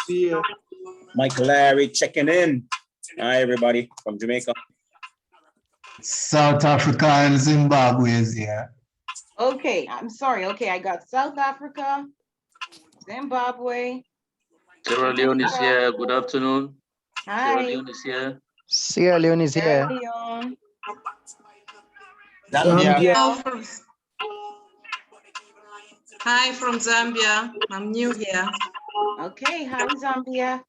see you. Michael Larry checking in. Hi, everybody from Jamaica. South Africa and Zimbabwe is here. Okay, I'm sorry. Okay, I got South Africa, Zimbabwe. Sierra Leone is here. Good afternoon. Hi. Sierra Leone is here. Sierra Leone is here. Sierra Leone. Zambia. Hi from Zambia. I'm new here. Okay, hi Zambia.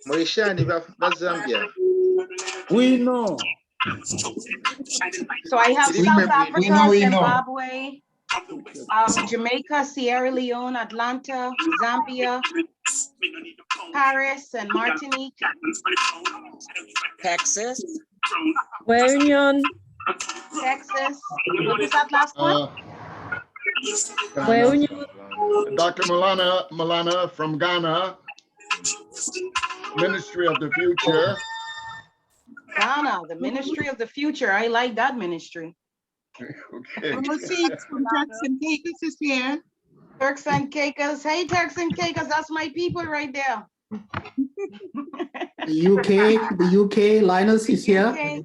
Mauritiani, Zambia. We know. So I have South Africa, we know. Zimbabwe, Jamaica, Sierra Leone, Atlanta, Zambia, Paris, and Martinique. Texas. Réunion. Texas. What was that last one? Réunion. Dr. Malana from Ghana, Ministry of the Future. Ghana, the Ministry of the Future. I like that ministry. Okay. From Turks and Caicos is here. Turks and Caicos. Hey, Turks and Caicos, that's my people right there. The UK, Linus is here. UK.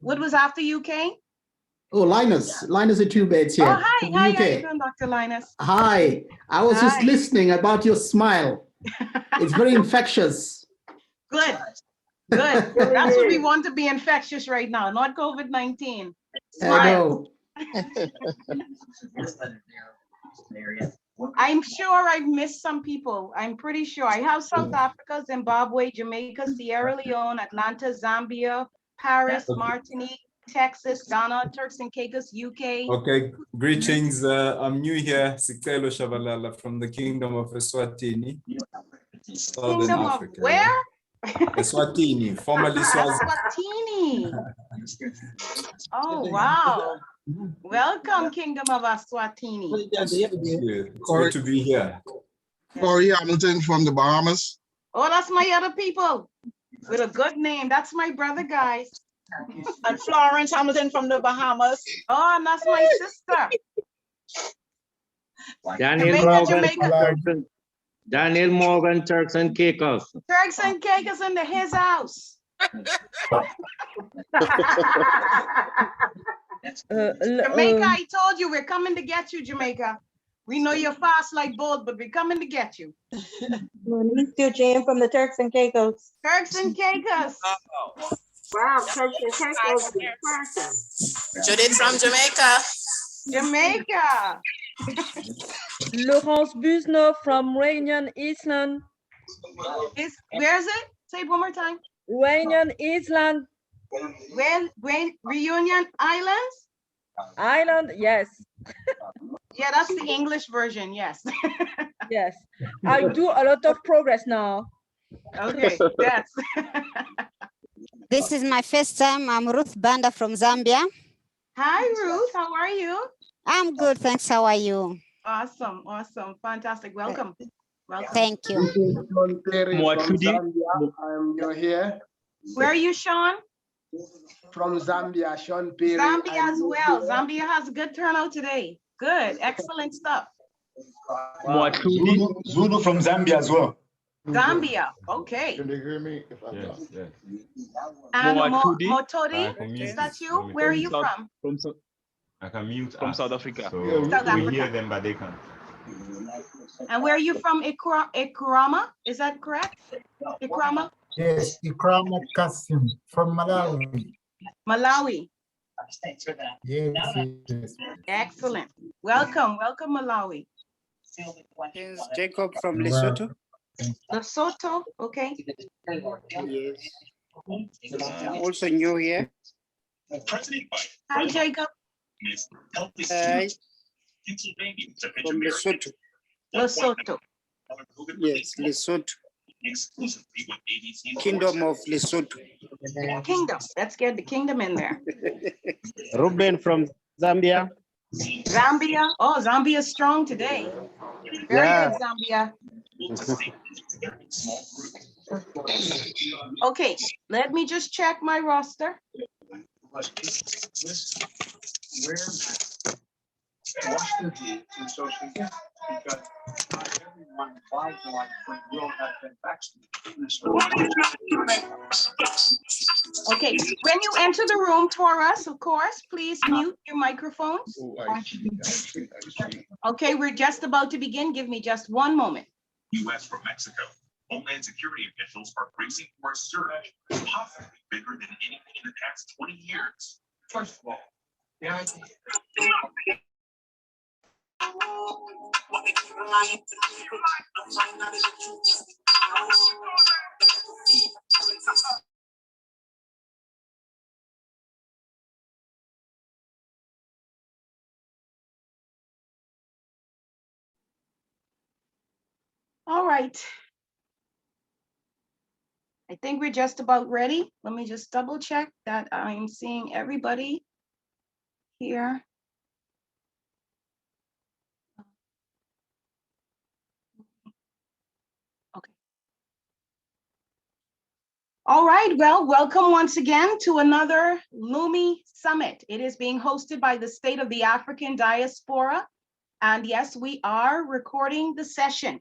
What was after UK? Oh, Linus Etube is here. Oh, hi, from hi, UK. how you doing, Dr. Linus? Hi, I was just Hi. listening about your smile. It's very infectious. Good, good. That's what we want to be infectious right now, not COVID-19. I know. I'm sure I've missed some people. I'm pretty sure. I have South Africa, Zimbabwe, Jamaica, Sierra Leone, Atlanta, Zambia, Paris, Martinique, Texas, Ghana, Turks and Caicos, UK. Okay, greetings. I'm new here, Sikelo Shabalala from the Kingdom of Eswatini, Southern Kingdom of Africa. where? Eswatini, formerly Eswatini. Oh, wow. Welcome, Kingdom of Eswatini. Good to be here. Corey Hamilton from the Bahamas. Oh, that's my other people with a good name. That's my brother, guys. And Florence Hamilton from the Bahamas. Oh, and that's my sister. Daniel Morgan, Turks and Caicos. Turks and Caicos in his house. Jamaica, I told you we're coming to get you, Jamaica. We know you're fast like both, but we're coming to get you. Still Jane from the Turks and Caicos. Turks and Caicos. Wow, Turks and Caicos. Judith from Jamaica. Jamaica. Laurence Busno from Réunion Island. Where is it? Say it one more time. Réunion Island. When Reunion Islands? Island, yes. Yeah, that's the English version, yes. Yes. I do a lot of progress now. Okay, yes. This is my first time. I'm Ruth Banda from Zambia. Hi, Ruth. How are you? I'm good, thanks. How are you? Awesome, awesome, fantastic. Welcome. Welcome. Thank you. I'm new here. Where are you, Sean? From Zambia, Sean Perry. Zambia as well. Zambia has a good turnout today. Good, excellent stuff. Zulu from Zambia as well. Zambia, okay. Can you hear me? Yes, yes. And Motodi, is that you? Where are you from? I can mute from us, South Africa. So South we Africa. hear them, but they can't. And where are you from? Ikrama? Is that correct? Ikrama? Yes, Ikrama Kasim from Malawi. Malawi. Yes. Excellent. Welcome, welcome, Malawi. Jacob from Lesotho. Lesotho, okay. Yes. Also new here. Hi, Jacob. Hi. From Lesotho. Lesotho. Yes, Lesotho. Kingdom of Lesotho. Kingdom. Let's get the kingdom in there. Ruben from Zambia. Zambia. Oh, Zambia is strong today. Very good, Zambia. Okay, let me just check my roster. Okay, when you enter the room, Taurus, of course, please mute your microphones. Okay, we're just about to begin. Give me just one moment. U.S. from Mexico. Homeland Security officials are bracing for a surge, possibly bigger than anything in the past 20 years. First of all, the idea. All right. I think we're just about ready. Let me just double check that I'm seeing everybody here. Okay. All right, well, welcome once again to another Lumi Summit. It is being hosted by the State of the African Diaspora. And yes, we are recording the session.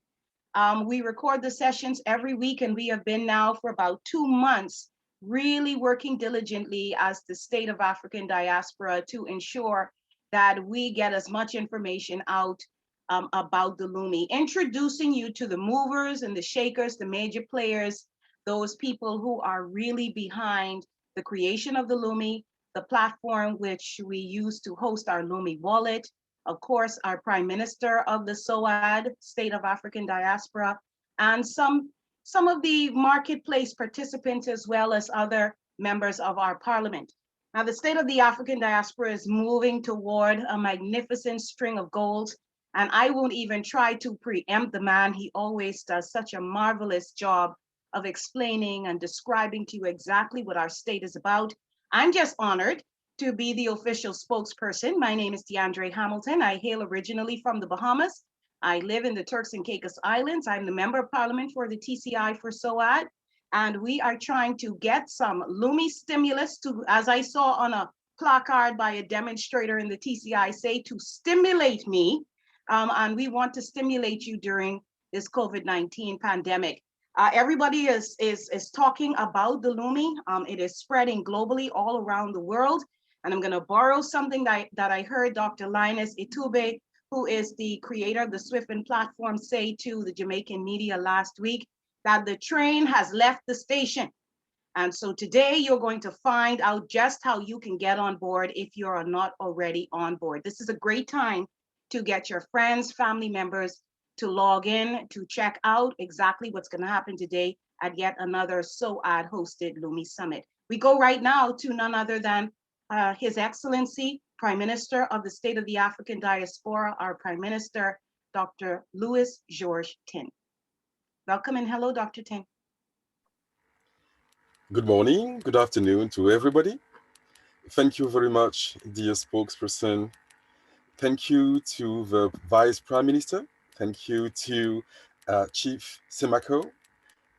We record the sessions every week, and we have been now for about 2 months really working diligently as the State of African Diaspora to ensure that we get as much information out about the Lumi, introducing you to the movers and the shakers, the major players, those people who are really behind the creation of the Lumi, the platform which we use to host our Lumi wallet, of course, our Prime Minister of the SOAD, State of African Diaspora, and some of the marketplace participants, as well as other members of our parliament. Now, the State of the African Diaspora is moving toward a magnificent string of goals, and I won't even try to preempt the man. He always does such a marvelous job of explaining and describing to you exactly what our state is about. I'm just honored to be the official spokesperson. My name is Deandre Hamilton. I hail originally from the Bahamas. I live in the Turks and Caicos Islands. I'm the Member of Parliament for the TCI for SOAD. And we are trying to get some Lumi stimulus to, as I saw on a placard by a demonstrator in the TCI, say to stimulate me. And we want to stimulate you during this COVID-19 pandemic. Everybody is talking about the Lumi. It is spreading globally all around the world. And I'm going to borrow something that I heard Dr. Linus Etube, who is the creator of the Swiftman platform, say to the Jamaican media last week, that the train has left the station. And so today you're going to find out just how you can get on board if you are not already on board. This is a great time to get your friends, family members to log in, to check out exactly what's going to happen today at yet another SOAD hosted Lumi Summit. We go right now to none other than His Excellency, Prime Minister of the State of the African Diaspora, our Prime Minister, Dr. Louis George Tin. Welcome and hello, Dr. Tin. Good morning, good afternoon to everybody. Thank you very much, dear spokesperson. Thank you to the Vice Prime Minister. Thank you to Chief Semako,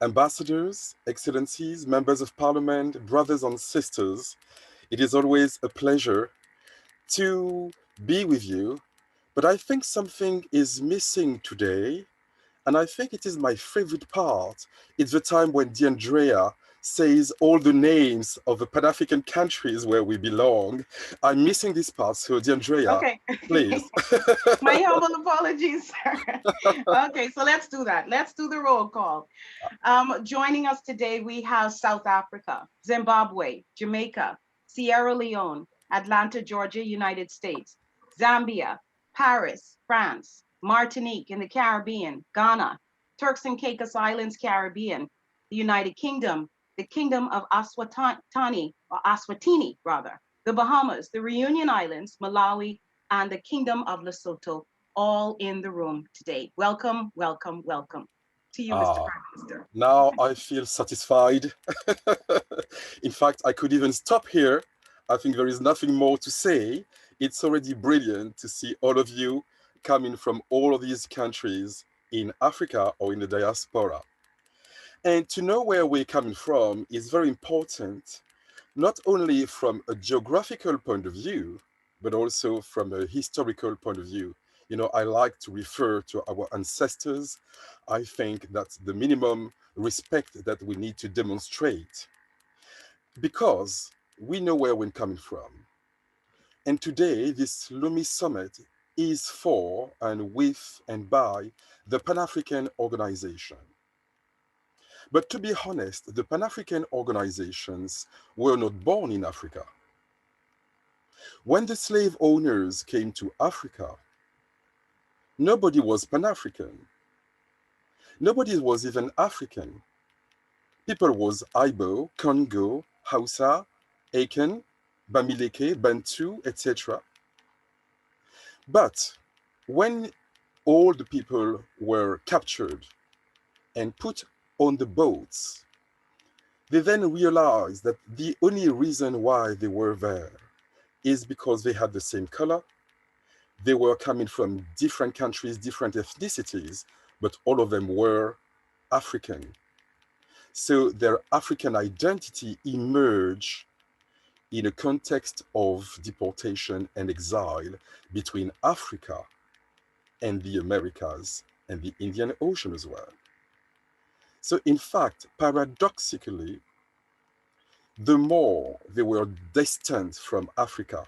ambassadors, excellencies, members of parliament, brothers and sisters. It is always a pleasure to be with you, but I think something is missing today, and I think it is my favorite part. It's the time when Deandre says all the names of the Pan-African countries where we belong. I'm missing this part, so Deandre, okay. Please. My humble apologies, sir. Okay, so let's do that. Let's do the roll call. Joining us today, we have South Africa, Zimbabwe, Jamaica, Sierra Leone, Atlanta, Georgia, United States, Zambia, Paris, France, Martinique in the Caribbean, Ghana, Turks and Caicos Islands, Caribbean, the United Kingdom, the Kingdom of Eswatini, the Bahamas, the Reunion Islands, Malawi, and the Kingdom of Lesotho, all in the room today. Welcome, welcome, welcome to you, Mr. Prime Minister. Now I feel satisfied. In fact, I could even stop here. I think there is nothing more to say. It's already brilliant to see all of you coming from all of these countries in Africa or in the diaspora. And to know where we're coming from is very important, not only from a geographical point of view, but also from a historical point of view. You know, I like to refer to our ancestors. I think that's the minimum respect that we need to demonstrate, because we know where we're coming from. And today, this Lumi Summit is for and with and by the Pan-African organization. But to be honest, the Pan-African organizations were not born in Africa. When the slave owners came to Africa, nobody was Pan-African. Nobody was even African. People was Ibo, Congo, Hausa, Akan, Bamileke, Bantu, etc. But when all the people were captured and put on the boats, they then realized that the only reason why they were there is because they had the same color. They were coming from different countries, different ethnicities, but all of them were African. So their African identity emerged in a context of deportation and exile between Africa and the Americas and the Indian Ocean as well. So in fact, paradoxically, the more they were distant from Africa,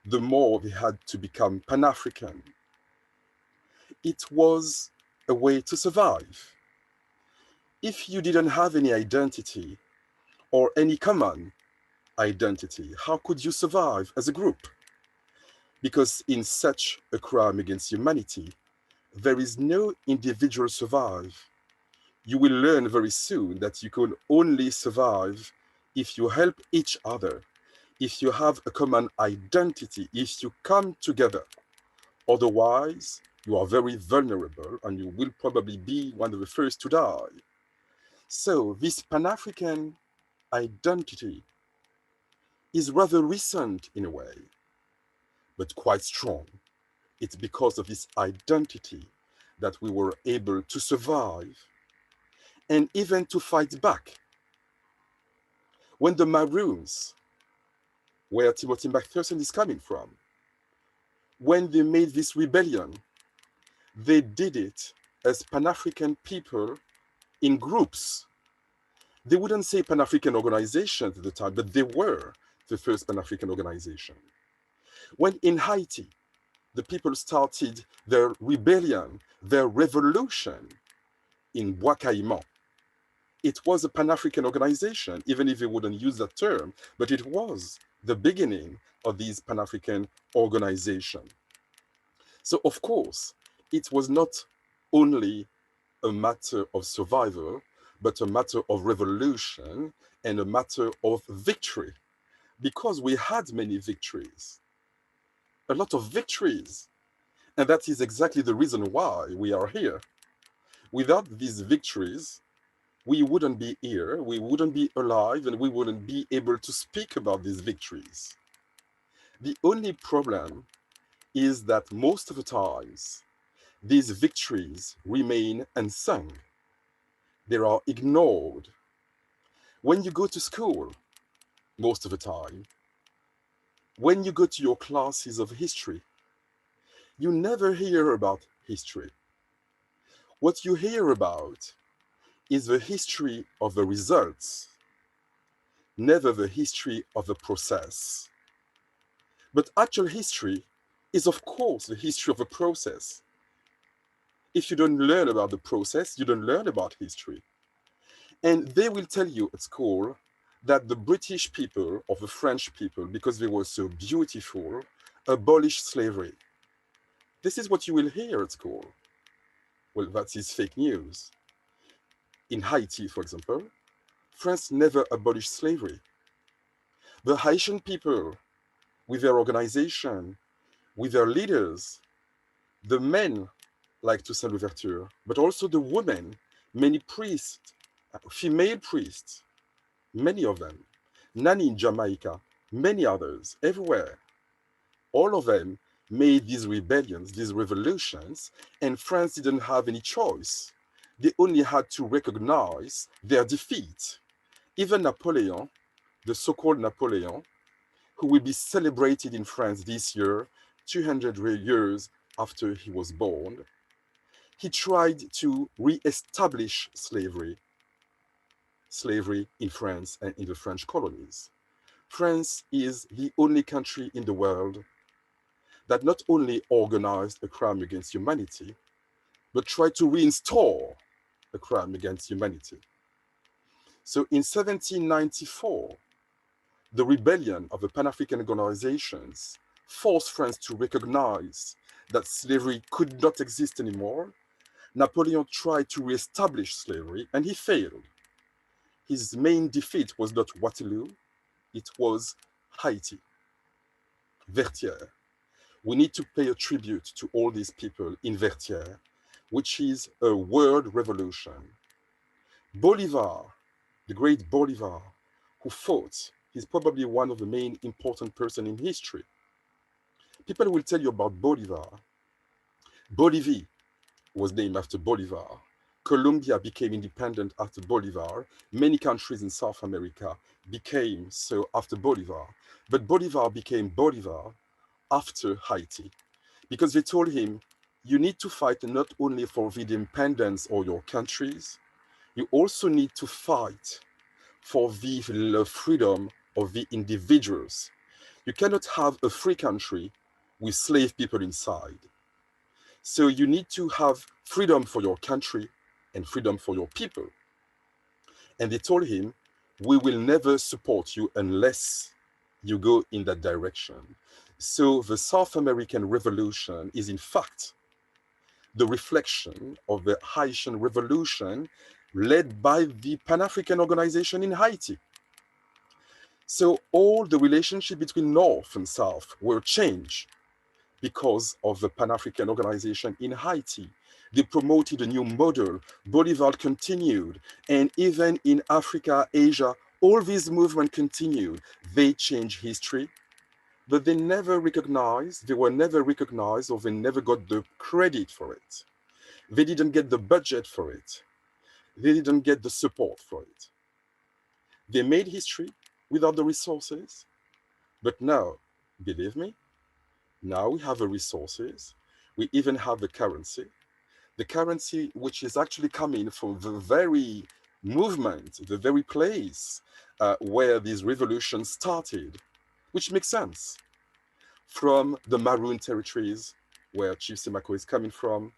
the more they had to become Pan-African. It was a way to survive. If you didn't have any identity or any common identity, how could you survive as a group? Because in such a crime against humanity, there is no individual survive. You will learn very soon that you can only survive if you help each other, if you have a common identity, if you come together. Otherwise, you are very vulnerable and you will probably be one of the first to die. So this Pan-African identity is rather recent in a way, but quite strong. It's because of this identity that we were able to survive and even to fight back. When the Maroons, where Timothy McPherson is coming from, when they made this rebellion, they did it as Pan-African people in groups. They wouldn't say Pan-African organizations at the time, but they were the first Pan-African organization. When in Haiti, the people started their rebellion, their revolution in Bois Caïman, it was a Pan-African organization, even if they wouldn't use that term, but it was the beginning of these Pan-African organization. So of course, it was not only a matter of survival, but a matter of revolution and a matter of victory, because we had many victories, a lot of victories. And that is exactly the reason why we are here. Without these victories, we wouldn't be here, we wouldn't be alive, and we wouldn't be able to speak about these victories. The only problem is that most of the times, these victories remain unsung. They are ignored. When you go to school, most of the time, when you go to your classes of history, you never hear about history. What you hear about is the history of the results, never the history of the process. But actual history is, of course, the history of a process. If you don't learn about the process, you don't learn about history. And they will tell you at school that the British people or the French people, because they were so beautiful, abolished slavery. This is what you will hear at school. Well, that is fake news. In Haiti, for example, France never abolished slavery. The Haitian people, with their organization, with their leaders, the men like Toussaint Louverture, but also the women, many priests, female priests, many of them, Nani in Jamaica, many others, everywhere. All of them made these rebellions, these revolutions, and France didn't have any choice. They only had to recognize their defeat. Even Napoleon, the so-called Napoleon, who will be celebrated in France this year, 200 years after he was born. He tried to re-establish slavery in France and in the French colonies. France is the only country in the world that not only organized a crime against humanity, but tried to reinstall a crime against humanity. So in 1794, the rebellion of the Pan-African organizations forced France to recognize that slavery could not exist anymore. Napoleon tried to reestablish slavery and he failed. His main defeat was not Waterloo, it was Haiti, Vertières. We need to pay a tribute to all these people in Vertières, which is a world revolution. Bolivar, the great Bolivar, who fought, he's probably one of the main important person in history. People will tell you about Bolivar. Bolivie was named after Bolivar. Colombia became independent after Bolivar. Many countries in South America became so after Bolivar. But Bolivar became Bolivar after Haiti, because they told him, you need to fight not only for the independence of your countries, you also need to fight for the freedom of the individuals. You cannot have a free country with slave people inside. So you need to have freedom for your country and freedom for your people. And they told him, we will never support you unless you go in that direction. So the South American Revolution is in fact the reflection of the Haitian Revolution led by the Pan-African organization in Haiti. So all the relationship between North and South were changed because of the Pan-African organization in Haiti. They promoted a new model. Bolivar continued. And even in Africa, Asia, all these movements continued. They changed history, but they were never recognized, or they never got the credit for it. They didn't get the budget for it. They didn't get the support for it. They made history without the resources, but now, believe me, now we have the resources. We even have the currency which is actually coming from the very movement, the very place where these revolutions started, which makes sense. From the Maroon territories where Chief Semako is coming from,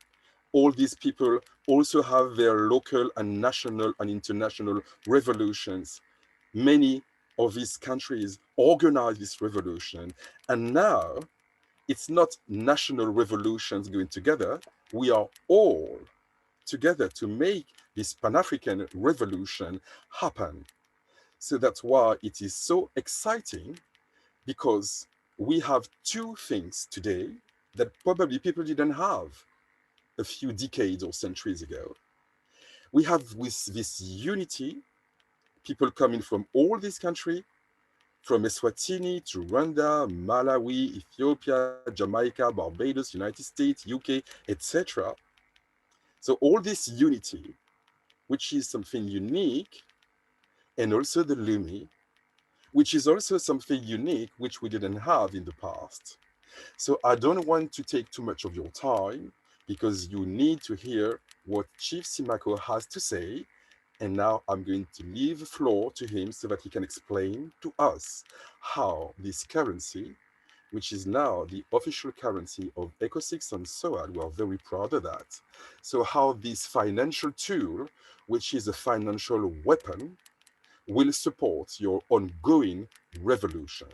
all these people also have their local and national and international revolutions. Many of these countries organize this revolution, and now it's not national revolutions going together. We are all together to make this Pan-African revolution happen. So that's why it is so exciting, because we have two things today that probably people didn't have a few decades or centuries ago. We have with this unity, people coming from all these countries, from Eswatini to Rwanda, Malawi, Ethiopia, Jamaica, Barbados, United States, UK, etc. So all this unity, which is something unique, and also the Lumi, which is also something unique, which we didn't have in the past. So I don't want to take too much of your time, because you need to hear what Chief Semako has to say. And now I'm going to leave the floor to him so that he can explain to us how this currency, which is now the official currency of ECO6 and SOAD, we are very proud of that. So how this financial tool, which is a financial weapon, will support your ongoing revolution.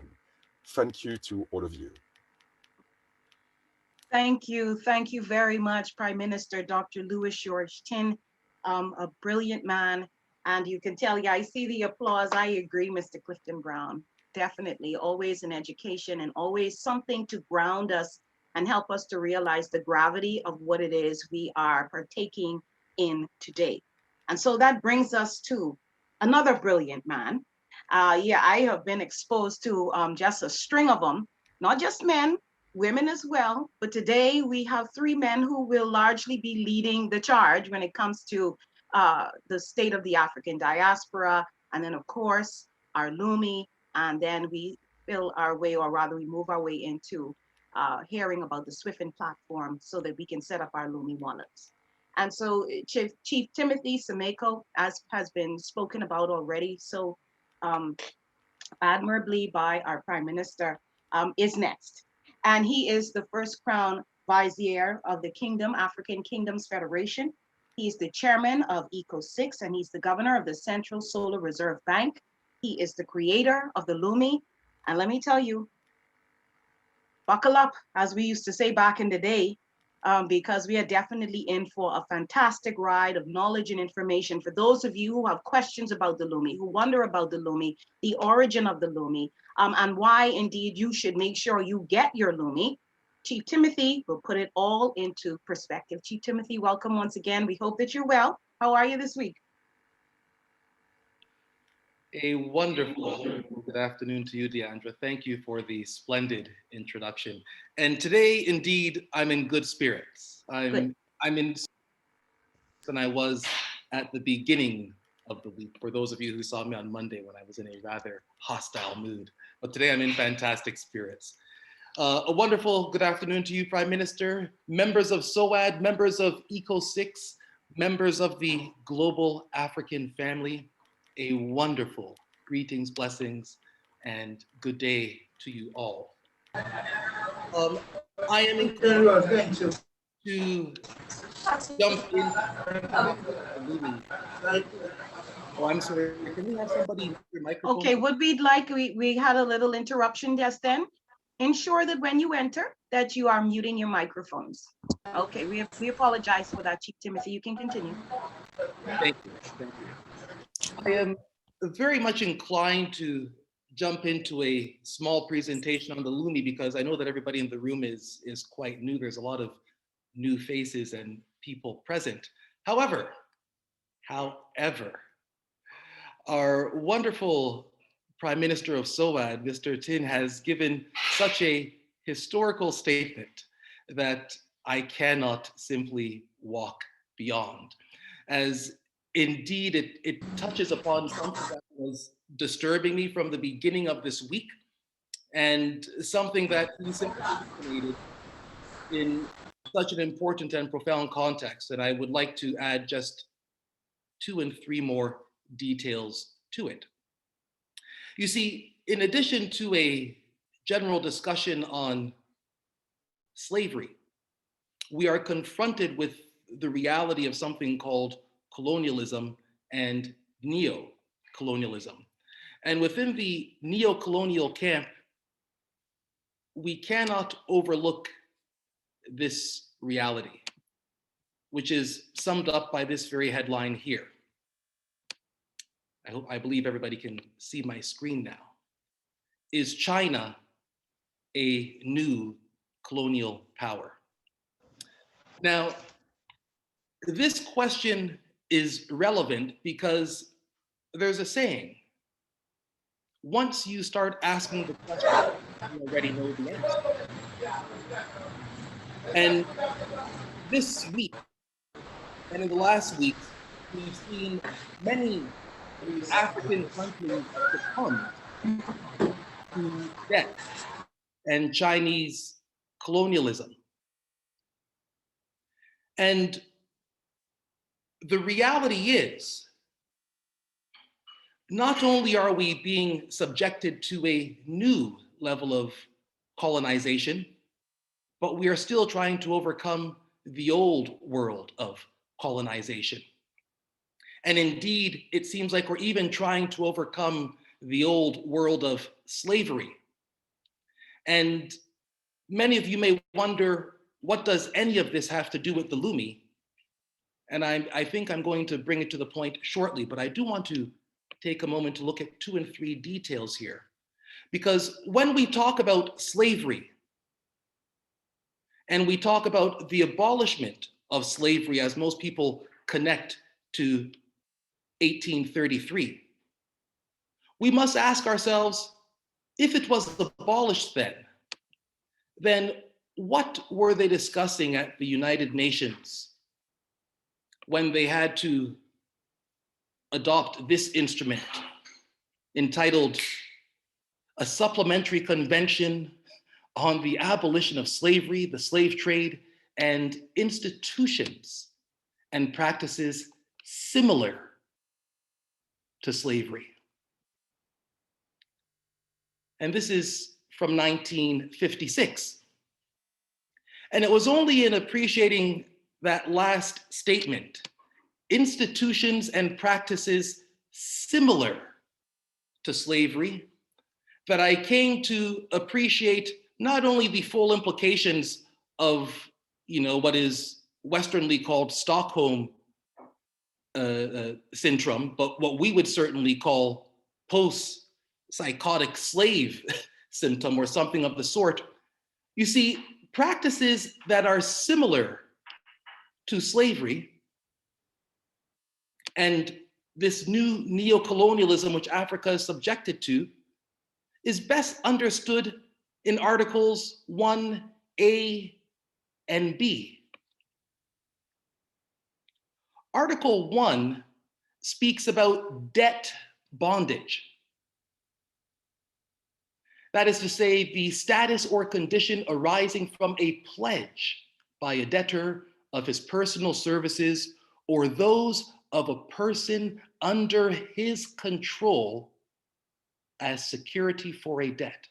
Thank you to all of you. Thank you. Thank you very much, Prime Minister Dr. Louis George Tin, a brilliant man. And you can tell, yeah, I see the applause. I agree, Mr. Clifton Brown. Definitely, always an education and always something to ground us and help us to realize the gravity of what it is we are partaking in today. And so that brings us to another brilliant man. Yeah, I have been exposed to just a string of them, not just men, women as well. But today we have three men who will largely be leading the charge when it comes to the state of the African diaspora. And then of course, our Lumi. And then we fill our way, or rather we move our way into hearing about the Swiffin platform so that we can set up our Lumi wallets. And so Chief Timothy Semeko, as has been spoken about already, so admirably by our Prime Minister, is next. And he is the first Crown Vizier of the Kingdom, African Kingdoms Federation. He's the chairman of ECO6, and he's the governor of the Central Solar Reserve Bank. He is the creator of the Lumi. And let me tell you, buckle up, as we used to say back in the day, because we are definitely in for a fantastic ride of knowledge and information. For those of you who have questions about the Lumi, who wonder about the Lumi, the origin of the Lumi, and why indeed you should make sure you get your Lumi, Chief Timothy will put it all into perspective. Chief Timothy, welcome once again. We hope that you're well. How are you this week? A wonderful good afternoon to you, Deandre. Thank you for the splendid introduction. And today, indeed, I'm in good spirits. I'm in than I was at the beginning of the week, for those of you who saw me on Monday when I was in a rather hostile mood. But today I'm in fantastic spirits. A wonderful good afternoon to you, Prime Minister, members of SOAD, members of ECO6, members of the global African family. A wonderful greetings, blessings, and good day to you all. I am encouraged to jump in. Oh, I'm sorry. Can we have somebody with your microphone? Okay, what we'd like, we had a little interruption just then. Ensure that when you enter, that you are muting your microphones. Okay, we apologize for that, Chief Timothy. You can continue. Thank you. Thank you. I am very much inclined to jump into a small presentation on the Lumi because I know that everybody in the room is quite new. There's a lot of new faces and people present. However, our wonderful Prime Minister of SOAD, Mr. Tin, has given such a historical statement that I cannot simply walk beyond. As indeed, it touches upon something that was disturbing me from the beginning of this week, and something that he simply illuminated in such an important and profound context. And I would like to add just 2 and 3 more details to it. You see, in addition to a general discussion on slavery, we are confronted with the reality of something called colonialism and neo-colonialism. And within the neo-colonial camp, we cannot overlook this reality, which is summed up by this very headline here. I believe everybody can see my screen now. Is China a new colonial power? Now, this question is relevant because there's a saying, once you start asking the question, you already know the answer. And this week, and in the last week, we've seen many African countries succumb to debt and Chinese colonialism. And the reality is, not only are we being subjected to a new level of colonization, but we are still trying to overcome the old world of colonization. And indeed, it seems like we're even trying to overcome the old world of slavery. And many of you may wonder, what does any of this have to do with the Lumi? And I think I'm going to bring it to the point shortly, but I do want to take a moment to look at 2 and 3 details here. Because when we talk about slavery, and we talk about the abolishment of slavery, as most people connect to 1833, we must ask ourselves, if it was abolished then what were they discussing at the United Nations when they had to adopt this instrument entitled a supplementary convention on the abolition of slavery, the slave trade, and institutions and practices similar to slavery. And this is from 1956. And it was only in appreciating that last statement, institutions and practices similar to slavery, that I came to appreciate not only the full implications of, what is Westernly called Stockholm syndrome, but what we would certainly call post-psychotic slave symptom or something of the sort. You see, practices that are similar to slavery and this new neocolonialism which Africa is subjected to is best understood in Articles 1A and B. Article 1 speaks about debt bondage. That is to say, the status or condition arising from a pledge by a debtor of his personal services or those of a person under his control as security for a debt.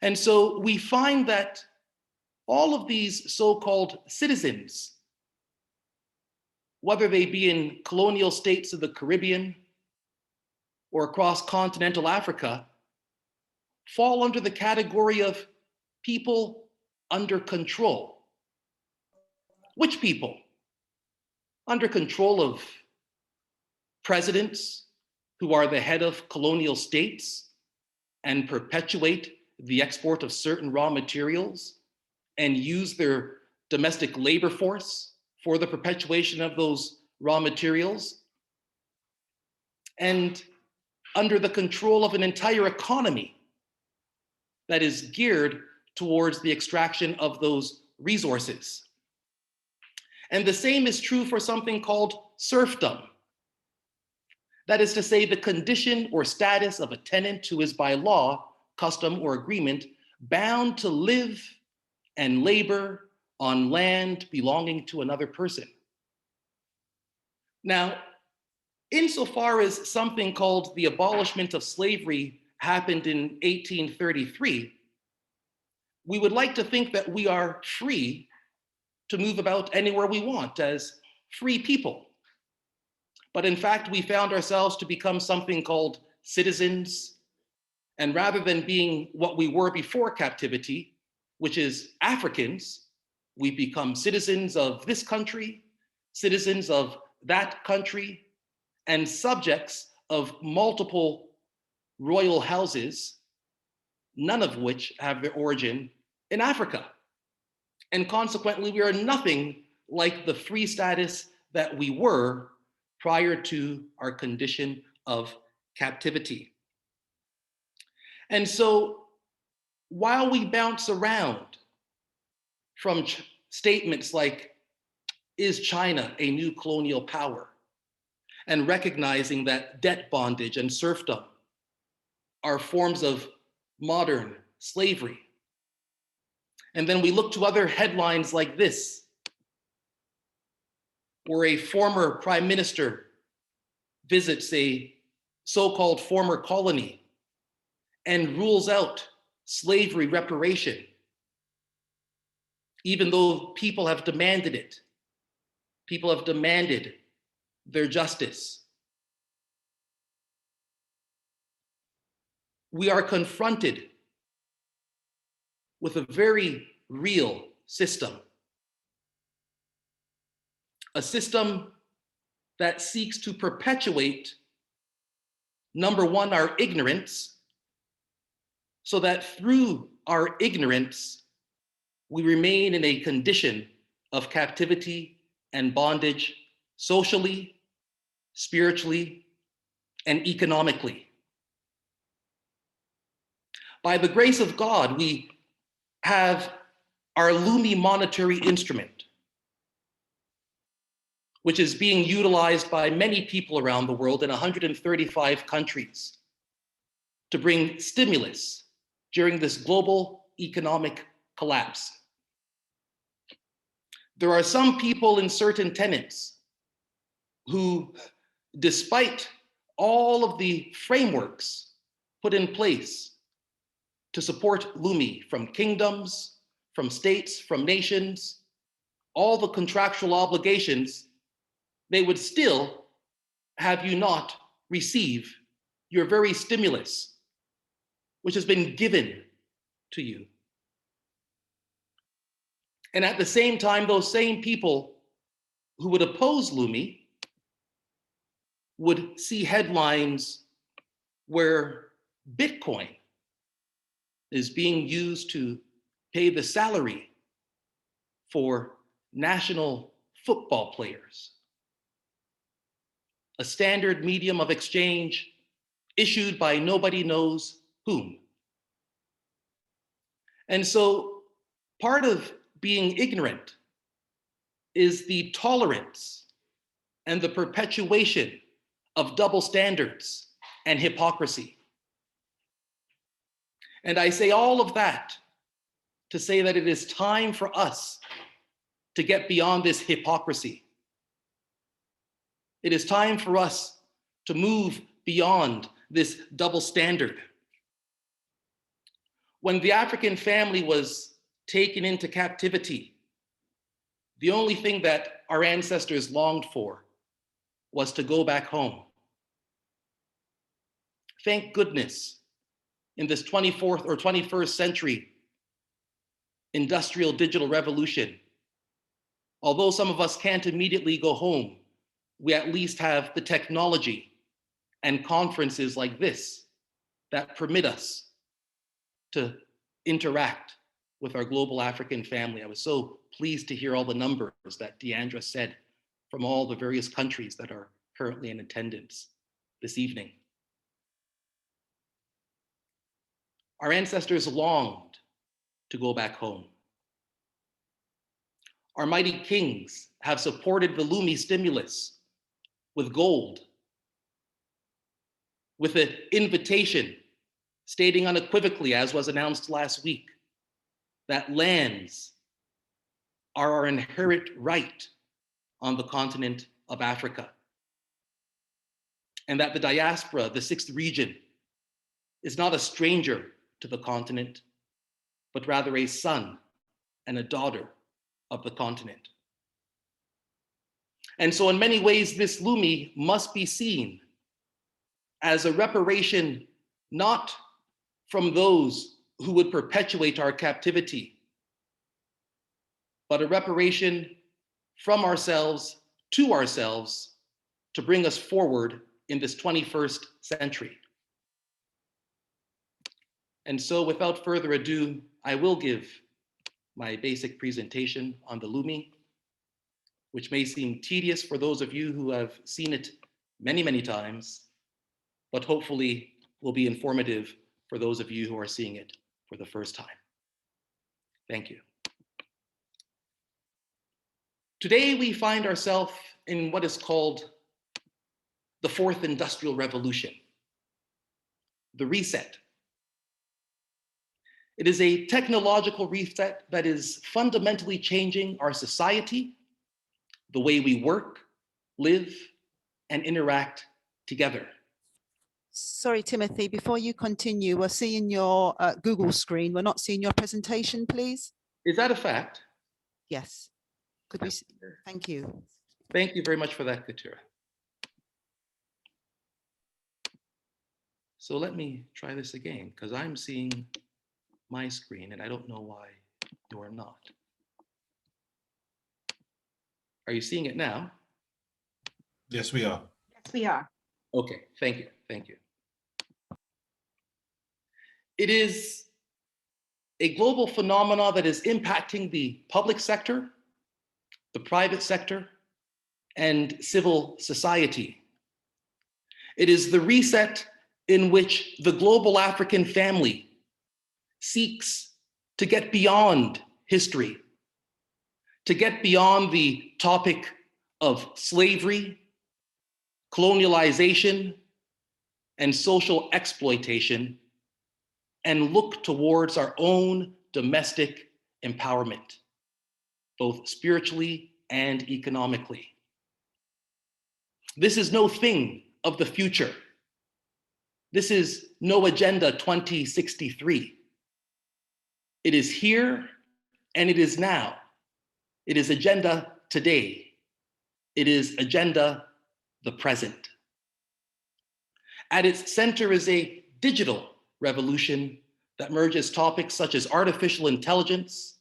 And so we find that all of these so-called citizens, whether they be in colonial states of the Caribbean or across continental Africa, fall under the category of people under control. Which people? Under control of presidents who are the head of colonial states and perpetuate the export of certain raw materials and use their domestic labor force for the perpetuation of those raw materials, and under the control of an entire economy that is geared towards the extraction of those resources. And the same is true for something called serfdom. That is to say, the condition or status of a tenant who is by law, custom, or agreement bound to live and labor on land belonging to another person. Now, insofar as something called the abolishment of slavery happened in 1833, we would like to think that we are free to move about anywhere we want as free people. But in fact, we found ourselves to become something called citizens. And rather than being what we were before captivity, which is Africans, we become citizens of this country, citizens of that country, and subjects of multiple royal houses, none of which have their origin in Africa. And consequently, we are nothing like the free status that we were prior to our condition of captivity. And so while we bounce around from statements like, is China a new colonial power? And recognizing that debt bondage and serfdom are forms of modern slavery. And then we look to other headlines like this, where a former prime minister visits a so-called former colony and rules out slavery reparation, even though people have demanded it. People have demanded their justice. We are confronted with a very real system, a system that seeks to perpetuate, number one, our ignorance, so that through our ignorance, we remain in a condition of captivity and bondage socially, spiritually, and economically. By the grace of God, we have our Lumi monetary instrument, which is being utilized by many people around the world in 135 countries to bring stimulus during this global economic collapse. There are some people in certain tenets who, despite all of the frameworks put in place to support Lumi, from kingdoms, from states, from nations, all the contractual obligations, they would still have you not receive your very stimulus, which has been given to you. And at the same time, those same people who would oppose Lumi would see headlines where Bitcoin is being used to pay the salary for national football players, a standard medium of exchange issued by nobody knows whom. And so part of being ignorant is the tolerance and the perpetuation of double standards and hypocrisy. And I say all of that to say that it is time for us to get beyond this hypocrisy. It is time for us to move beyond this double standard. When the African family was taken into captivity, the only thing that our ancestors longed for was to go back home. Thank goodness, in this 24th or 21st century industrial digital revolution, although some of us can't immediately go home, we at least have the technology and conferences like this that permit us to interact with our global African family. I was so pleased to hear all the numbers that Deandre said from all the various countries that are currently in attendance this evening. Our ancestors longed to go back home. Our mighty kings have supported the Lumi stimulus with gold, with an invitation stating unequivocally, as was announced last week, that lands are our inherent right on the continent of Africa, and that the diaspora, the sixth region, is not a stranger to the continent, but rather a son and a daughter of the continent. And so in many ways, this Lumi must be seen as a reparation, not from those who would perpetuate our captivity, but a reparation from ourselves to bring us forward in this 21st century. And so without further ado, I will give my basic presentation on the Lumi, which may seem tedious for those of you who have seen it many, many times, but hopefully will be informative for those of you who are seeing it for the first time. Thank you. Today, we find ourselves in what is called the fourth industrial revolution, the reset. It is a technological reset that is fundamentally changing our society, the way we work, live, and interact together. Sorry, Timothy, before you continue, we're seeing your Google screen. We're not seeing your presentation, please. Is that a fact? Yes. Could we see? Thank you. Thank you very much for that, Katura. So let me try this again, because I'm seeing my screen and I don't know why you're not. Are you seeing it now? Yes, we are. Yes, we are. Okay, thank you, thank you. It is a global phenomenon that is impacting the public sector, the private sector, and civil society. It is the reset in which the global African family seeks to get beyond history, to get beyond the topic of slavery, colonialization, and social exploitation and look towards our own domestic empowerment, both spiritually and economically. This is no thing of the future. This is no Agenda 2063. It is here and it is now. It is agenda today. It is agenda the present. At its center is a digital revolution that merges topics such as artificial intelligence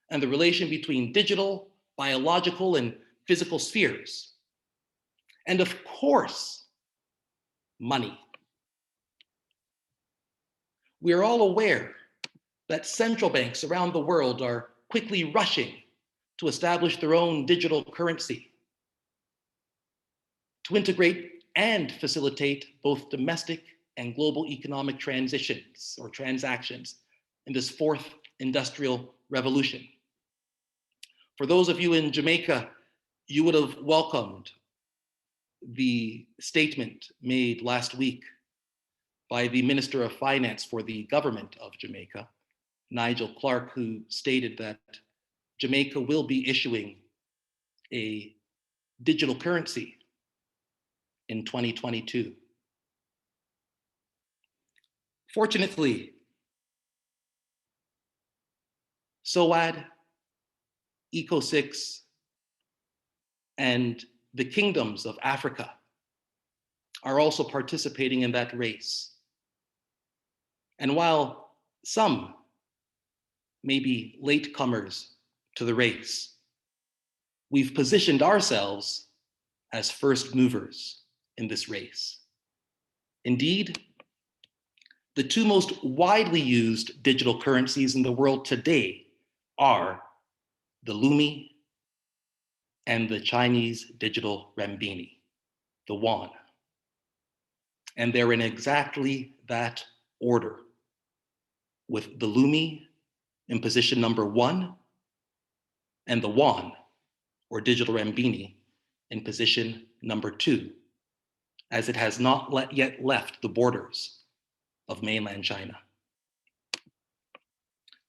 and the relation between digital, biological, and physical spheres. And of course, money. We are all aware that central banks around the world are quickly rushing to establish their own digital currency, to integrate and facilitate both domestic and global economic transitions or transactions in this fourth industrial revolution. For those of you in Jamaica, you would have welcomed the statement made last week by the Minister of Finance for the government of Jamaica, Nigel Clark, who stated that Jamaica will be issuing a digital currency in 2022. Fortunately, SOAD, ECO6, and the kingdoms of Africa are also participating in that race. And while some may be latecomers to the race, we've positioned ourselves as first movers in this race. Indeed, the two most widely used digital currencies in the world today are the Lumi and the Chinese digital renminbi, the yuan. And they're in exactly that order, with the Lumi in position number 1 and the yuan, or digital renminbi, in position number 2, as it has not yet left the borders of mainland China.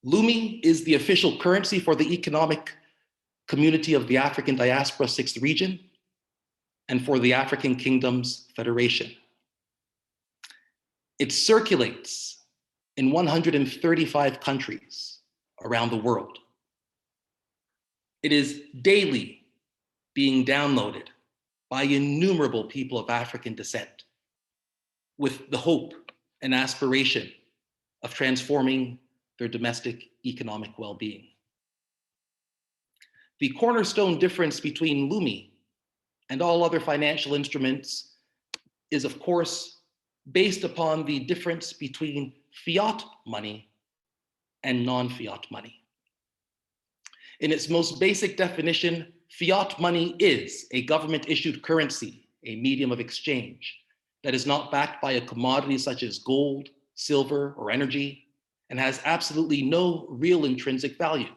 Lumi is the official currency for the economic community of the African Diaspora 6th region and for the African Kingdoms Federation. It circulates in 135 countries around the world. It is daily being downloaded by innumerable people of African descent with the hope and aspiration of transforming their domestic economic well-being. The cornerstone difference between Lumi and all other financial instruments is, of course, based upon the difference between fiat money and non-fiat money. In its most basic definition, fiat money is a government-issued currency, a medium of exchange that is not backed by a commodity such as gold, silver, or energy, and has absolutely no real intrinsic value.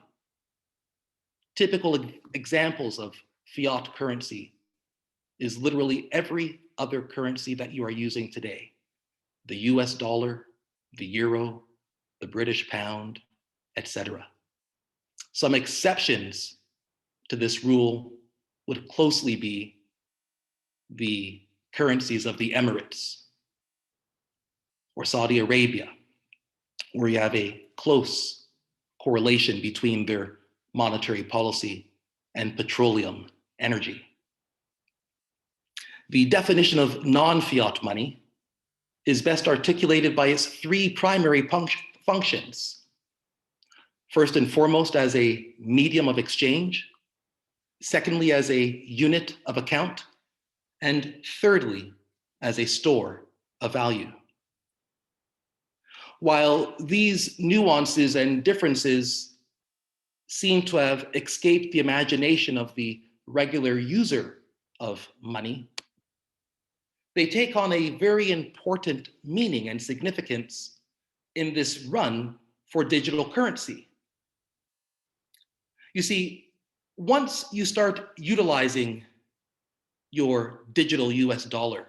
Typical examples of fiat currency is literally every other currency that you are using today: the US dollar, the euro, the British pound, etc. Some exceptions to this rule would closely be the currencies of the Emirates or Saudi Arabia, where you have a close correlation between their monetary policy and petroleum energy. The definition of non-fiat money is best articulated by its 3 primary functions. First and foremost, as a medium of exchange. Secondly, as a unit of account. And thirdly, as a store of value. While these nuances and differences seem to have escaped the imagination of the regular user of money, they take on a very important meaning and significance in this run for digital currency. You see, once you start utilizing your digital US dollar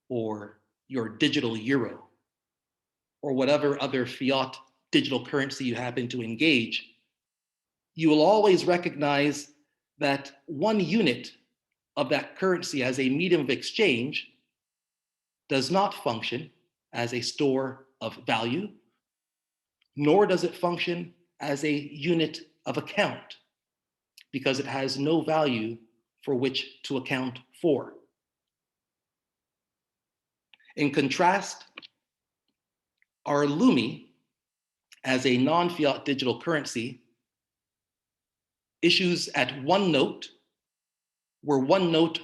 or your digital euro, or whatever other fiat digital currency you happen to engage, you will always recognize that one unit of that currency as a medium of exchange does not function as a store of value, nor does it function as a unit of account, because it has no value for which to account for. In contrast, our Lumi, as a non-fiat digital currency, issues at one note, where one note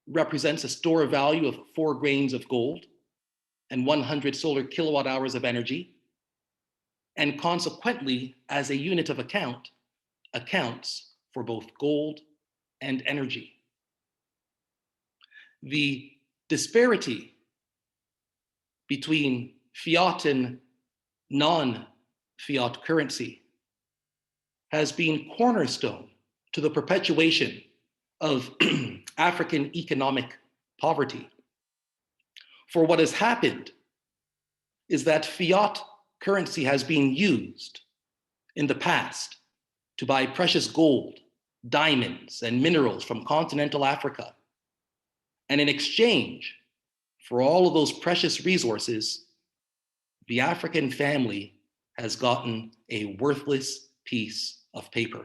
represents a store of value of 4 grains of gold and 100 solar kilowatt hours of energy, and consequently, as a unit of account, accounts for both gold and energy. The disparity between fiat and non-fiat currency has been cornerstone to the perpetuation of African economic poverty. For what has happened is that fiat currency has been used in the past to buy precious gold, diamonds, and minerals from continental Africa. And in exchange for all of those precious resources, the African family has gotten a worthless piece of paper.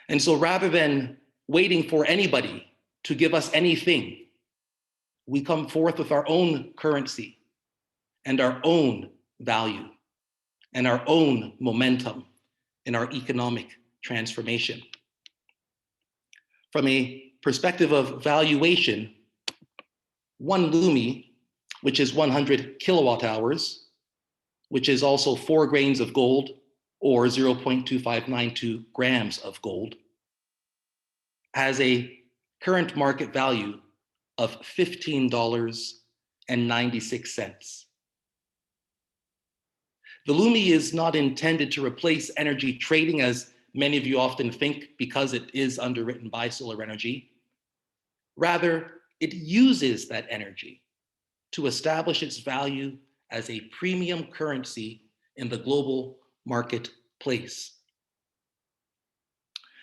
And so rather than waiting for anybody to give us anything, we come forth with our own currency and our own value and our own momentum in our economic transformation. From a perspective of valuation, one Lumi, which is 100 kilowatt hours, which is also 4 grains of gold or 0.2592 grams of gold, has a current market value of $15.96. The Lumi is not intended to replace energy trading, as many of you often think, because it is underwritten by solar energy. Rather, it uses that energy to establish its value as a premium currency in the global marketplace.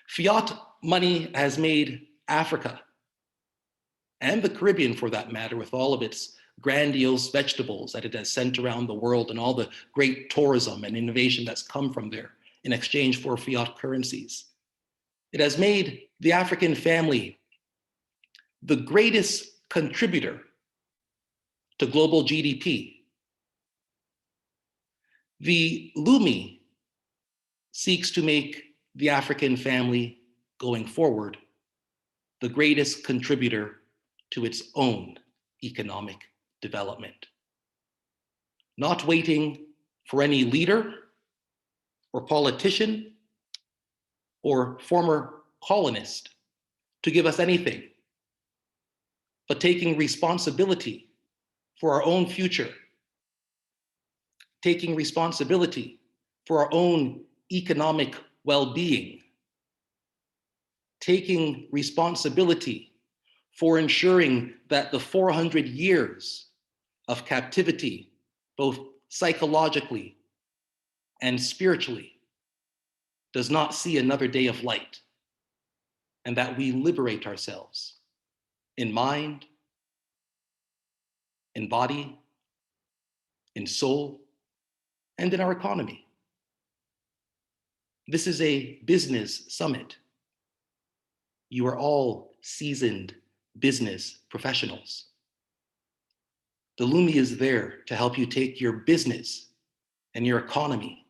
Fiat money has made Africa, and the Caribbean for that matter, with all of its grandiose vegetables that it has sent around the world and all the great tourism and innovation that's come from there in exchange for fiat currencies. It has made the African family the greatest contributor to global GDP. The Lumi seeks to make the African family going forward the greatest contributor to its own economic development. Not waiting for any leader or politician or former colonist to give us anything, but taking responsibility for our own future, taking responsibility for our own economic well-being, taking responsibility for ensuring that the 400 years of captivity, both psychologically and spiritually, does not see another day of light, and that we liberate ourselves in mind, in body, in soul, and in our economy. This is a business summit. You are all seasoned business professionals. The Lumi is there to help you take your business and your economy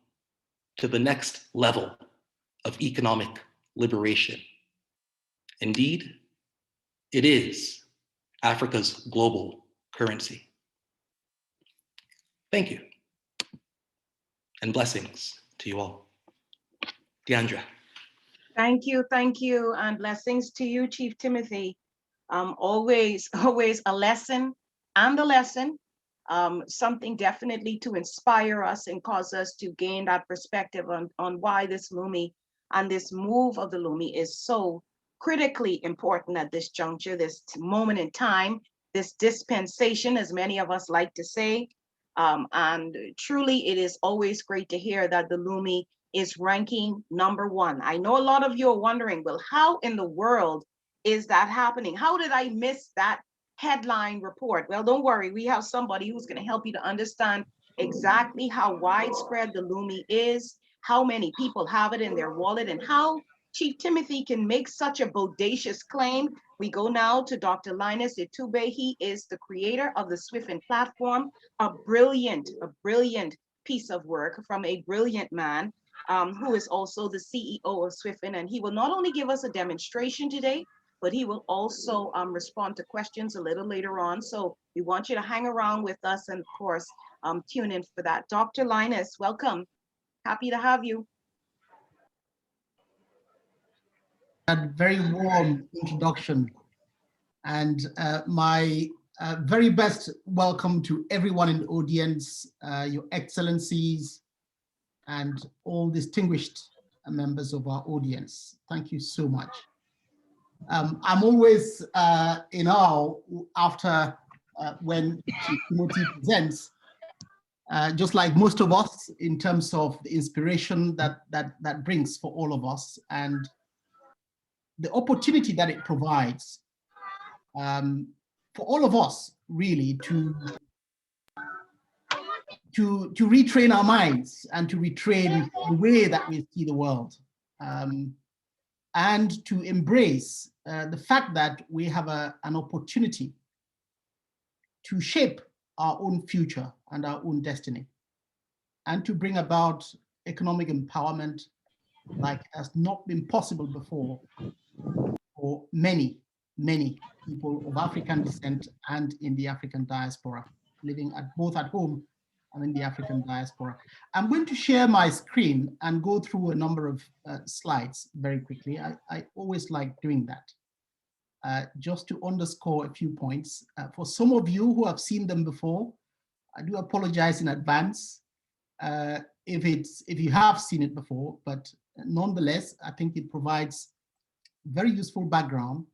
to the next level of economic liberation. Indeed, it is Africa's global currency. Thank you, and blessings to you all. Deandre. Thank you, and blessings to you, Chief Timothy. Always a lesson and a lesson, something definitely to inspire us and cause us to gain that perspective on why this Lumi and this move of the Lumi is so critically important at this juncture, this moment in time, this dispensation, as many of us like to say. And truly, it is always great to hear that the Lumi is ranking #1. I know a lot of you are wondering, well, how in the world is that happening? How did I miss that headline report? Well, don't worry, we have somebody who's going to help you to understand exactly how widespread the Lumi is, how many people have it in their wallet, and how Chief Timothy can make such a bodacious claim. We go now to Dr. Linus Etube. He is the creator of the Swiffin platform, a brilliant piece of work from a brilliant man who is also the CEO of Swiffin. And he will not only give us a demonstration today, but he will also respond to questions a little later on. So we want you to hang around with us and of course, tune in for that. Dr. Linus, welcome. Happy to have you. A very warm introduction and my very best welcome to everyone in the audience, your excellencies and all distinguished members of our audience. Thank you so much. I'm always in awe after when Timothy presents, just like most of us, in terms of the inspiration that brings for all of us and the opportunity that it provides for all of us, really, to retrain our minds and to retrain the way that we see the world, and to embrace the fact that we have an opportunity to shape our own future and our own destiny, and to bring about economic empowerment like has not been possible before for many people of African descent and in the African diaspora, living both at home and in the African diaspora. I'm going to share my screen and go through a number of slides very quickly. I always like doing that, just to underscore a few points. For some of you who have seen them before, I do apologize in advance if you have seen it before, but nonetheless, I think it provides very useful background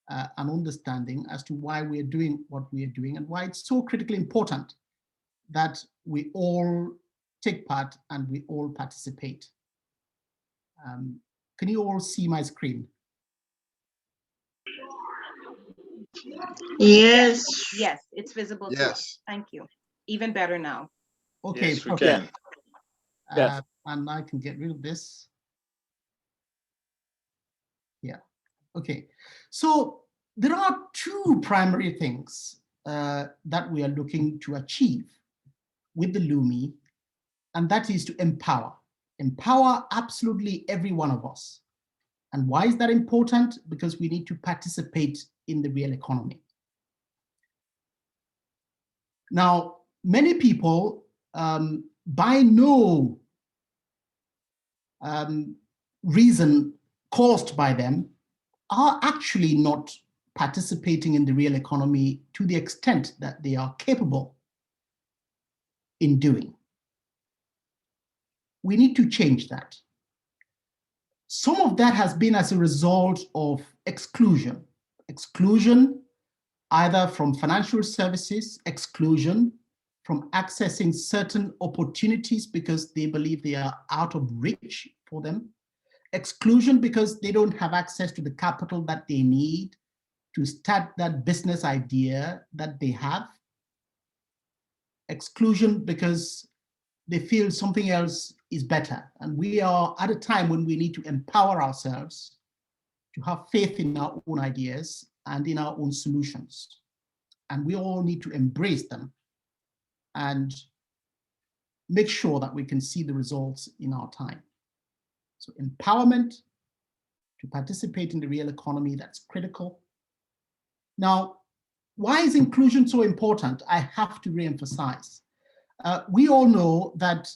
and understanding as to why we're doing what we are doing and why it's so critically important that we all take part and we all participate. Can you all see my screen? Yes. Yes, it's visible to us. Yes. Thank you. Even better now. Okay, Yes, we perfect. can. Yes. And I can get rid of this. Yeah, okay. So there are two primary things that we are looking to achieve with the Lumi, and that is to empower absolutely every one of us. And why is that important? Because we need to participate in the real economy. Now, many people, by no reason caused by them, are actually not participating in the real economy to the extent that they are capable in doing. We need to change that. Some of that has been as a result of exclusion either from financial services, exclusion from accessing certain opportunities because they believe they are out of reach for them, exclusion because they don't have access to the capital that they need to start that business idea that they have, exclusion because they feel something else is better. And we are at a time when we need to empower ourselves to have faith in our own ideas and in our own solutions. And we all need to embrace them and make sure that we can see the results in our time. So empowerment to participate in the real economy, that's critical. Now, why is inclusion so important? I have to reemphasize. We all know that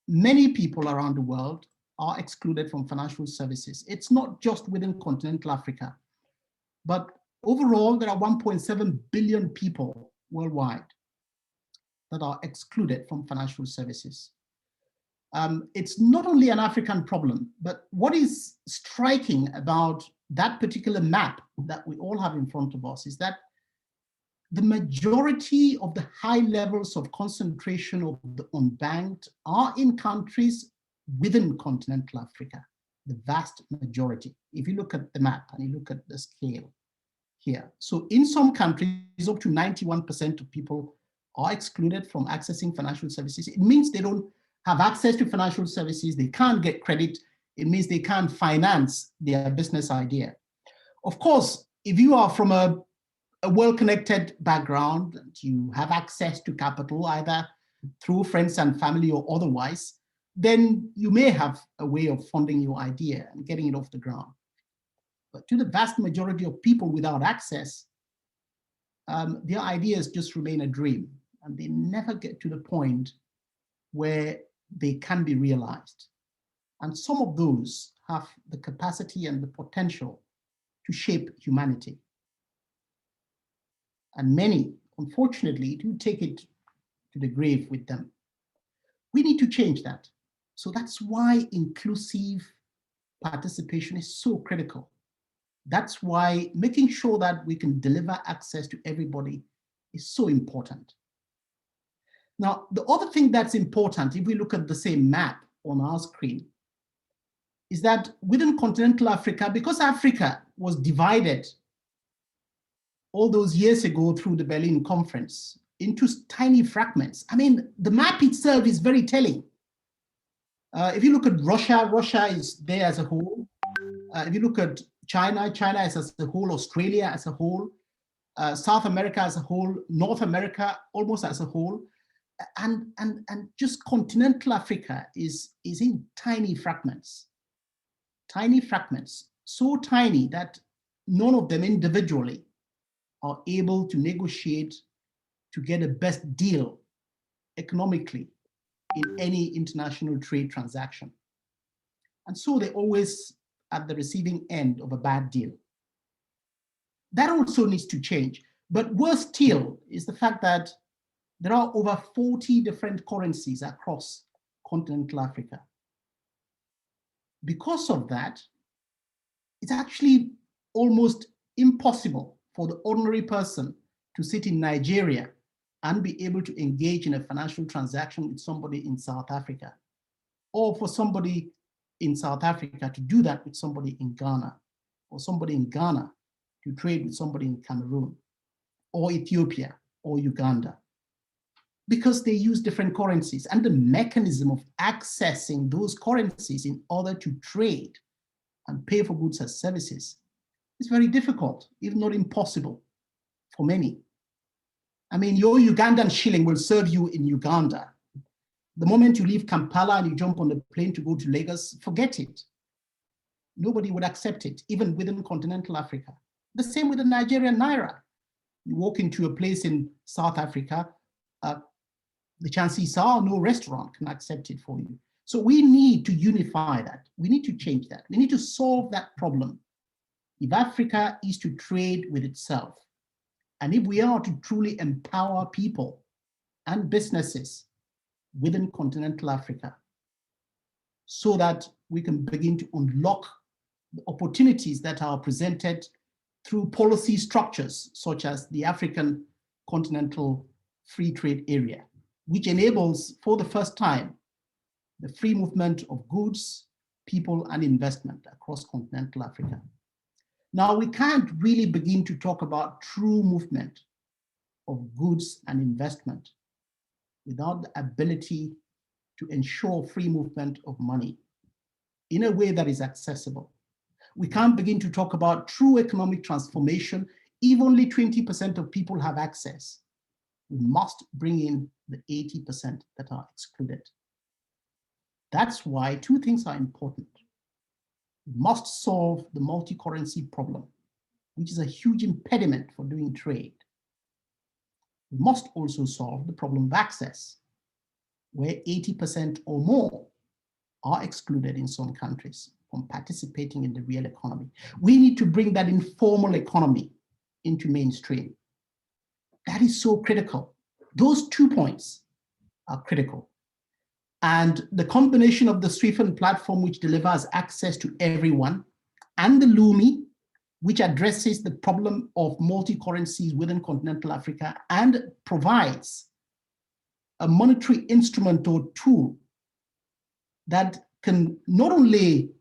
many people around the world are excluded from financial services. It's not just within continental Africa, but overall, there are 1.7 billion people worldwide that are excluded from financial services. It's not only an African problem, but what is striking about that particular map that we all have in front of us is that the majority of the high levels of concentration of the unbanked are in countries within continental Africa, the vast majority. If you look at the map and you look at the scale here. So in some countries, up to 91% of people are excluded from accessing financial services. It means they don't have access to financial services, they can't get credit, it means they can't finance their business idea. Of course, if you are from a well-connected background, and you have access to capital either through friends and family or otherwise, then you may have a way of funding your idea and getting it off the ground. But to the vast majority of people without access, their ideas just remain a dream, and they never get to the point where they can be realized. And some of those have the capacity and the potential to shape humanity. And many, unfortunately, do take it to the grave with them. We need to change that. So that's why inclusive participation is so critical. That's why making sure that we can deliver access to everybody is so important. Now, the other thing that's important, if we look at the same map on our screen, is that within continental Africa, because Africa was divided all those years ago through the Berlin Conference into tiny fragments. I mean, the map itself is very telling. If you look at Russia, Russia is there as a whole. If you look at China, China is as a whole, Australia as a whole, South America as a whole, North America almost as a whole, and just continental Africa is in tiny fragments, so tiny that none of them individually are able to negotiate to get a best deal economically in any international trade transaction. And so they're always at the receiving end of a bad deal. That also needs to change. But worse still is the fact that there are over 40 different currencies across continental Africa. Because of that, it's actually almost impossible for the ordinary person to sit in Nigeria and be able to engage in a financial transaction with somebody in South Africa, or for somebody in South Africa to do that with somebody in Ghana, or somebody in Ghana to trade with somebody in Cameroon, or Ethiopia, or Uganda, because they use different currencies, and the mechanism of accessing those currencies in order to trade and pay for goods and services is very difficult, if not impossible, for many. I mean, your Ugandan shilling will serve you in Uganda. The moment you leave Kampala and you jump on the plane to go to Lagos, forget it. Nobody would accept it, even within continental Africa. The same with the Nigerian naira. You walk into a place in South Africa, the chances are no restaurant can accept it for you. So we need to unify that. We need to change that. We need to solve that problem. If Africa is to trade with itself, and if we are to truly empower people and businesses within continental Africa, so that we can begin to unlock the opportunities that are presented through policy structures, such as the African Continental Free Trade Area, which enables, for the first time, the free movement of goods, people, and investment across continental Africa. Now, we can't really begin to talk about true movement of goods and investment without the ability to ensure free movement of money in a way that is accessible. We can't begin to talk about true economic transformation if only 20% of people have access. We must bring in the 80% that are excluded. That's why two things are important. We must solve the multi-currency problem, which is a huge impediment for doing trade. We must also solve the problem of access, where 80% or more are excluded in some countries from participating in the real economy. We need to bring that informal economy into mainstream. That is so critical. Those 2 points are critical. And the combination of the SWIFT platform, which delivers access to everyone, and the Lumi, which addresses the problem of multi-currencies within continental Africa and provides a monetary instrument or tool that can not only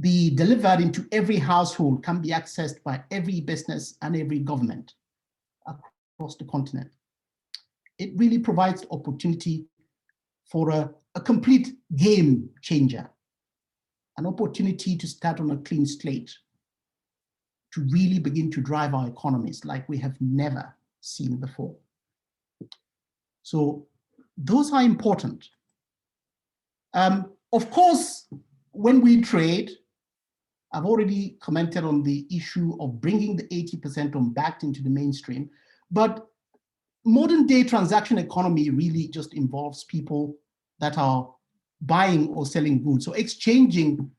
be delivered into every household, can be accessed by every business and every government across the continent. It really provides opportunity for a complete game changer, an opportunity to start on a clean slate, to really begin to drive our economies like we have never seen before. So those are important. Of course, when we trade, I've already commented on the issue of bringing the 80% on back into the mainstream, but modern day transaction economy really just involves people that are buying or selling goods, so exchanging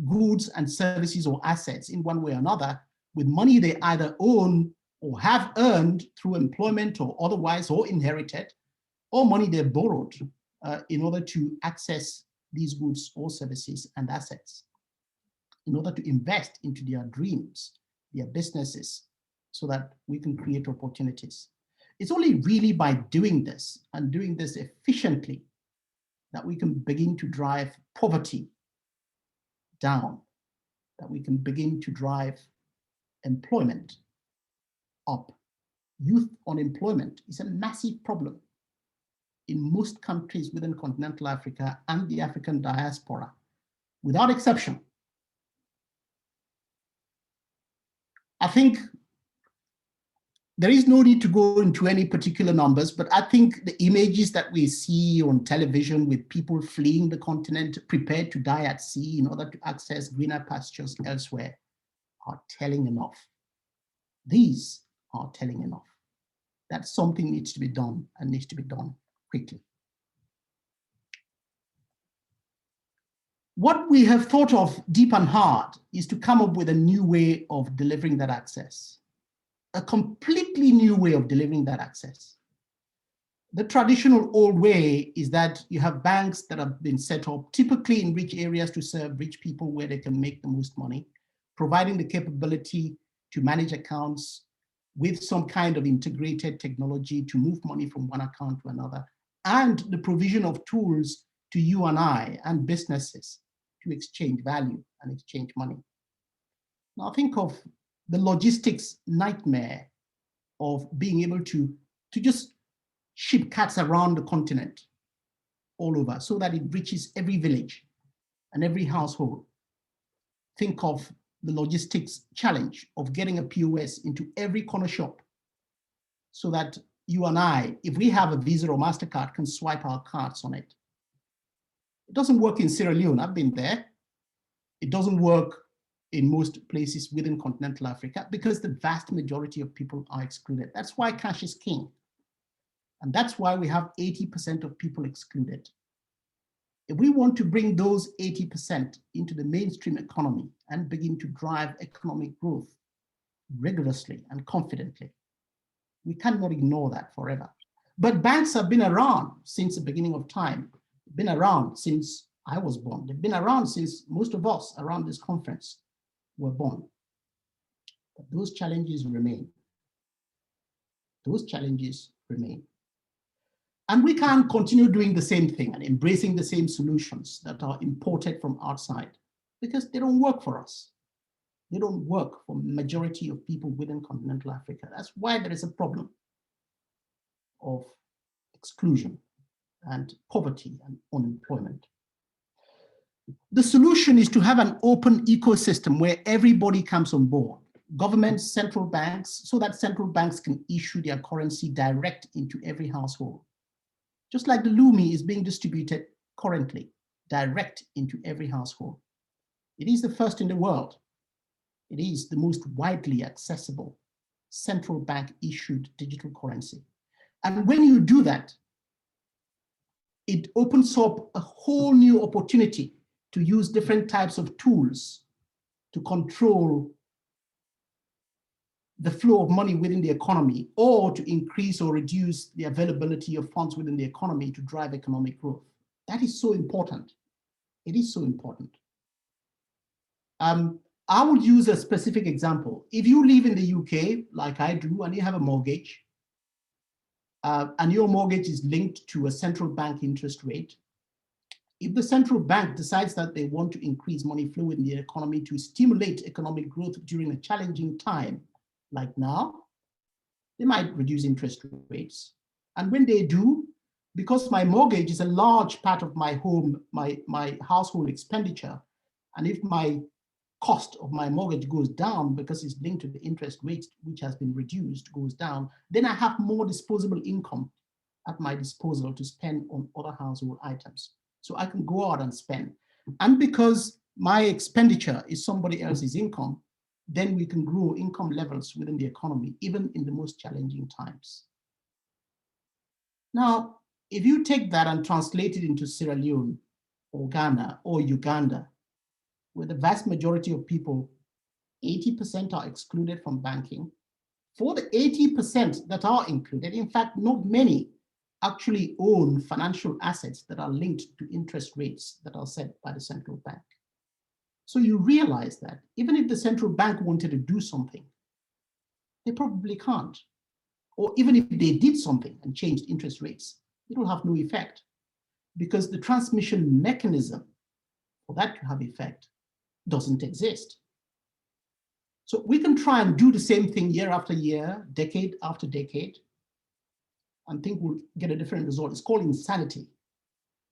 goods and services or assets in one way or another with money they either own or have earned through employment or otherwise or inherited, or money they borrowed in order to access these goods or services and assets, in order to invest into their dreams, their businesses, so that we can create opportunities. It's only really by doing this and doing this efficiently that we can begin to drive poverty down, that we can begin to drive employment up. Youth unemployment is a massive problem in most countries within continental Africa and the African diaspora, without exception. I think there is no need to go into any particular numbers, but I think the images that we see on television with people fleeing the continent, prepared to die at sea in order to access greener pastures elsewhere, are telling enough. These are telling enough. That something needs to be done and needs to be done quickly. What we have thought of deep and hard is to come up with a new way of delivering that access, a completely new way of delivering that access. The traditional old way is that you have banks that have been set up typically in rich areas to serve rich people where they can make the most money, providing the capability to manage accounts with some kind of integrated technology to move money from one account to another, and the provision of tools to you and I and businesses to exchange value and exchange money. Now think of the logistics nightmare of being able to just ship cats around the continent all over so that it reaches every village and every household. Think of the logistics challenge of getting a POS into every corner shop so that you and I, if we have a Visa or MasterCard, can swipe our cards on it. It doesn't work in Sierra Leone, I've been there. It doesn't work in most places within continental Africa because the vast majority of people are excluded. That's why cash is king. And that's why we have 80% of people excluded. If we want to bring those 80% into the mainstream economy and begin to drive economic growth rigorously and confidently, we cannot ignore that forever. But banks have been around since the beginning of time, been around since I was born. They've been around since most of us around this conference were born. But those challenges remain. Those challenges remain. And we can't continue doing the same thing and embracing the same solutions that are imported from outside because they don't work for us. They don't work for the majority of people within continental Africa. That's why there is a problem of exclusion and poverty and unemployment. The solution is to have an open ecosystem where everybody comes on board, governments, central banks, so that central banks can issue their currency direct into every household. Just like the Lumi is being distributed currently, direct into every household. It is the first in the world. It is the most widely accessible central bank issued digital currency. And when you do that, it opens up a whole new opportunity to use different types of tools to control the flow of money within the economy, or to increase or reduce the availability of funds within the economy to drive economic growth. That is so important. It is so important. I would use a specific example. If you live in the UK, like I do, and you have a mortgage, and your mortgage is linked to a central bank interest rate, if the central bank decides that they want to increase money flow in the economy to stimulate economic growth during a challenging time, like now, they might reduce interest rates. And when they do, because my mortgage is a large part of my home, my household expenditure, and if my cost of my mortgage goes down because it's linked to the interest rate, which has been reduced, goes down, then I have more disposable income at my disposal to spend on other household items. So I can go out and spend. And because my expenditure is somebody else's income, then we can grow income levels within the economy, even in the most challenging times. Now, if you take that and translate it into Sierra Leone or Ghana or Uganda, where the vast majority of people, 80% are excluded from banking, for the 80% that are included, in fact, not many actually own financial assets that are linked to interest rates that are set by the central bank. So you realize that even if the central bank wanted to do something, they probably can't. Or even if they did something and changed interest rates, it will have no effect because the transmission mechanism for that to have effect doesn't exist. So we can try and do the same thing year after year, decade after decade, and think we'll get a different result. It's called insanity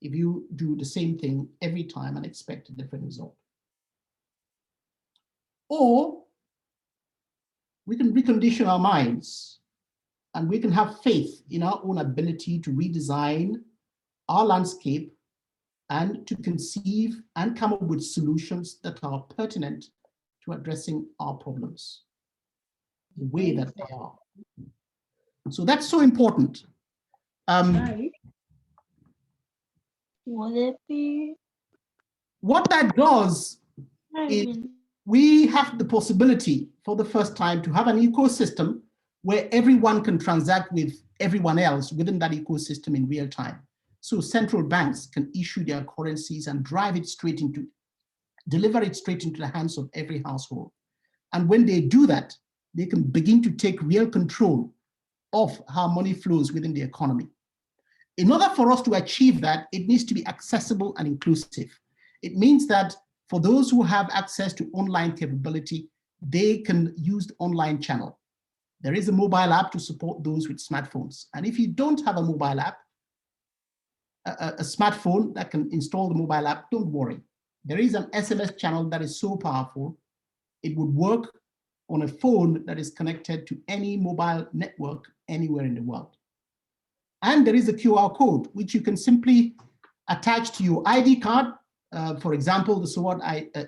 if you do the same thing every time and expect a different result. Or we can recondition our minds and we can have faith in our own ability to redesign our landscape and to conceive and come up with solutions that are pertinent to addressing our problems the way that they are. So that's so important. What that does is we have the possibility for the first time to have an ecosystem where everyone can transact with everyone else within that ecosystem in real time. So central banks can issue their currencies and deliver it straight into the hands of every household. And when they do that, they can begin to take real control of how money flows within the economy. In order for us to achieve that, it needs to be accessible and inclusive. It means that for those who have access to online capability, they can use the online channel. There is a mobile app to support those with smartphones. And if you don't have a mobile app, a smartphone that can install the mobile app, don't worry. There is an SMS channel that is so powerful, it would work on a phone that is connected to any mobile network anywhere in the world. And there is a QR code, which you can simply attach to your ID card. For example, the SWOT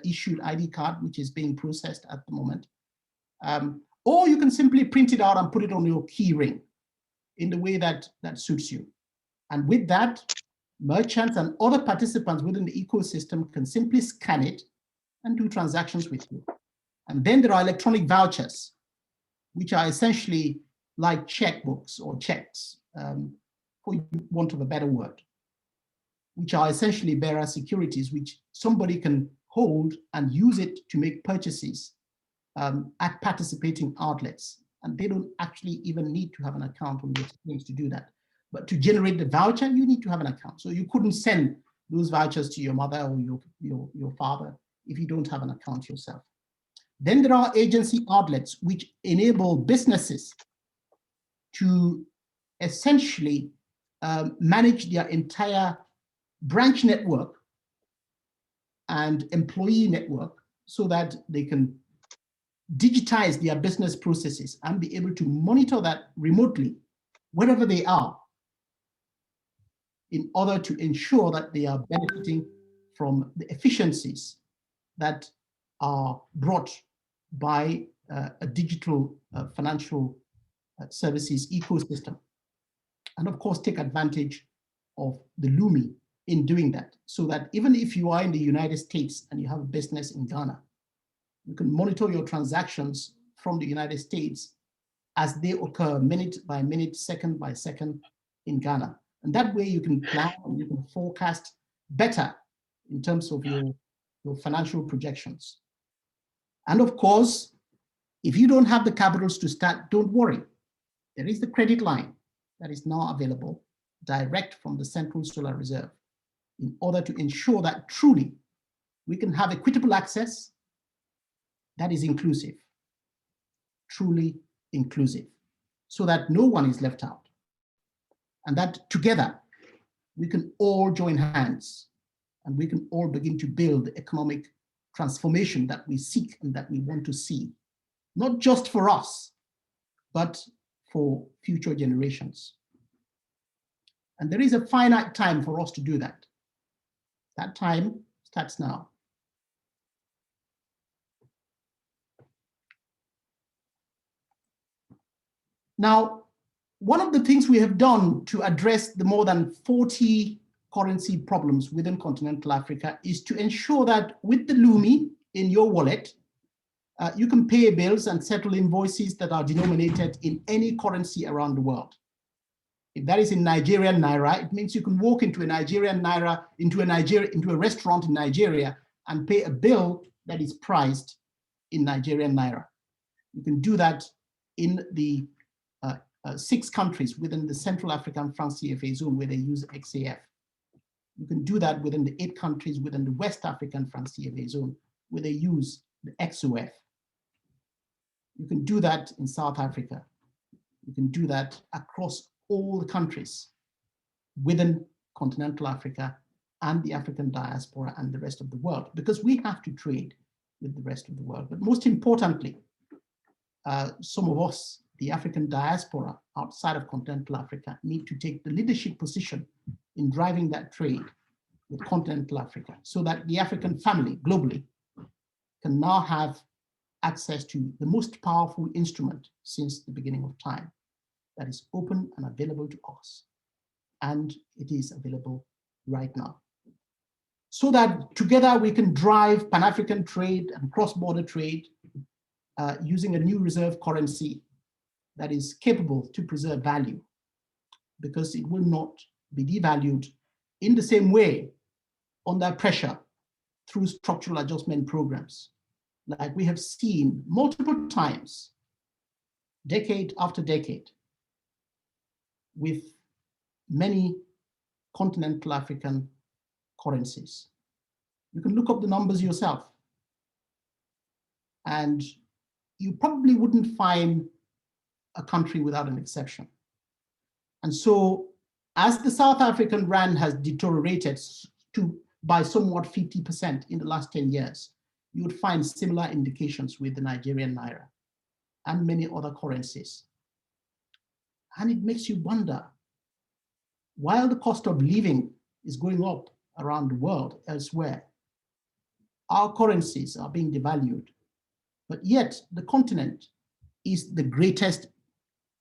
issued ID card, which is being processed at the moment. Or you can simply print it out and put it on your key ring in the way that suits you. And with that, merchants and other participants within the ecosystem can simply scan it and do transactions with you. And then there are electronic vouchers, which are essentially like checkbooks or checks, for want of a better word, which are essentially bearer securities, which somebody can hold and use it to make purchases at participating outlets. And they don't actually even need to have an account on the exchange to do that. But to generate the voucher, you need to have an account. So you couldn't send those vouchers to your mother or your father if you don't have an account yourself. Then there are agency outlets which enable businesses to essentially manage their entire branch network and employee network so that they can digitize their business processes and be able to monitor that remotely wherever they are in order to ensure that they are benefiting from the efficiencies that are brought by a digital financial services ecosystem. And of course, take advantage of the Lumi in doing that, so that even if you are in the United States and you have a business in Ghana, you can monitor your transactions from the United States as they occur minute by minute, second by second in Ghana. And that way you can plan and you can forecast better in terms of your financial projections. And of course, if you don't have the capitals to start, don't worry. There is the credit line that is now available direct from the Central Solar Reserve in order to ensure that truly we can have equitable access that is inclusive, truly inclusive, so that no one is left out. And that together we can all join hands and we can all begin to build the economic transformation that we seek and that we want to see, not just for us, but for future generations. And there is a finite time for us to do that. That time starts now. Now, one of the things we have done to address the more than 40 currency problems within continental Africa is to ensure that with the Lumi in your wallet, you can pay bills and settle invoices that are denominated in any currency around the world. If that is in Nigerian Naira, it means you can walk into a Nigerian Naira, into a restaurant in Nigeria and pay a bill that is priced in Nigerian Naira. You can do that in the 6 countries within the Central African franc CFA zone where they use XAF. You can do that within the 8 countries within the West African franc CFA zone where they use the XOF. You can do that in South Africa. You can do that across all the countries within continental Africa and the African diaspora and the rest of the world, because we have to trade with the rest of the world. But most importantly, some of us, the African diaspora outside of continental Africa, need to take the leadership position in driving that trade with continental Africa so that the African family globally can now have access to the most powerful instrument since the beginning of time that is open and available to us. And it is available right now. So that together we can drive Pan-African trade and cross-border trade using a new reserve currency that is capable to preserve value, because it will not be devalued in the same way under pressure through structural adjustment programs, like we have seen multiple times, decade after decade, with many continental African currencies. You can look up the numbers yourself, and you probably wouldn't find a country without an exception. And so as the South African rand has deteriorated by somewhat 50% in the last 10 years, you would find similar indications with the Nigerian Naira and many other currencies. And it makes you wonder, while the cost of living is going up around the world elsewhere, our currencies are being devalued, but yet the continent is the greatest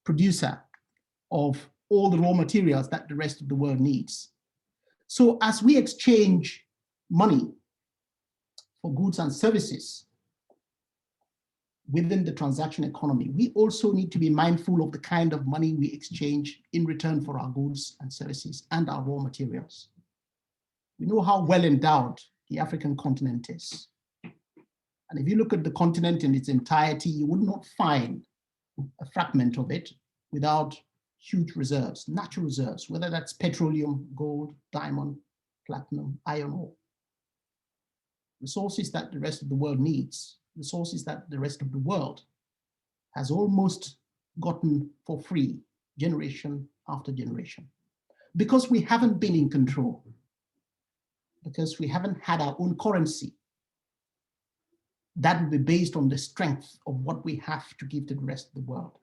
producer of all the raw materials that the rest of the world needs. So as we exchange money for goods and services within the transaction economy, we also need to be mindful of the kind of money we exchange in return for our goods and services and our raw materials. We know how well endowed the African continent is. And if you look at the continent in its entirety, you would not find a fragment of it without huge reserves, natural reserves, whether that's petroleum, gold, diamond, platinum, iron ore. Resources that the rest of the world needs, resources that the rest of the world has almost gotten for free, generation after generation. Because we haven't been in control, because we haven't had our own currency that will be based on the strength of what we have to give to the rest of the world.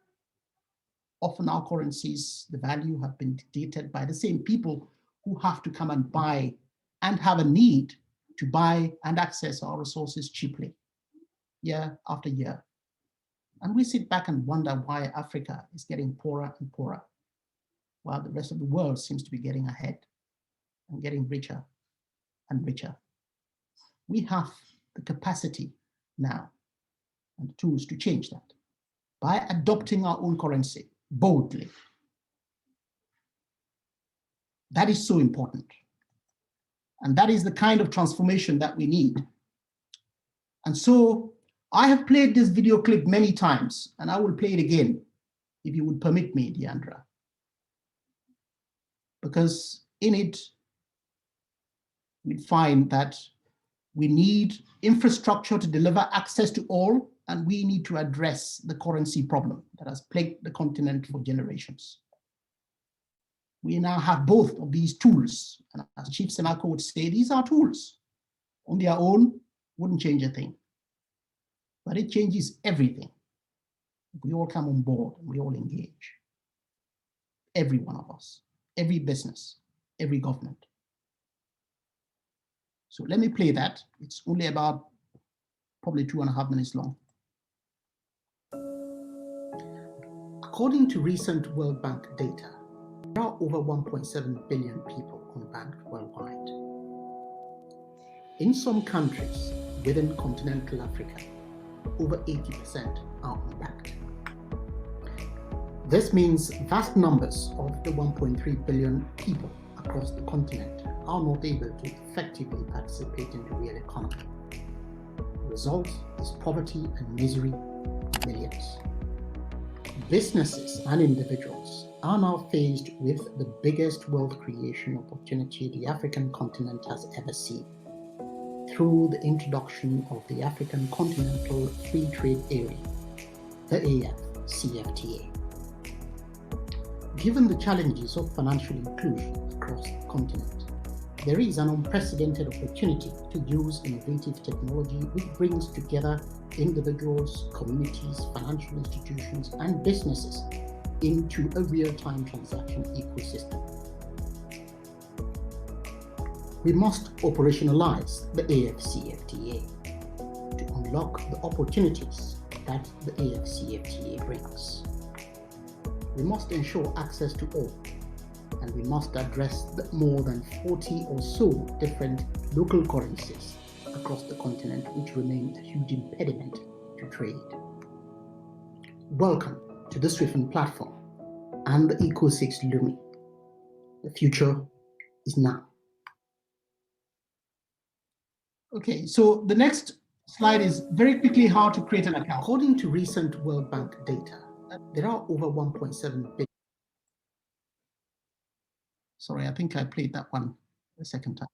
Often our currencies, the value have been dictated by the same people who have to come and buy and have a need to buy and access our resources cheaply, year after year. And we sit back and wonder why Africa is getting poorer and poorer, while the rest of the world seems to be getting ahead and getting richer and richer. We have the capacity now and the tools to change that by adopting our own currency boldly. That is so important. And that is the kind of transformation that we need. And so I have played this video clip many times, and I will play it again, if you would permit me, Deandre. Because in it, we find that we need infrastructure to deliver access to all, and we need to address the currency problem that has plagued the continent for generations. We now have both of these tools, and as Chief Senako would say, these are tools. On their own, wouldn't change a thing, but it changes everything. If we all come on board and we all engage, every one of us, every business, every government. So let me play that. It's only about probably 2.5 minutes long. According to recent World Bank data, there are over 1.7 billion people unbanked worldwide. In some countries within continental Africa, over 80% are unbanked. This means vast numbers of the 1.3 billion people across the continent are not able to effectively participate in the real economy. The result is poverty and misery of millions. Businesses and individuals are now faced with the biggest wealth creation opportunity the African continent has ever seen, through inclusion of the African Continental Free Trade Area, the AfCFTA. Given the challenges of financial inclusion across the continent, there is an unprecedented opportunity to use innovative technology which brings together individuals, communities, financial institutions, and businesses into a real-time transaction ecosystem. We must operationalize the AfCFTA to unlock the opportunities that the AfCFTA brings. We must ensure access to all, and we must address the more than 40 or so different local currencies across the continent which remain a huge impediment to trade. Welcome to the SWIFT platform and the Eco6 Lumi. The future is now. Okay, so the next slide is very quickly how to create an account. According to recent World Bank data, there are over 1.7 billion. Sorry, I think I played that one the second time.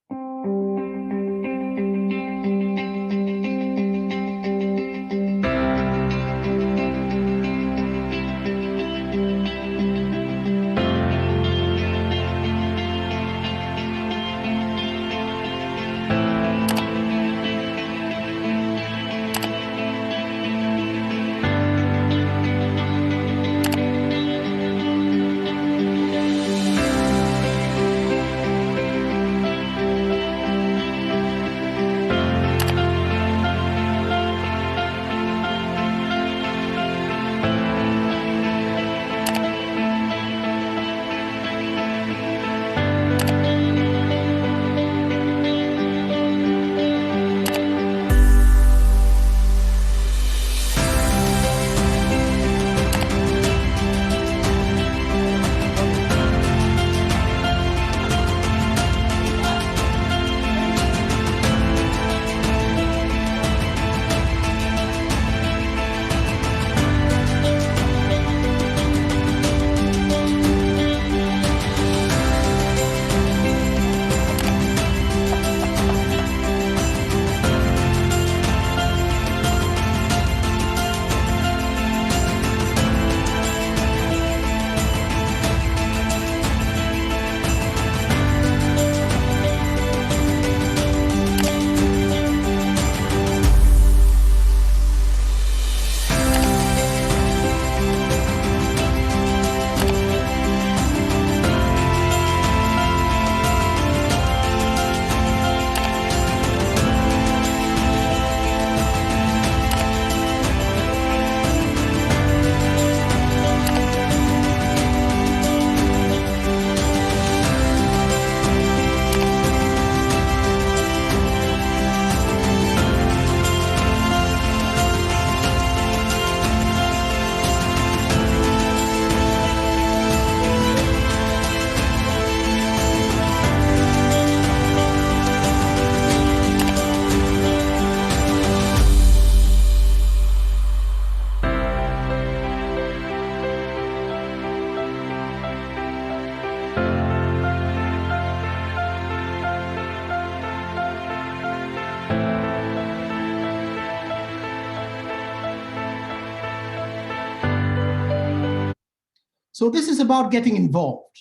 So this is about getting involved,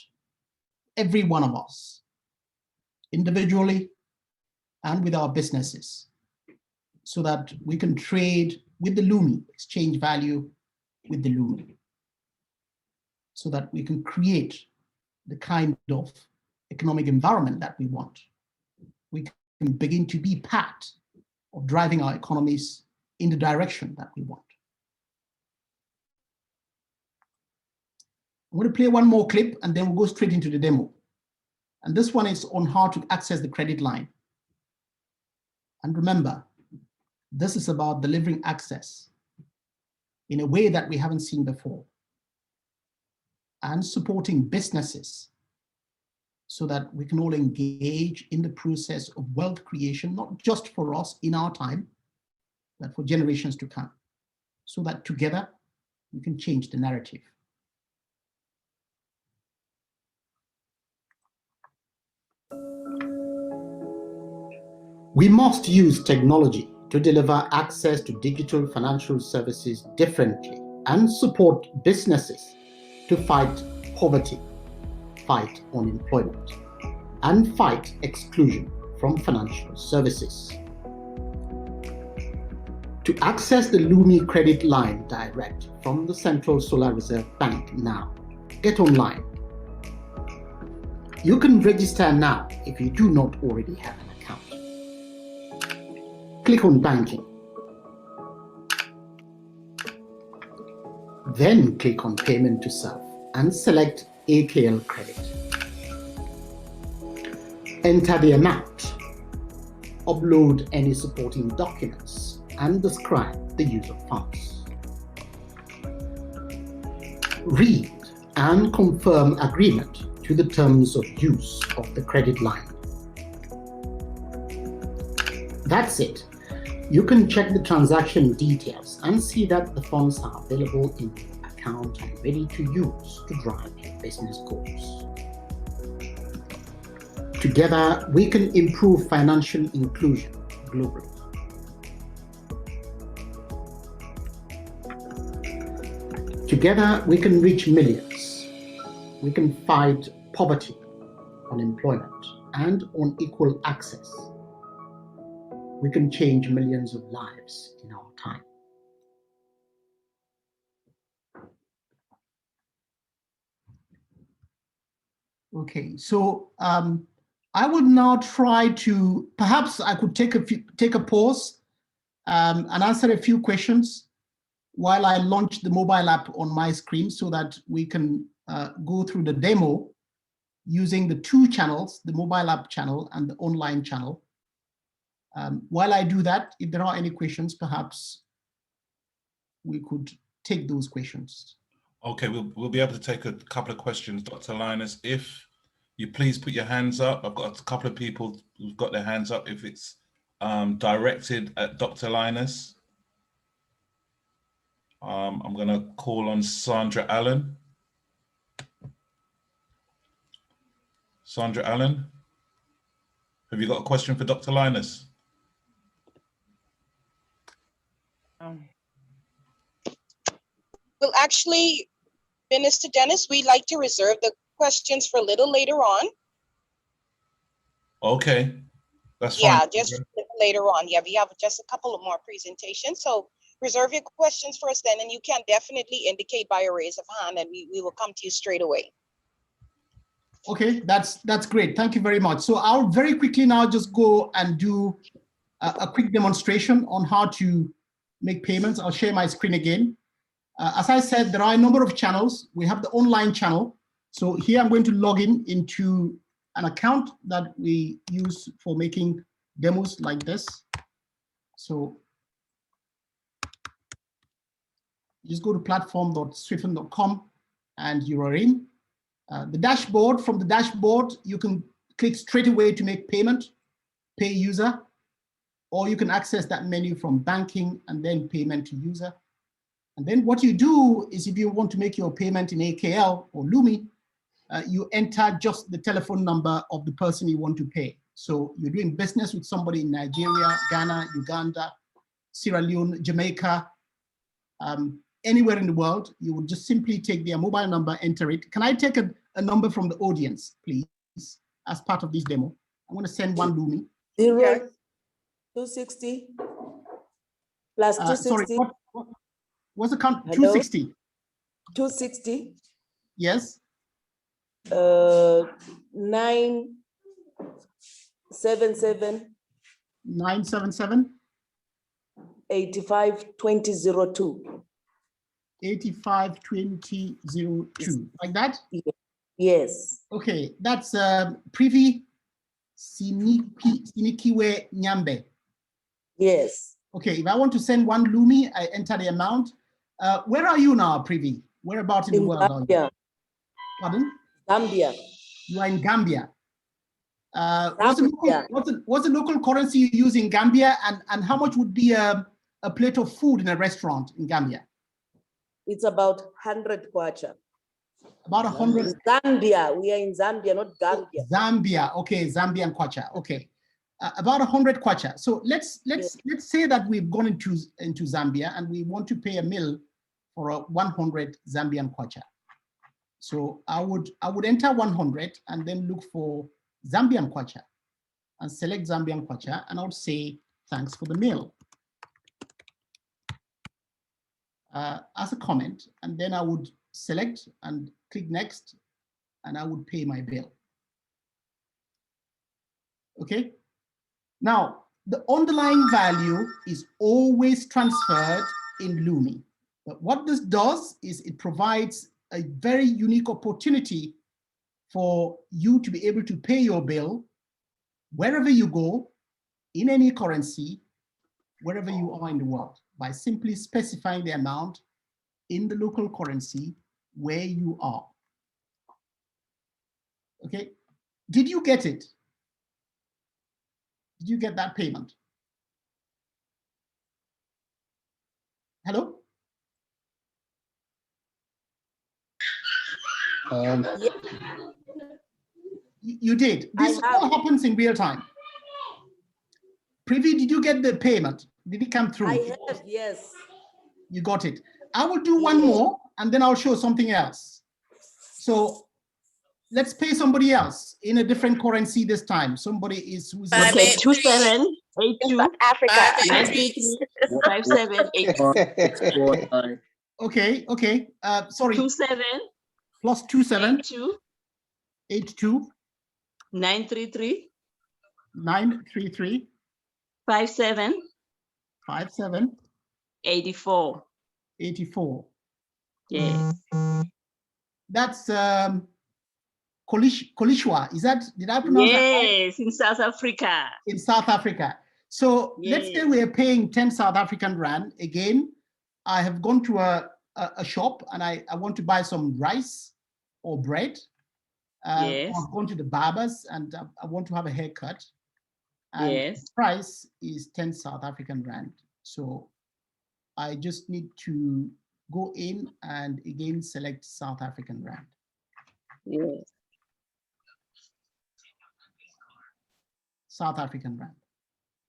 every one of us, individually and with our businesses, so that we can trade with the Lumi, exchange value with the Lumi, so that we can create the kind of economic environment that we want. We can begin to be part of driving our economies in the direction that we want. I'm going to play one more clip and then we'll go straight into the demo. And this one is on how to access the credit line. And remember, this is about delivering access in a way that we haven't seen before and supporting businesses so that we can all engage in the process of wealth creation, not just for us in our time, but for generations to come, so that together we can change the narrative. We must use technology to deliver access to digital financial services differently and support businesses to fight poverty, fight unemployment, and fight exclusion from financial services. To access the Lumi credit line direct from the Central Solar Reserve Bank now, get online. You can register now if you do not already have an account. Click on Banking. Then click on Payment to Self and select AKL Credit. Enter the amount, upload any supporting documents, and describe the use of funds. Read and confirm agreement to the terms of use of the credit line. That's it. You can check the transaction details and see that the funds are available in your account and ready to use to drive your business goals. Together, we can improve financial inclusion globally. Together, we can reach millions. We can fight poverty, unemployment, and unequal access. We can change millions of lives in our time. Okay, so I would now try to, perhaps I could take a pause and answer a few questions while I launch the mobile app on my screen so that we can go through the demo using the two channels, the mobile app channel and the online channel. While I do that, if there are any questions, perhaps we could take those questions. Okay, we'll be able to take a couple of questions, Dr. Linus. If you please put your hands up. I've got a couple of people who've got their hands up. If it's directed at Dr. Linus, I'm going to call on Sandra Allen. Sandra Allen, have you got a question for Dr. Linus? Well, actually, Minister Dennis, we'd like to reserve the questions for a little later on. Okay, that's Yeah, fine. just later on. Yeah, we have just a couple of more presentations. So reserve your questions for us then, and you can definitely indicate by a raise of hand, and we will come to you straight away. Okay, that's great. Thank you very much. So I'll very quickly now just go and do a quick demonstration on how to make payments. I'll share my screen again. As I said, there are a number of channels. We have the online channel. So here I'm going to log into an account that we use for making demos like this. So just go to platform.swiffen.com and you are in. The dashboard, from the dashboard, you can click straight away to make payment, pay user, or you can access that menu from banking and then payment to user. And then what you do is if you want to make your payment in AKL or Lumi, you enter just the telephone number of the person you want to pay. So you're doing business with somebody in Nigeria, Ghana, Uganda, Sierra Leone, Jamaica, anywhere in the world, you would just simply take their mobile number, enter it. Can I take a number from the audience, please, as part of this demo? I'm going to send one Lumi. 260 plus 260. Sorry, what's the count? Hello? 260. 260. Yes. 977. 977. 852002. 852002. Like that? Yes. Okay, that's Privi Sinikiwe Nyambe. Yes. Okay, if I want to send one Lumi, I enter the amount. Where are you now, Privi? Whereabouts in the world are you? Gambia. Pardon? Gambia. You are in Gambia. What's the local currency you use in Gambia, and how much would be a plate of food in a restaurant in Gambia? It's about 100 kwacha. About 100. Zambia. We are in Zambia, not Gambia. Zambia. Okay, Zambian kwacha. Okay, about 100 kwacha. So let's say that we've gone into Zambia and we want to pay a meal for 100 Zambian kwacha. So I would enter 100 and then look for Zambian kwacha and select Zambian kwacha, and I would say thanks for the meal as a comment, and then I would select and click next, and I would pay my bill. Okay. Now the underlying value is always transferred in Lumi, but what this does is it provides a very unique opportunity for you to be able to pay your bill wherever you go, in any currency, wherever you are in the world, by simply specifying the amount in the local currency where you are. Okay, did you get it? Did you get that payment? Hello? You did. This all happens in real time. Privi, did you get the payment? Did it come through? I have, yes. You got it. I will do one more and then I'll show something else. So let's pay somebody else in a different currency this time. Somebody is who's okay, 2782 Africa. 957 Okay. Sorry. 27 plus 27 82 933 57 84. Yes. That's Kolishwa. Is that, did I pronounce that right? Yes, in South Africa. In South Africa. So let's say we are paying 10 South African rand. Again, I have gone to a shop and I want to buy some rice or bread. Yes. I've gone to the barbers and I want to have a haircut. And yes. The price is 10 South African rand. So I just need to go in and again select South African rand. Yes. South African rand.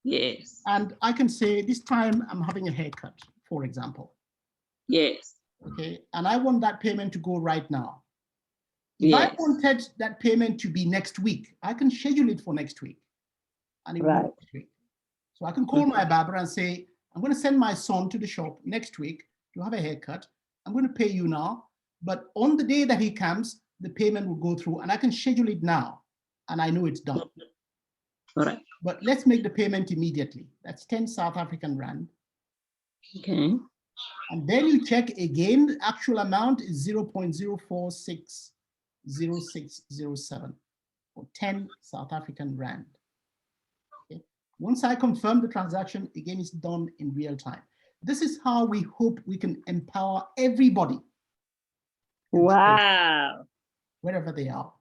Yes. And I can say this time I'm having a haircut, for example. Yes. Okay, and I want that payment to go right now. If I wanted that payment to be next week, I can schedule it for next week. And it will be next week. So I can call my barber and say, I'm going to send my son to the shop next week to have a haircut. I'm going to pay you now, but on the day that he comes, the payment will go through and I can schedule it now and I know it's done. All right. But let's make the payment immediately. That's 10 South African rand. Okay. And then you check again, the actual amount is 0.0460607 for 10 South African rand. Okay. Once I confirm the transaction, again, it's done in real time. This is how we hope we can empower everybody. Wow. Wherever they are.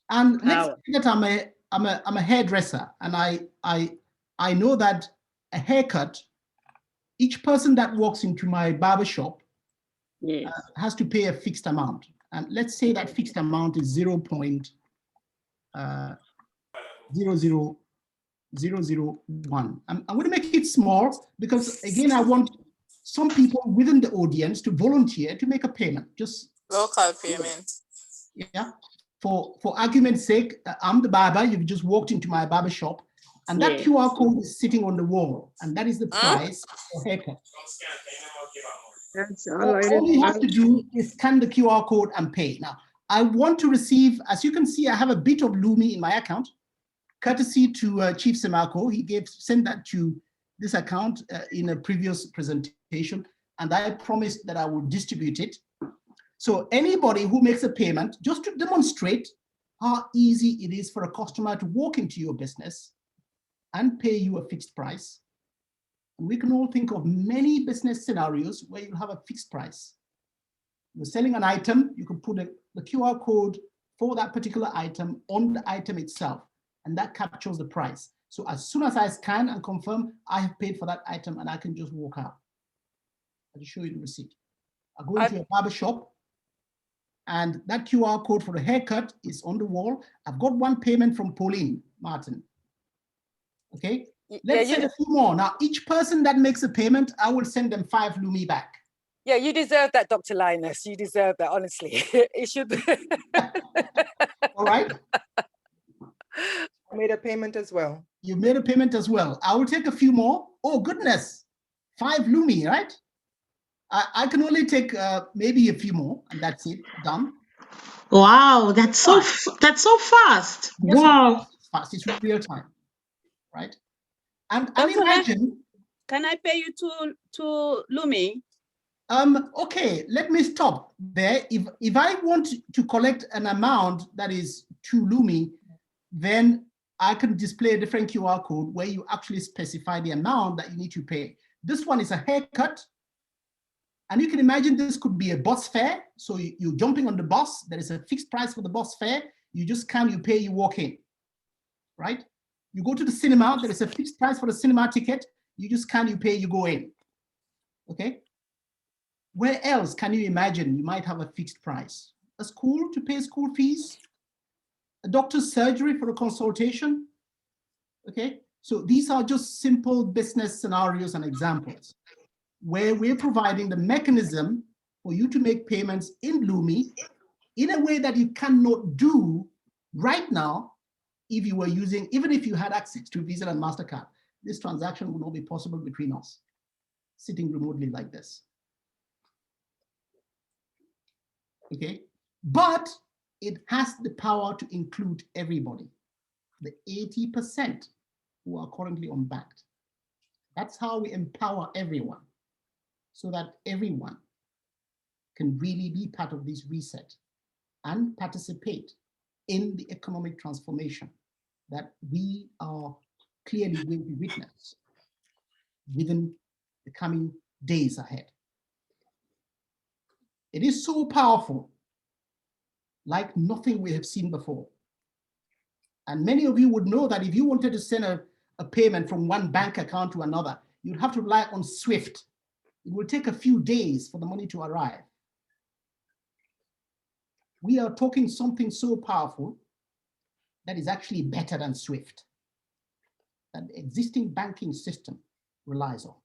And let's say that I'm a hairdresser, and I know that a haircut, each person that walks into my barber shop has to pay a fixed amount. And let's say that fixed amount is 0.001 001. I'm going to make it small because, again, I want some people within the audience to volunteer to make a payment. Just Local payment. yeah. For argument's sake, I'm the barber. You've just walked into my barber shop, and that Yeah. QR code is sitting on the wall, and that is the price for haircut. That's All you have to do is scan the QR code and pay. Now, I want to receive, as you can see, I have a bit of Lumi in my account, courtesy to Chief Semako. He sent that to this account in a previous presentation, and I promised that I would distribute it. So anybody who makes a payment, just to demonstrate how easy it is for a customer to walk into your business and pay you a fixed price. And we can all think of many business scenarios where you have a fixed price. You're selling an item, you can put the QR code for that particular item on the item itself, and that captures the price. So as soon as I scan and confirm I have paid for that item, and I can just walk out. I'll show you the receipt. I go into a barber shop, and that QR code for the haircut is on the wall. I've got one payment from Pauline Martin. Okay, let's send a few more. Now, each person that makes a payment, I will send them 5 Lumi back. Yeah, you deserve that, Dr. Linus. You deserve that, honestly. It should be. All right. I made a payment as well. You made a payment as well. I will take a few more. Oh, goodness. 5 Lumi, right? I can only take maybe a few more, and that's it. Done. Wow, that's so fast. Yes, Wow. it's fast. It's real time, right? And Dr. imagine. Can I pay you to Lumi? Okay, let me stop there. If I want to collect an amount that is 2 Lumi, then I can display a different QR code where you actually specify the amount that you need to pay. This one is a haircut. And you can imagine this could be a bus fare. So you're jumping on the bus. There is a fixed price for the bus fare. You just scan, you pay, you walk in, right? You go to the cinema. There is a fixed price for the cinema ticket. You just scan, you pay, you go in, okay? Where else can you imagine you might have a fixed price? A school to pay school fees? A doctor's surgery for a consultation? Okay, so these are just simple business scenarios and examples where we're providing the mechanism for you to make payments in Lumi in a way that you cannot do right now if you were using, even if you had access to Visa and MasterCard. This transaction would not be possible between us, sitting remotely like this. Okay, but it has the power to include everybody, the 80% who are currently unbanked. That's how we empower everyone, so that everyone can really be part of this reset and participate in the economic transformation that we are clearly going to witness within the coming days ahead. It is so powerful, like nothing we have seen before. And many of you would know that if you wanted to send a payment from one bank account to another, you'd have to rely on SWIFT. It will take a few days for the money to arrive. We are talking something so powerful that is actually better than SWIFT, that the existing banking system relies on.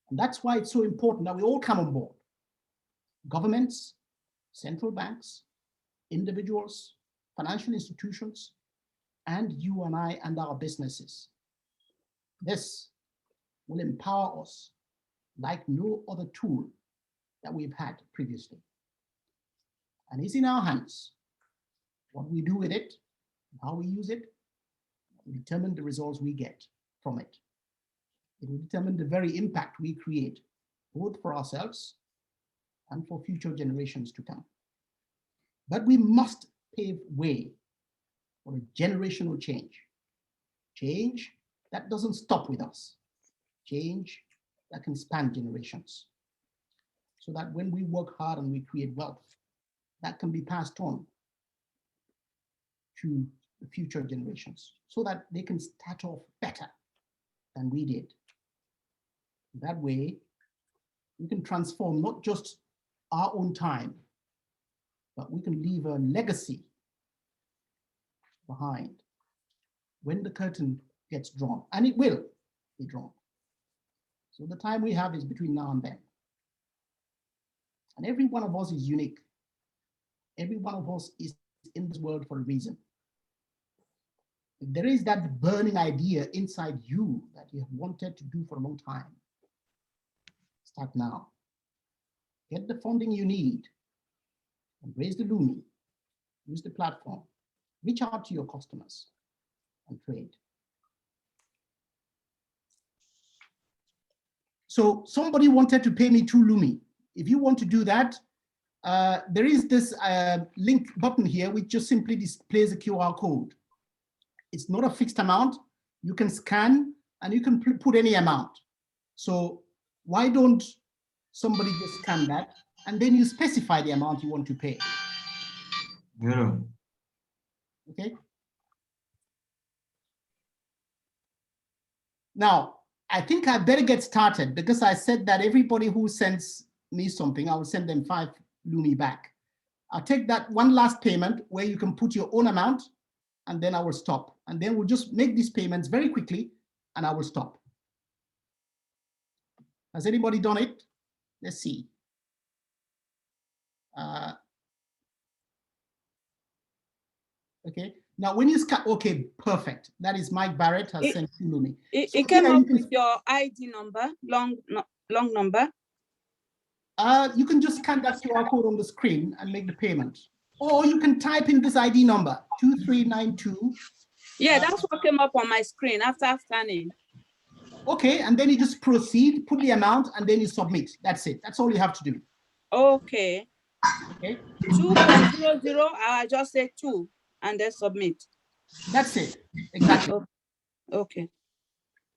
And that's why it's so important that we all come on board. Governments, central banks, individuals, financial institutions, and you and I and our businesses. This will empower us like no other tool that we've had previously. And it's in our hands. What we do with it, how we use it, will determine the results we get from it. It will determine the very impact we create, both for ourselves and for future generations to come. But we must pave way for a generational change. Change that doesn't stop with us. Change that can span generations. So that when we work hard and we create wealth, that can be passed on to the future generations so that they can start off better than we did. That way, we can transform not just our own time, but we can leave a legacy behind when the curtain gets drawn, and it will be drawn. So the time we have is between now and then. And every one of us is unique. Every one of us is in this world for a reason. If there is that burning idea inside you that you have wanted to do for a long time, start now. Get the funding you need and raise the Lumi, use the platform, reach out to your customers and trade. So somebody wanted to pay me 2 Lumi. If you want to do that, there is this link button here, which just simply displays a QR code. It's not a fixed amount. You can scan and you can put any amount. So why don't somebody just scan that and then you specify the amount you want to pay? Yeah. Okay. Now, I think I better get started because I said that everybody who sends me something, I will send them 5 Lumi back. I'll take that one last payment where you can put your own amount and then I will stop. And then we'll just make these payments very quickly and I will stop. Has anybody done it? Let's see. Okay, now when you scan, okay, perfect. That is Mike Barrett has sent you Lumi. It came up with your ID number, long number. You can just scan that QR code on the screen and make the payment. Or you can type in this ID number, 2392. Yeah, that's what came up on my screen after scanning. Okay, and then you just proceed, put the amount, and then you submit. That's it. That's all you have to do. Okay. Okay. 2.00, I just say 2 and then submit. That's it. Exactly. Okay.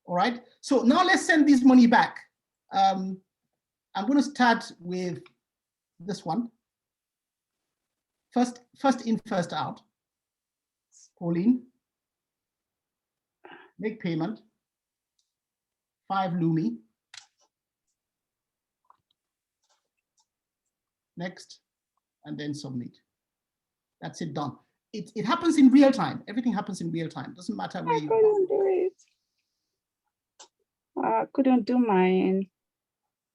All right. So now let's send this money back. I'm going to start with this one. First in, first out. Pauline. Make payment. 5 Lumi. Next, and then submit. That's it, done. It happens in real time. Everything happens in real time. Doesn't matter where you are. I couldn't do it. I couldn't do mine.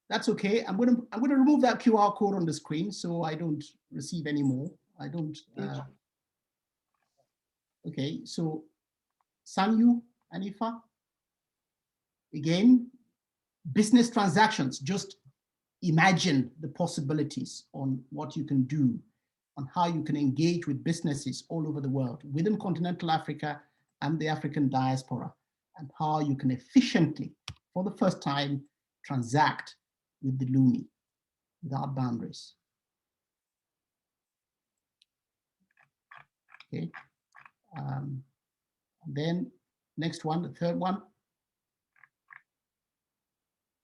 That's okay. I'm gonna remove that QR code on the screen so I don't receive any more. I don't. Okay, so Sanyu, Anifa. Again, business transactions. Just imagine the possibilities on what you can do, on how you can engage with businesses all over the world, within continental Africa and the African diaspora, and how you can efficiently, for the first time, transact with the Lumi without boundaries. Okay. And then next one, the third one.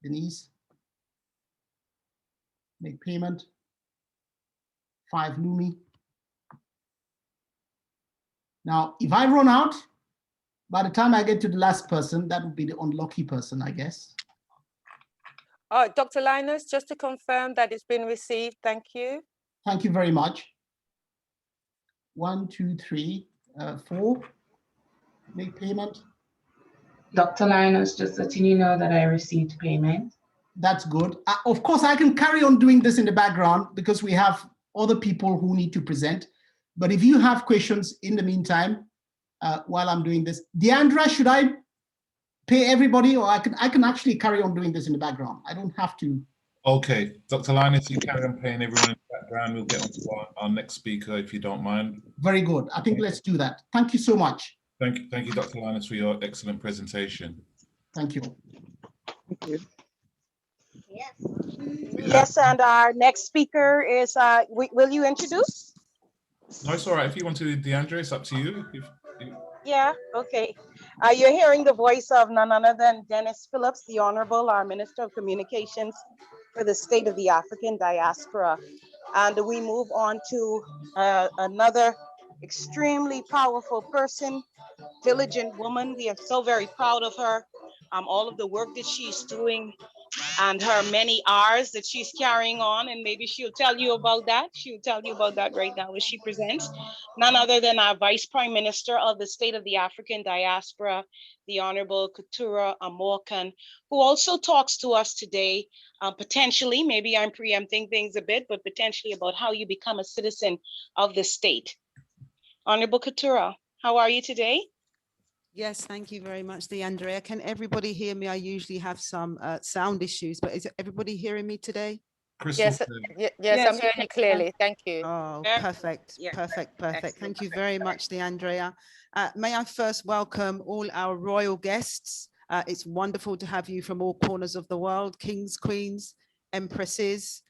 Denise, make payment, 5 Lumi. Now, if I run out, by the time I get to the last person, that would be the unlucky person, I guess. Dr. Linus, just to confirm that it's been received, thank you. Thank you very much. 1, 2, 3, 4, make payment. Dr. Linus, just letting you know that I received payment. That's good. Of course, I can carry on doing this in the background because we have other people who need to present. But if you have questions in the meantime, while I'm doing this, Deandre, should I pay everybody, or I can actually carry on doing this in the background? I don't have to. Okay, Dr. Linus, you carry on paying everyone in the background. We'll get on to our next speaker if you don't mind. Very good. I think let's do that. Thank you so much. Thank you, Dr. Linus, for your excellent presentation. Thank you. Thank you. Yes, and our next speaker is, will you introduce? No, it's all right. If you want to, Deandre, it's up to you. Yeah, okay. You're hearing the voice of none other than Dennis Phillips, the Honorable, our Minister of Communications for the State of the African Diaspora. And we move on to another extremely powerful person, diligent woman. We are so very proud of her. All of the work that she's doing and her many R's that she's carrying on, and maybe she'll tell you about that. She'll tell you about that right now as she presents. None other than our Vice Prime Minister of the State of the African Diaspora, the Honorable Keturah Amorkan, who also talks to us today, potentially, maybe I'm preempting things a bit, but potentially about how you become a citizen of the state. Honorable Keturah, how are you today? Yes, thank you very much, Deandre. Can everybody hear me? I usually have some sound issues, but is everybody hearing me today? Yes, yes, I'm hearing you clearly. Thank you. Oh, perfect, Yeah. perfect, perfect. Excellent. Thank you very much, Deandrea. May I first welcome all our royal guests. It's wonderful to have you from all corners of the world, kings, queens, empresses,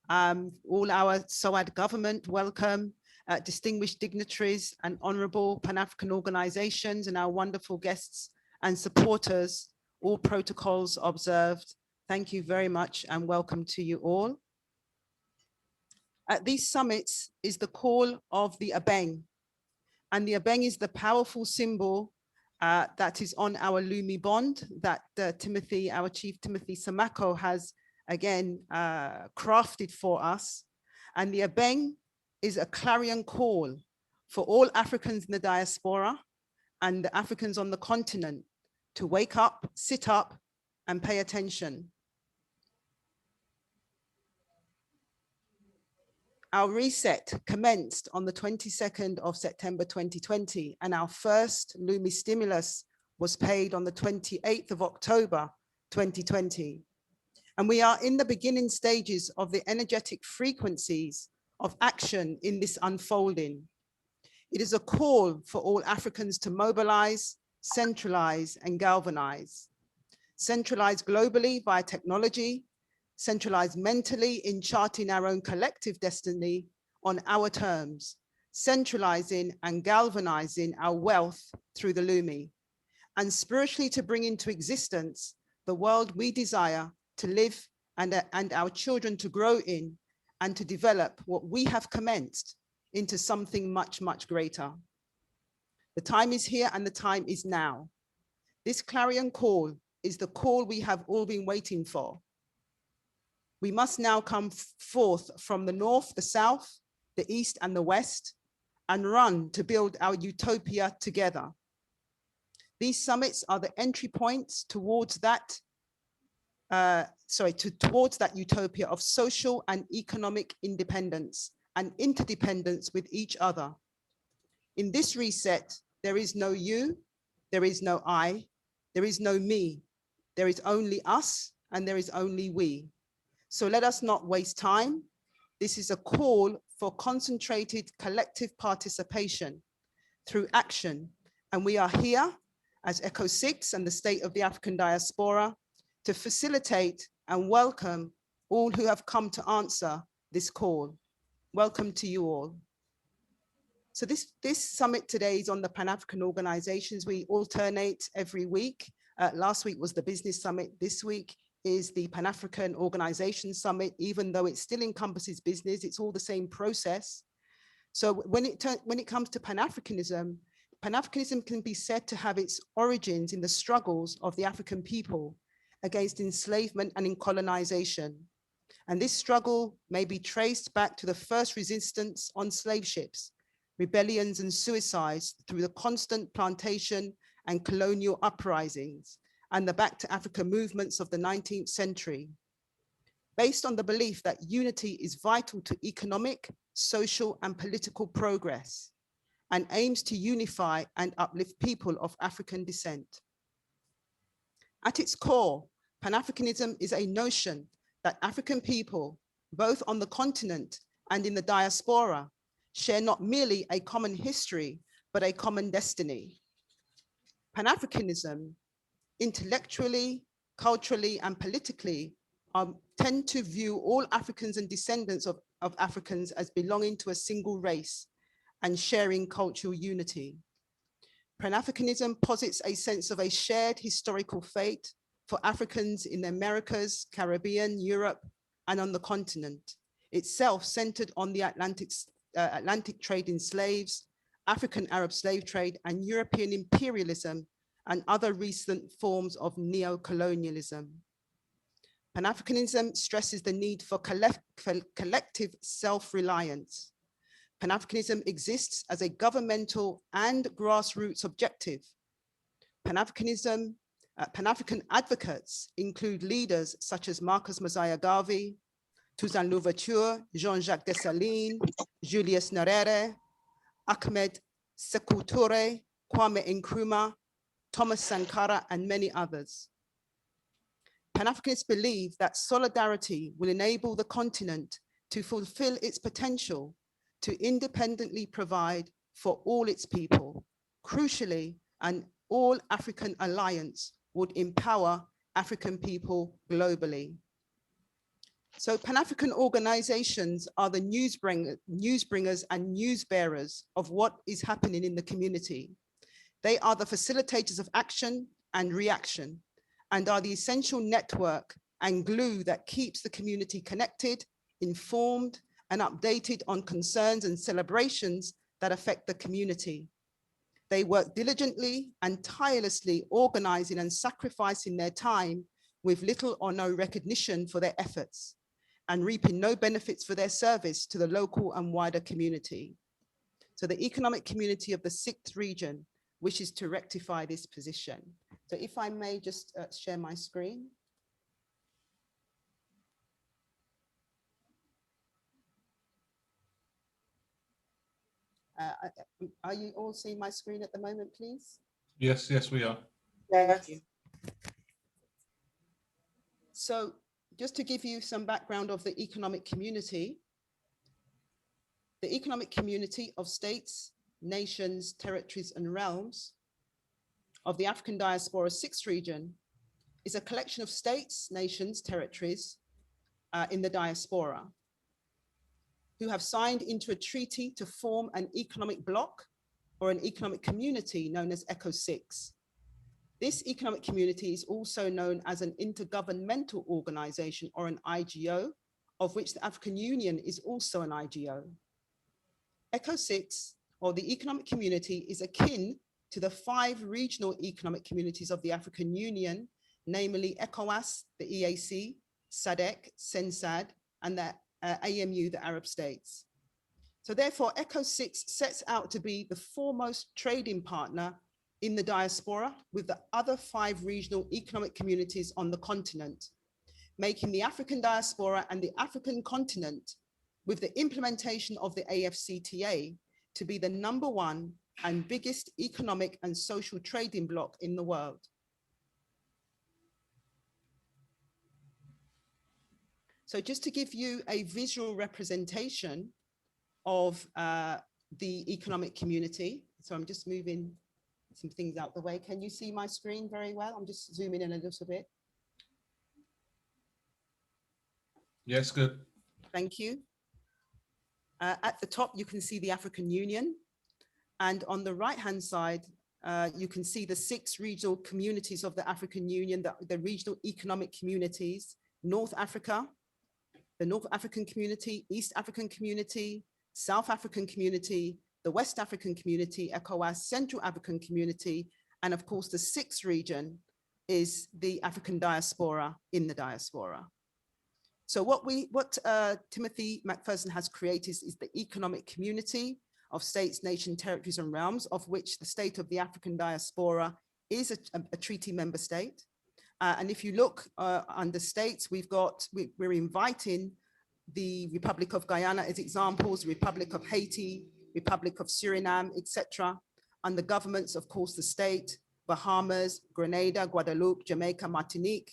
all our SOAD government, welcome. Distinguished dignitaries and honorable Pan-African organizations, and our wonderful guests and supporters, all protocols observed. Thank you very much and welcome to you all. At these summits is the call of the Abeng, and the Abeng is the powerful symbol that is on our Lumi bond that Timothy, our Chief Timothy Samako, has again crafted for us. And the Abeng is a clarion call for all Africans in the diaspora and the Africans on the continent to wake up, sit up, and pay attention. Our reset commenced on the 22nd of September 2020, and our first Lumi stimulus was paid on the 28th of October 2020. And we are in the beginning stages of the energetic frequencies of action in this unfolding. It is a call for all Africans to mobilize, centralize, and galvanize. Centralize globally via technology, centralize mentally in charting our own collective destiny on our terms, centralizing and galvanizing our wealth through the Lumi, and spiritually to bring into existence the world we desire to live and our children to grow in, and to develop what we have commenced into something much, much greater. The time is here and the time is now. This clarion call is the call we have all been waiting for. We must now come forth from the north, the south, the east, and the west, and run to build our utopia together. These summits are the entry points towards that, towards that utopia of social and economic independence and interdependence with each other. In this reset, there is no you, there is no I, there is no me, there is only us, and there is only we. So let us not waste time. This is a call for concentrated collective participation through action. And we are here as ECHO 6 and the State of the African Diaspora to facilitate and welcome all who have come to answer this call. Welcome to you all. So this summit today is on the Pan-African organizations. We alternate every week. Last week was the business summit. This week is the Pan-African Organization Summit. Even though it still encompasses business, it's all the same process. So when it comes to Pan-Africanism, Pan-Africanism can be said to have its origins in the struggles of the African people against enslavement and in colonization. And this struggle may be traced back to the first resistance on slave ships, rebellions and suicides through the constant plantation and colonial uprisings, and the Back to Africa movements of the 19th century, based on the belief that unity is vital to economic, social, and political progress, and aims to unify and uplift people of African descent. At its core, Pan-Africanism is a notion that African people, both on the continent and in the diaspora, share not merely a common history, but a common destiny. Pan-Africanism, intellectually, culturally, and politically, tend to view all Africans and descendants of Africans as belonging to a single race and sharing cultural unity. Pan-Africanism posits a sense of a shared historical fate for Africans in the Americas, Caribbean, Europe, and on the continent, itself centered on the Atlantic trade in slaves, African-Arab slave trade, and European imperialism, and other recent forms of neo-colonialism. Pan-Africanism stresses the need for collective self-reliance. Pan-Africanism exists as a governmental and grassroots objective. Pan-Africanism, Pan-African advocates include leaders such as Marcus Mosiah Garvey, Toussaint Louverture, Jean-Jacques Dessalines, Julius Nyerere, Ahmed Sekou Touré, Kwame Nkrumah, Thomas Sankara, and many others. Pan-Africanists believe that solidarity will enable the continent to fulfill its potential to independently provide for all its people. Crucially, an all-African alliance would empower African people globally. So Pan-African organizations are the newsbringers and newsbearers of what is happening in the community. They are the facilitators of action and reaction, and are the essential network and glue that keeps the community connected, informed, and updated on concerns and celebrations that affect the community. They work diligently and tirelessly, organizing and sacrificing their time with little or no recognition for their efforts, and reaping no benefits for their service to the local and wider community. So the economic community of the 6th region wishes to rectify this position. So if I may just share my screen. Are you all seeing my screen at the moment, please? Yes, yes, we are. Thank you. So just to give you some background of the economic community of states, nations, territories, and realms of the African diaspora 6th region is a collection of states, nations, territories in the diaspora who have signed into a treaty to form an economic bloc or an economic community known as ECO6. This economic community is also known as an intergovernmental organization or an IGO, of which the African Union is also an IGO. ECO6, or the economic community, is akin to the 5 regional economic communities of the African Union, namely ECOWAS, the EAC, SADC, CENSAD, and the AMU, the Arab states. So therefore, ECO6 sets out to be the foremost trading partner in the diaspora with the other 5 regional economic communities on the continent, making the African diaspora and the African continent, with the implementation of the AFCTA, to be the #1 and biggest economic and social trading bloc in the world. So just to give you a visual representation of the economic community. So I'm just moving some things out the way. Can you see my screen very well? I'm just zooming in a little bit. Yes, good. Thank you. At the top, you can see the African Union. And on the right-hand side, you can see the 6 regional communities of the African Union, the regional economic communities: North Africa, the North African community, East African community, South African community, the West African community, ECOWAS, Central African community, and of course the 6th region is the African diaspora in the diaspora. So what Timothy McPherson has created is the economic community of states, nations, territories, and realms, of which the state of the African diaspora is a treaty member state. And if you look under states, we're inviting the Republic of Guyana as examples, Republic of Haiti, Republic of Suriname, etc. And the governments, of course, the state, Bahamas, Grenada, Guadeloupe, Jamaica, Martinique.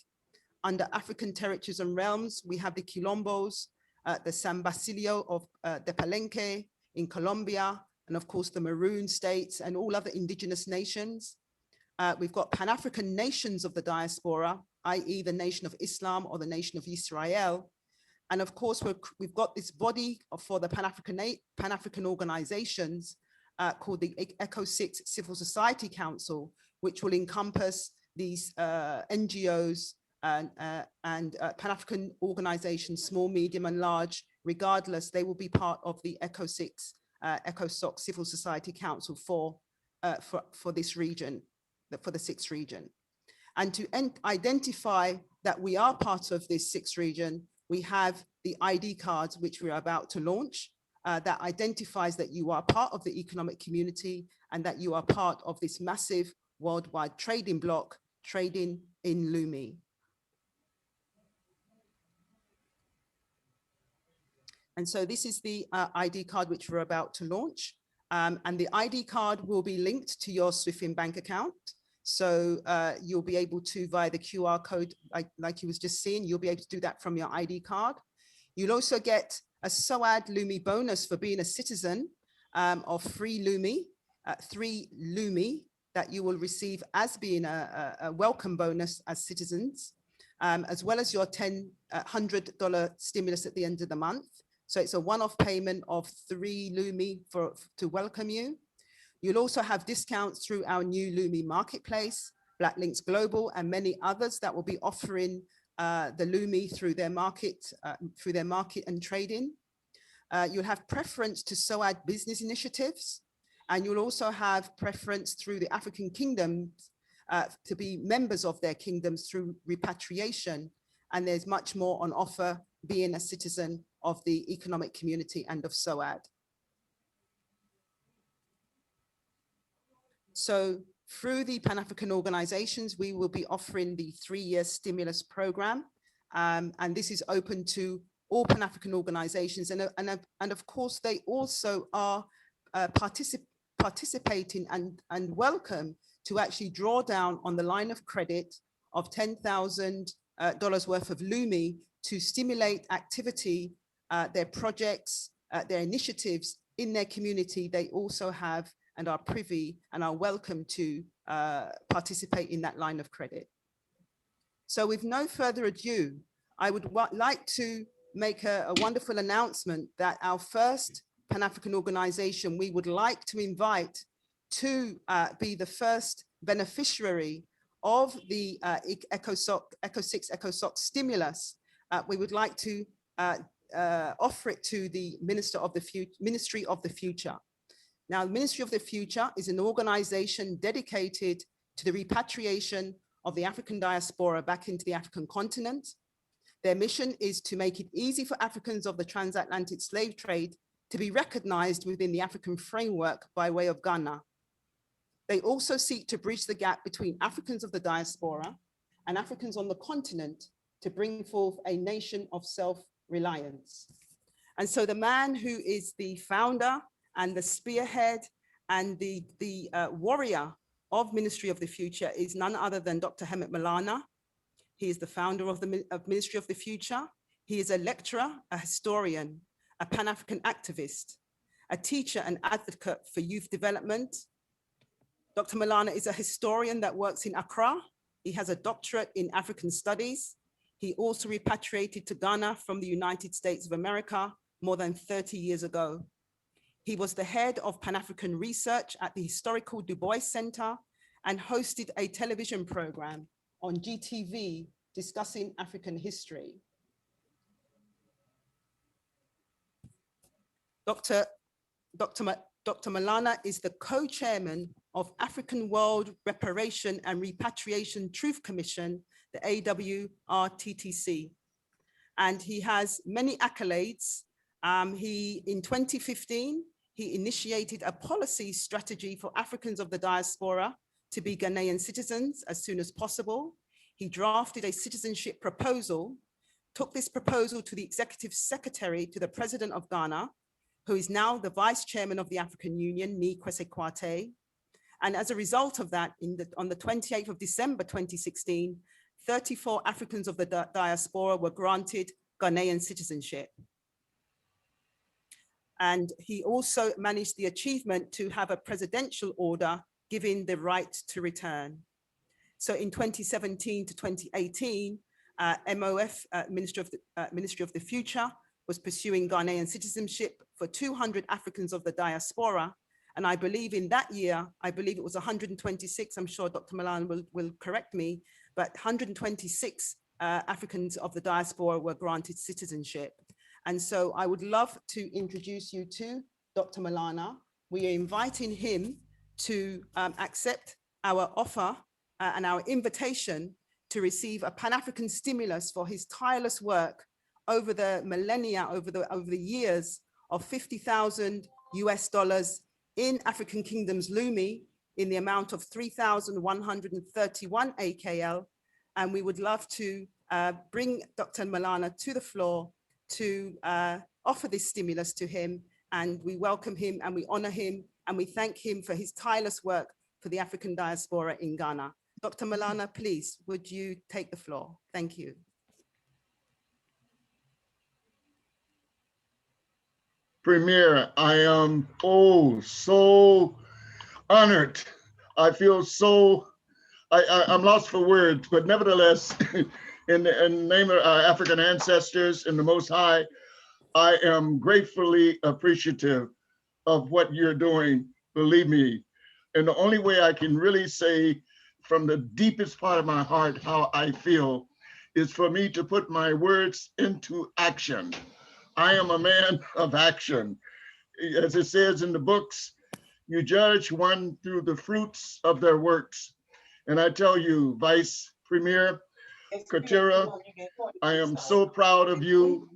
Under African territories and realms, we have the Quilombos, the San Basilio of de Palenque in Colombia, and of course the Maroon states and all other indigenous nations. We've got Pan-African nations of the diaspora, i.e. the Nation of Islam or the Nation of Israel. And of course, we've got this body for the Pan-African organizations called the ECO6 Civil Society Council, which will encompass these NGOs and Pan-African organizations, small, medium, and large. Regardless, they will be part of the ECO6, ECOSOC Civil Society Council for this region, for the 6th region. And to identify that we are part of this 6th region, we have the ID cards, which we're about to launch, that identifies that you are part of the economic community and that you are part of this massive worldwide trading bloc, trading in Lumi. And so this is the ID card which we're about to launch. And the ID card will be linked to your SwiftIn bank account. So you'll be able to, via the QR code, like you was just seeing, you'll be able to do that from your ID card. You'll also get a SOAD Lumi bonus for being a citizen of 3 Lumi that you will receive as being a welcome bonus as citizens, as well as your $100 stimulus at the end of the month. So it's a one-off payment of 3 Lumi to welcome you. You'll also have discounts through our new Lumi marketplace, Black Links Global, and many others that will be offering the Lumi through their market and trading. You'll have preference to SOAD business initiatives, and you'll also have preference through the African kingdoms to be members of their kingdoms through repatriation. And there's much more on offer being a citizen of the economic community and of SOAD. So through the Pan-African organizations, we will be offering the 3-year stimulus program. And this is open to all Pan-African organizations. And of course, they also are participating and welcome to actually draw down on the line of credit of $10,000 worth of Lumi to stimulate activity, their projects, their initiatives in their community. They also have and are privy and are welcome to participate in that line of credit. So with no further ado, I would like to make a wonderful announcement that our first Pan-African organization we would like to invite to be the first beneficiary of the ECO6 stimulus. We would like to offer it to the Ministry of the Future. Now, the Ministry of the Future is an organization dedicated to the repatriation of the African diaspora back into the African continent. Their mission is to make it easy for Africans of the transatlantic slave trade to be recognized within the African framework by way of Ghana. They also seek to bridge the gap between Africans of the diaspora and Africans on the continent to bring forth a nation of self-reliance. And so the man who is the founder and the spearhead and the warrior of Ministry of the Future is none other than Dr. Hemet Malana. He is the founder of the Ministry of the Future. He is a lecturer, a historian, a Pan-African activist, a teacher and advocate for youth development. Dr. Malana is a historian that works in Accra. He has a doctorate in African studies. He also repatriated to Ghana from the United States of America more than 30 years ago. He was the head of Pan-African research at the Historical Du Bois Center and hosted a television program on GTV discussing African history. Dr. Malana is the co-chairman of African World Reparation and Repatriation Truth Commission, the AWRTTC. And he has many accolades. In 2015, he initiated a policy strategy for Africans of the diaspora to be Ghanaian citizens as soon as possible. He drafted a citizenship proposal, took this proposal to the executive secretary to the president of Ghana, who is now the vice chairman of the African Union, Ni Kwesi Kwartey. And as a result of that, on the 28th of December 2016, 34 Africans of the diaspora were granted Ghanaian citizenship. And he also managed the achievement to have a presidential order giving the right to return. So in 2017 to 2018, MOF, Ministry of the Future, was pursuing Ghanaian citizenship for 200 Africans of the diaspora. And I believe in that year, I believe it was 126, I'm sure Dr. Milan will correct me, but 126 Africans of the diaspora were granted citizenship. And so I would love to introduce you to Dr. Malana. We are inviting him to accept our offer and our invitation to receive a Pan-African stimulus for his tireless work over the millennia, over the years of $50,000 US in African Kingdom's Lumi in the amount of 3,131 AKL. And we would love to bring Dr. Malana to the floor to offer this stimulus to him. And we welcome him and we honor him and we thank him for his tireless work for the African diaspora in Ghana. Dr. Malana, please, would you take the floor? Thank you. Premier, I am so honored. I feel so, I'm lost for words, but nevertheless, in the name of our African ancestors and the Most High, I am gratefully appreciative of what you're doing, believe me. And the only way I can really say from the deepest part of my heart how I feel is for me to put my words into action. I am a man of action. As it says in the books, you judge one through the fruits of their works. And I tell you, Vice Premier Katira, I am so proud of you.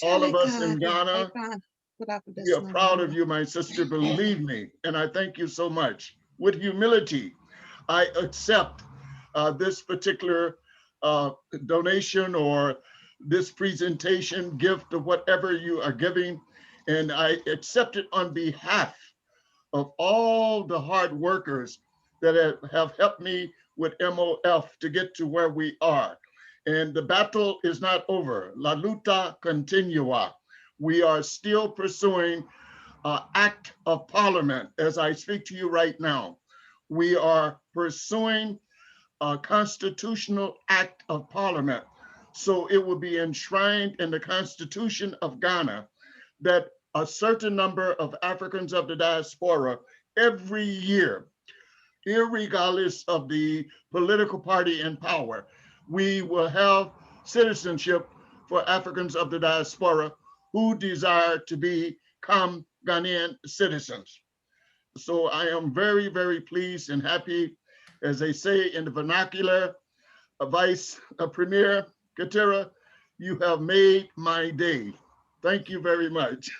All of us in Ghana, we are proud of you, my sister, believe me. And I thank you so much. With humility, I accept this particular donation or this presentation, gift of whatever you are giving. And I accept it on behalf of all the hard workers that have helped me with MOF to get to where we are. And the battle is not over. La luta continua. We are still pursuing Act of Parliament as I speak to you right now. We are pursuing a constitutional Act of Parliament. So it will be enshrined in the Constitution of Ghana that a certain number of Africans of the diaspora every year, irregardless of the political party in power, we will have citizenship for Africans of the diaspora who desire to become Ghanaian citizens. So I am very, very pleased and happy, as they say in the vernacular, Vice Premier Katira, you have made my day. Thank you very much.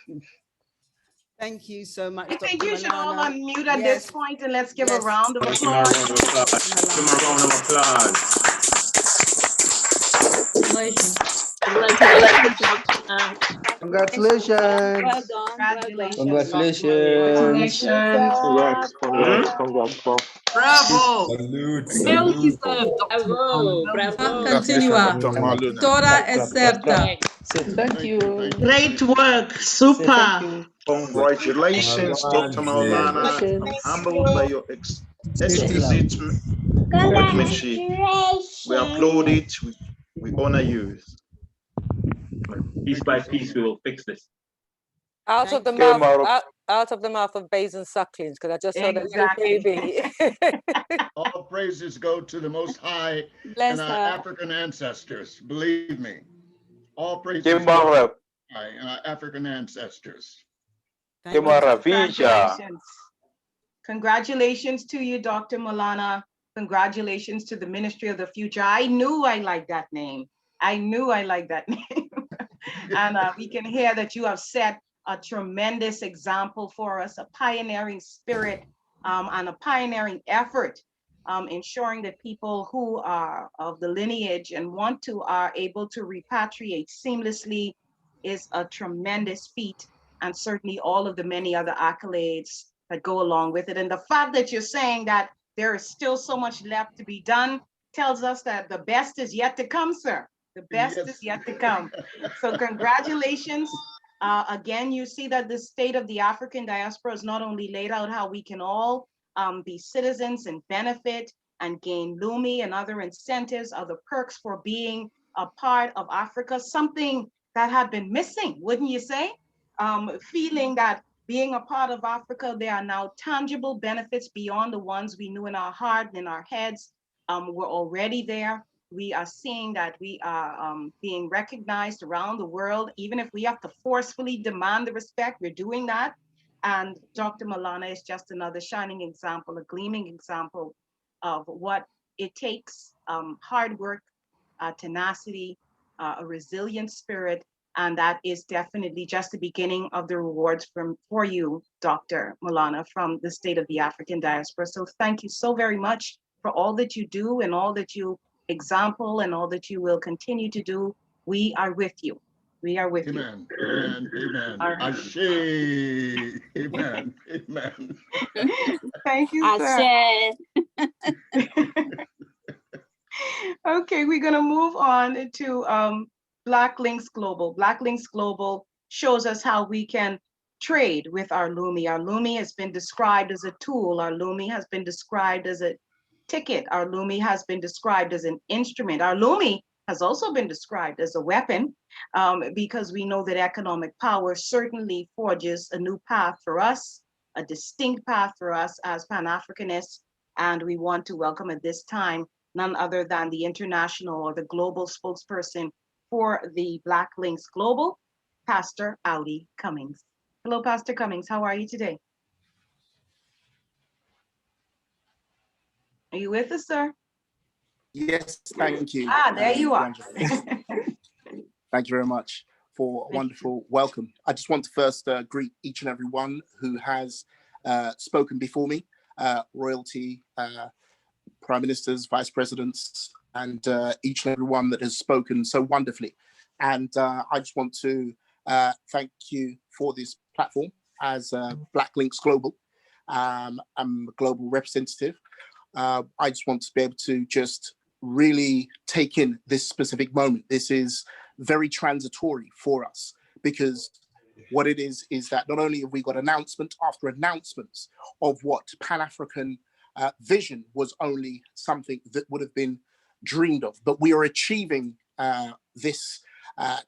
Thank you so much, I think Dr. you should all Malana. unmute at Yes. this point and let's give a Yes. round of Give him a applause. round of applause. Give him a round of applause. Congratulations. Well done. Congratulations. Congratulations. Congrats. Bravo. Salute, Well salute. deserved, Dr. Malone. Bravo. Continua. Toda excepta. Say thank you. Great work. Super. Congratulations, Dr. Maulana. I'm humbled by your exquisite workmanship. We applaud it. We honor you. Piece by piece, we will fix this. Out of the you. mouth, out of the mouth of babes and sucklings, because I just saw that little baby. All praises go to the Most High Bless and our her. African ancestors. Believe me, all praises Give go to her the High and our African ancestors. Thank you. Congratulations. Congratulations to you, Dr. Malana. Congratulations to the Ministry of the Future. I knew I liked that name. I knew I liked that name. And we can hear that you have set a tremendous example for us, a pioneering spirit and a pioneering effort, ensuring that people who are of the lineage and want to are able to repatriate seamlessly is a tremendous feat, and certainly all of the many other accolades that go along with it. And the fact that you're saying that there is still so much left to be done tells us that the best is yet to come, sir. The best is yet to come. So congratulations. Again, you see that the state of the African diaspora is not only laid out how we can all be citizens and benefit and gain Lumi and other incentives, other perks for being a part of Africa, something that had been missing, wouldn't you say? Feeling that being a part of Africa, there are now tangible benefits beyond the ones we knew in our heart and in our heads. We're already there. We are seeing that we are being recognized around the world. Even if we have to forcefully demand the respect, we're doing that. And Dr. Malana is just another shining example, a gleaming example of what it takes hard work, tenacity, a resilient spirit, and that is definitely just the beginning of the rewards for you, Dr. Malana, from the State of the African Diaspora. So thank you so very much for all that you do and all that you example and all that you will continue to do. We are with you. We are with you. Amen. Amen. Amen. All right. Ashe. Amen. Amen. Thank you, sir. Okay, we're going to move on to Black Links Global. Black Links Global shows us how we can trade with our Lumi. Our Lumi has been described as a tool. Our Lumi has been described as a ticket. Our Lumi has been described as an instrument. Our Lumi has also been described as a weapon because we know that economic power certainly forges a new path for us, a distinct path for us as Pan-Africanists. And we want to welcome at this time none other than the international or the global spokesperson for the Black Links Global, Pastor Audi Cummings. Hello, Pastor Cummings. How are you today? Are you with us, sir? Yes, thank you. There you are. Thank you very much for a wonderful welcome. I just want to first greet each and every one who has spoken before me, royalty, prime ministers, vice presidents, and each and every one that has spoken so wonderfully. And I just want to thank you for this platform as Black Links Global. I'm a global representative. I just want to be able to just really take in this specific moment. This is very transitory for us because what it is that not only have we got announcement after announcements of what Pan-African vision was only something that would have been dreamed of, but we are achieving this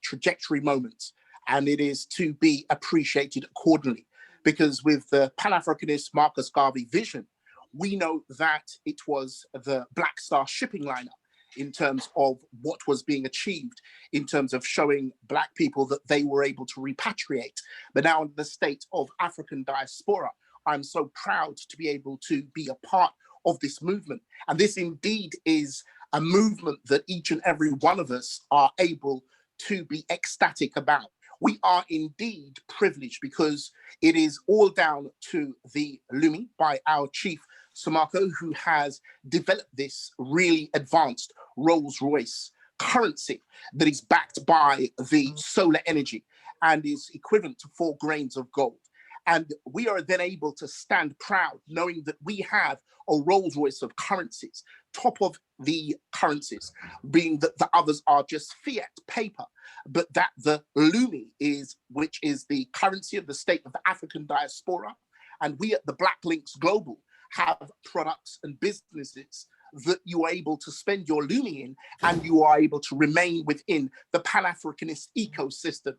trajectory moment, and it is to be appreciated accordingly. Because with the Pan-Africanist Marcus Garvey vision, we know that it was the Black Star shipping liner in terms of what was being achieved, in terms of showing Black people that they were able to repatriate. But now in the state of African diaspora, I'm so proud to be able to be a part of this movement. And this indeed is a movement that each and every one of us are able to be ecstatic about. We are indeed privileged because it is all down to the Lumi by our chief, Samako, who has developed this really advanced Rolls-Royce currency that is backed by the solar energy and is equivalent to 4 grains of gold. And we are then able to stand proud knowing that we have a Rolls-Royce of currencies, top of the currencies, being that the others are just fiat paper, but that the Lumi is, which is the currency of the state of the African diaspora. And we at the Black Links Global have products and businesses that you are able to spend your Lumi in, and you are able to remain within the Pan-Africanist ecosystem.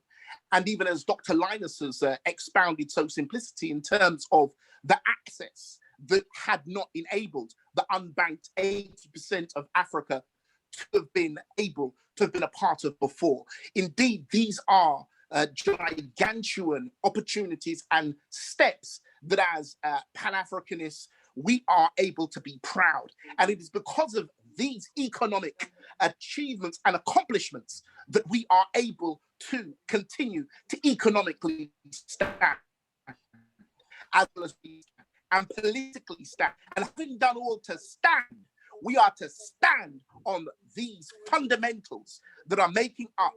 And even as Dr. Linus has expounded so simplicity in terms of the access that had not enabled the unbanked 80% of Africa to have been able to have been a part of before. Indeed, these are gigantuan opportunities and steps that as Pan-Africanists, we are able to be proud. And it is because of these economic achievements and accomplishments that we are able to continue to economically stand, as well as and politically stand. And having done all to stand, we are to stand on these fundamentals that are making up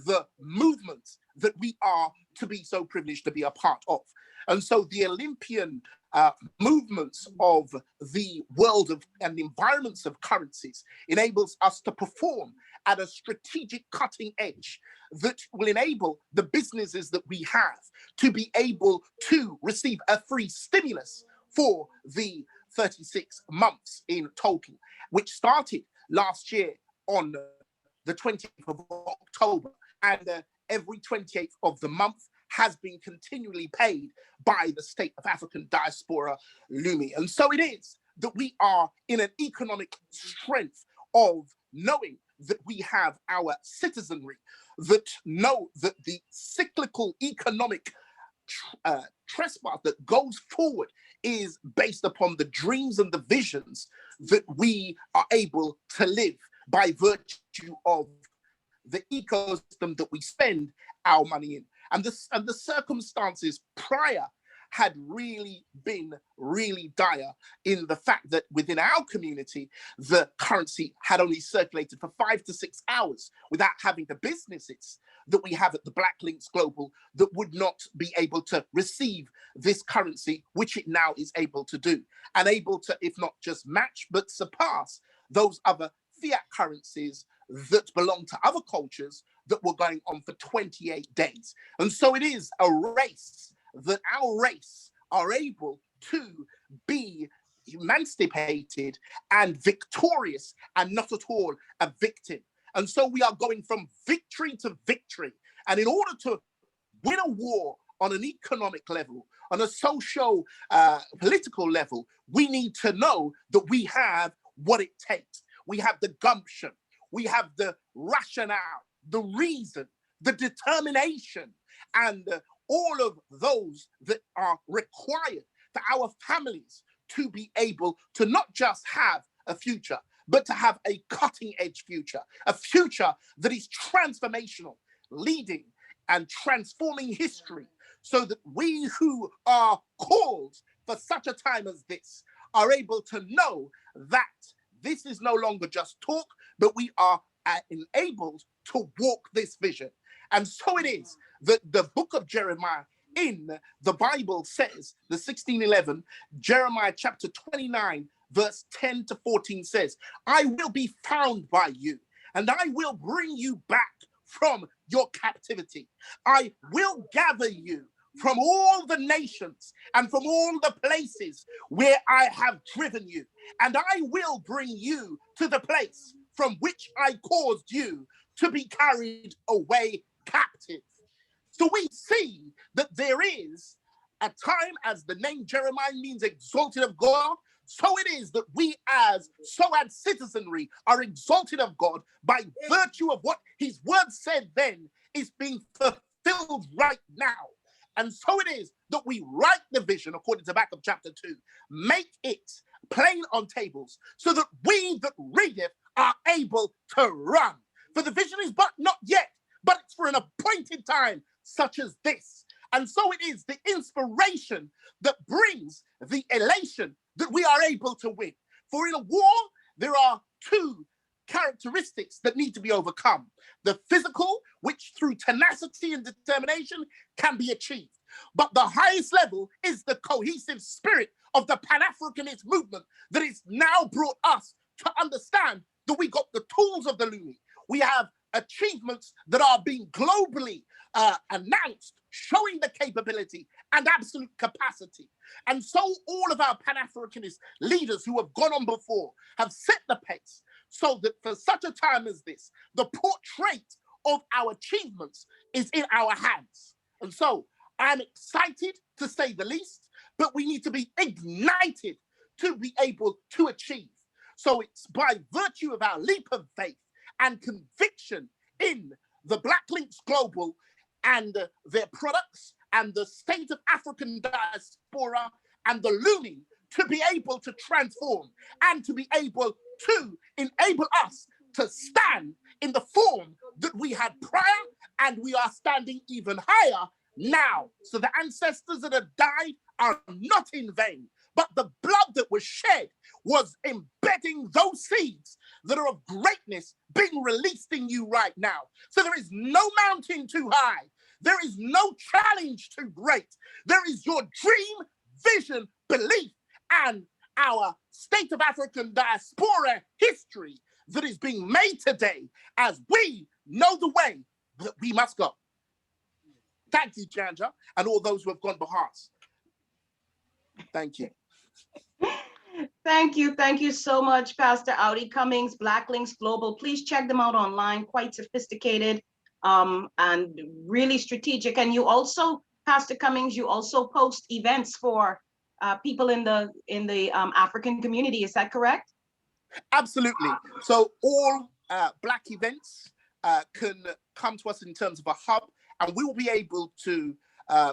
the movement that we are to be so privileged to be a part of. And so the Olympian movements of the world of and the environments of currencies enables us to perform at a strategic cutting edge that will enable the businesses that we have to be able to receive a free stimulus for the 36 months in total, which started last year on the 20th of October, and every 28th of the month has been continually paid by the State of African Diaspora Lumi. And so it is that we are in an economic strength of knowing that we have our citizenry that know that the cyclical economic trespass that goes forward is based upon the dreams and the visions that we are able to live by virtue of the ecosystem that we spend our money in. And the circumstances prior had really been really dire in the fact that within our community, the currency had only circulated for 5 to 6 hours without having the businesses that we have at the Black Links Global that would not be able to receive this currency, which it now is able to do, and able to, if not just match, but surpass those other fiat currencies that belong to other cultures that were going on for 28 days. And so it is a race that our race are able to be emancipated and victorious and not at all a victim. And so we are going from victory to victory. And in order to win a war on an economic level, on a social, political level, we need to know that we have what it takes. We have the gumption, we have the rationale, the reason, the determination, and all of those that are required for our families to be able to not just have a future, but to have a cutting edge future, a future that is transformational, leading and transforming history, so that we who are called for such a time as this are able to know that this is no longer just talk, but we are enabled to walk this vision. And so it is that the book of Jeremiah in the Bible says, the 16:11, Jeremiah chapter 29, verse 10 to 14 says, I will be found by you, and I will bring you back from your captivity. I will gather you from all the nations and from all the places where I have driven you, and I will bring you to the place from which I caused you to be carried away captive. So we see that there is a time, as the name Jeremiah means exalted of God, so it is that we as Soad citizenry are exalted of God by virtue of what his word said then is being fulfilled right now. And so it is that we write the vision according to back of chapter 2, make it plain on tables so that we that read it are able to run. For the vision is but not yet, but it's for an appointed time such as this. And so it is the inspiration that brings the elation that we are able to win. For in a war, there are two characteristics that need to be overcome. The physical, which through tenacity and determination can be achieved. But the highest level is the cohesive spirit of the Pan-Africanist movement that is now brought us to understand that we got the tools of the Lumi. We have achievements that are being globally announced, showing the capability and absolute capacity. And so all of our Pan-Africanist leaders who have gone on before have set the pace so that for such a time as this, the portrait of our achievements is in our hands. And so I'm excited, to say the least, but we need to be ignited to be able to achieve. So it's by virtue of our leap of faith and conviction in the Black Links Global and their products and the state of African diaspora and the Lumi to be able to transform and to be able to enable us to stand in the form that we had prior, and we are standing even higher now. So the ancestors that have died are not in vain, but the blood that was shed was embedding those seeds that are of greatness being released in you right now. So there is no mountain too high. There is no challenge too great. There is your dream, vision, belief, and our state of African diaspora history that is being made today as we know the way that we must go. Thank you, Janja, and all those who have gone before us. Thank you. Thank you so much, Pastor Audi Cummings, Black Links Global. Please check them out online, quite sophisticated and really strategic. And you also, Pastor Cummings, you also post events for people in the African community, is that correct? Absolutely. So all Black events can come to us in terms of a hub, and we will be able to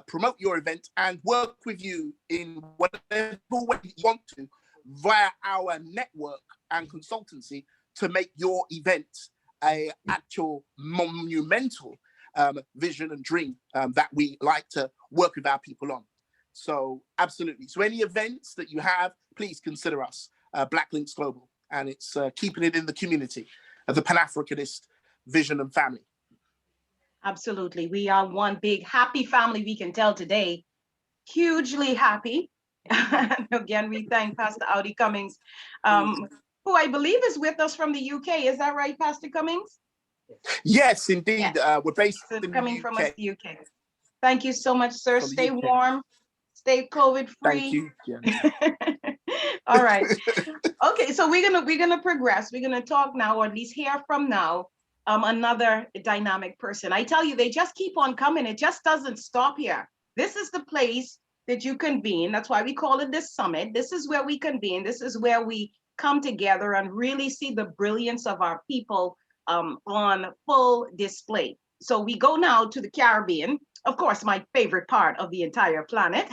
promote your event and work with you in whatever way you want to, via our network and consultancy to make your event a actual monumental vision and dream that we like to work with our people on. So absolutely. So any events that you have, please consider us, Black Links Global, and it's keeping it in the community of the Pan-Africanist vision and family. Absolutely. We are one big happy family, we can tell today. Hugely happy. Again, we thank Pastor Audi Cummings, who I believe is with us from the UK. Is that right, Pastor Cummings? Yes, indeed. Yes. We're based in coming the from UK. us, the UK. Thank you so much, sir. From the Stay UK. warm, stay COVID free. Thank you. Yeah. All right. Okay, so we're gonna progress. We're gonna talk now, or at least hear from now, another dynamic person. I tell you, they just keep on coming. It just doesn't stop here. This is the place that you convene. That's why we call it this summit. This is where we convene. This is where we come together and really see the brilliance of our people on full display. So we go now to the Caribbean, of course, my favorite part of the entire planet,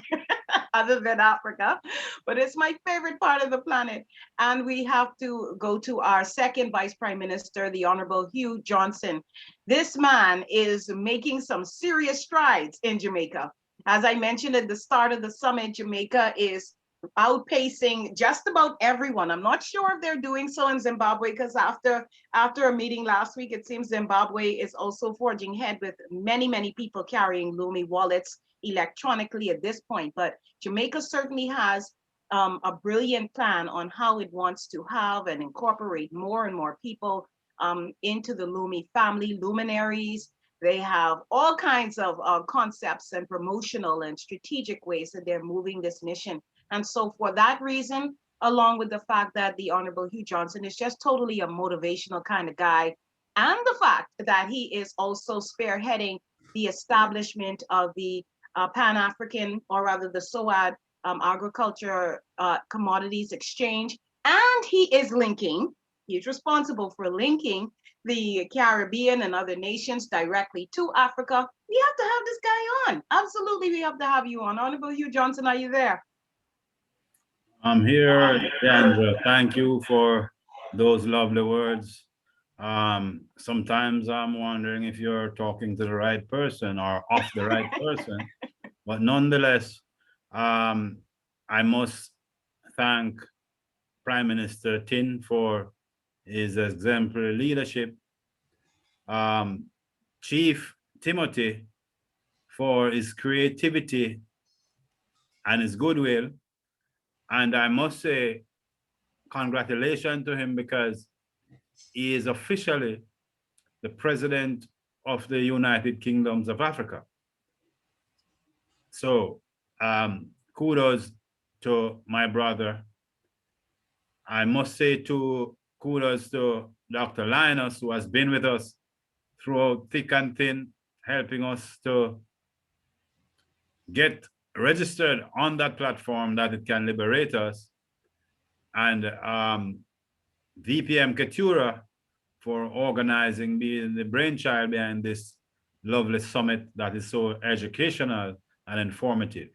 other than Africa, but it's my favorite part of the planet. And we have to go to our second Vice Prime Minister, the Honorable Hugh Johnson. This man is making some serious strides in Jamaica. As I mentioned at the start of the summit, Jamaica is outpacing just about everyone. I'm not sure if they're doing so in Zimbabwe, because after a meeting last week, it seems Zimbabwe is also forging ahead with many people carrying Lumi wallets electronically at this point. But Jamaica certainly has a brilliant plan on how it wants to have and incorporate more and more people into the Lumi family, luminaries. They have all kinds of concepts and promotional and strategic ways that they're moving this mission. And so for that reason, along with the fact that the Honorable Hugh Johnson is just totally a motivational kind of guy, and the fact that he is also spearheading the establishment of the Pan-African, or rather the SOAD Agriculture Commodities Exchange, and he's responsible for linking the Caribbean and other nations directly to Africa. We have to have this guy on. Absolutely, we have to have you on. Honorable Hugh Johnson, are you there? I'm here, Deandre. Thank you for those lovely words. Sometimes I'm wondering if you're talking to the right person or off the right person, but nonetheless, I must thank Prime Minister Tin for his exemplary leadership, Chief Timothy for his creativity and his goodwill. And I must say, congratulations to him, because he is officially the President of the United Kingdoms of Africa. So kudos to my brother. I must say kudos to Dr. Linus, who has been with us throughout thick and thin, helping us to get registered on that platform that it can liberate us. And VPM Ketura for organizing, being the brainchild behind this lovely summit that is so educational and informative.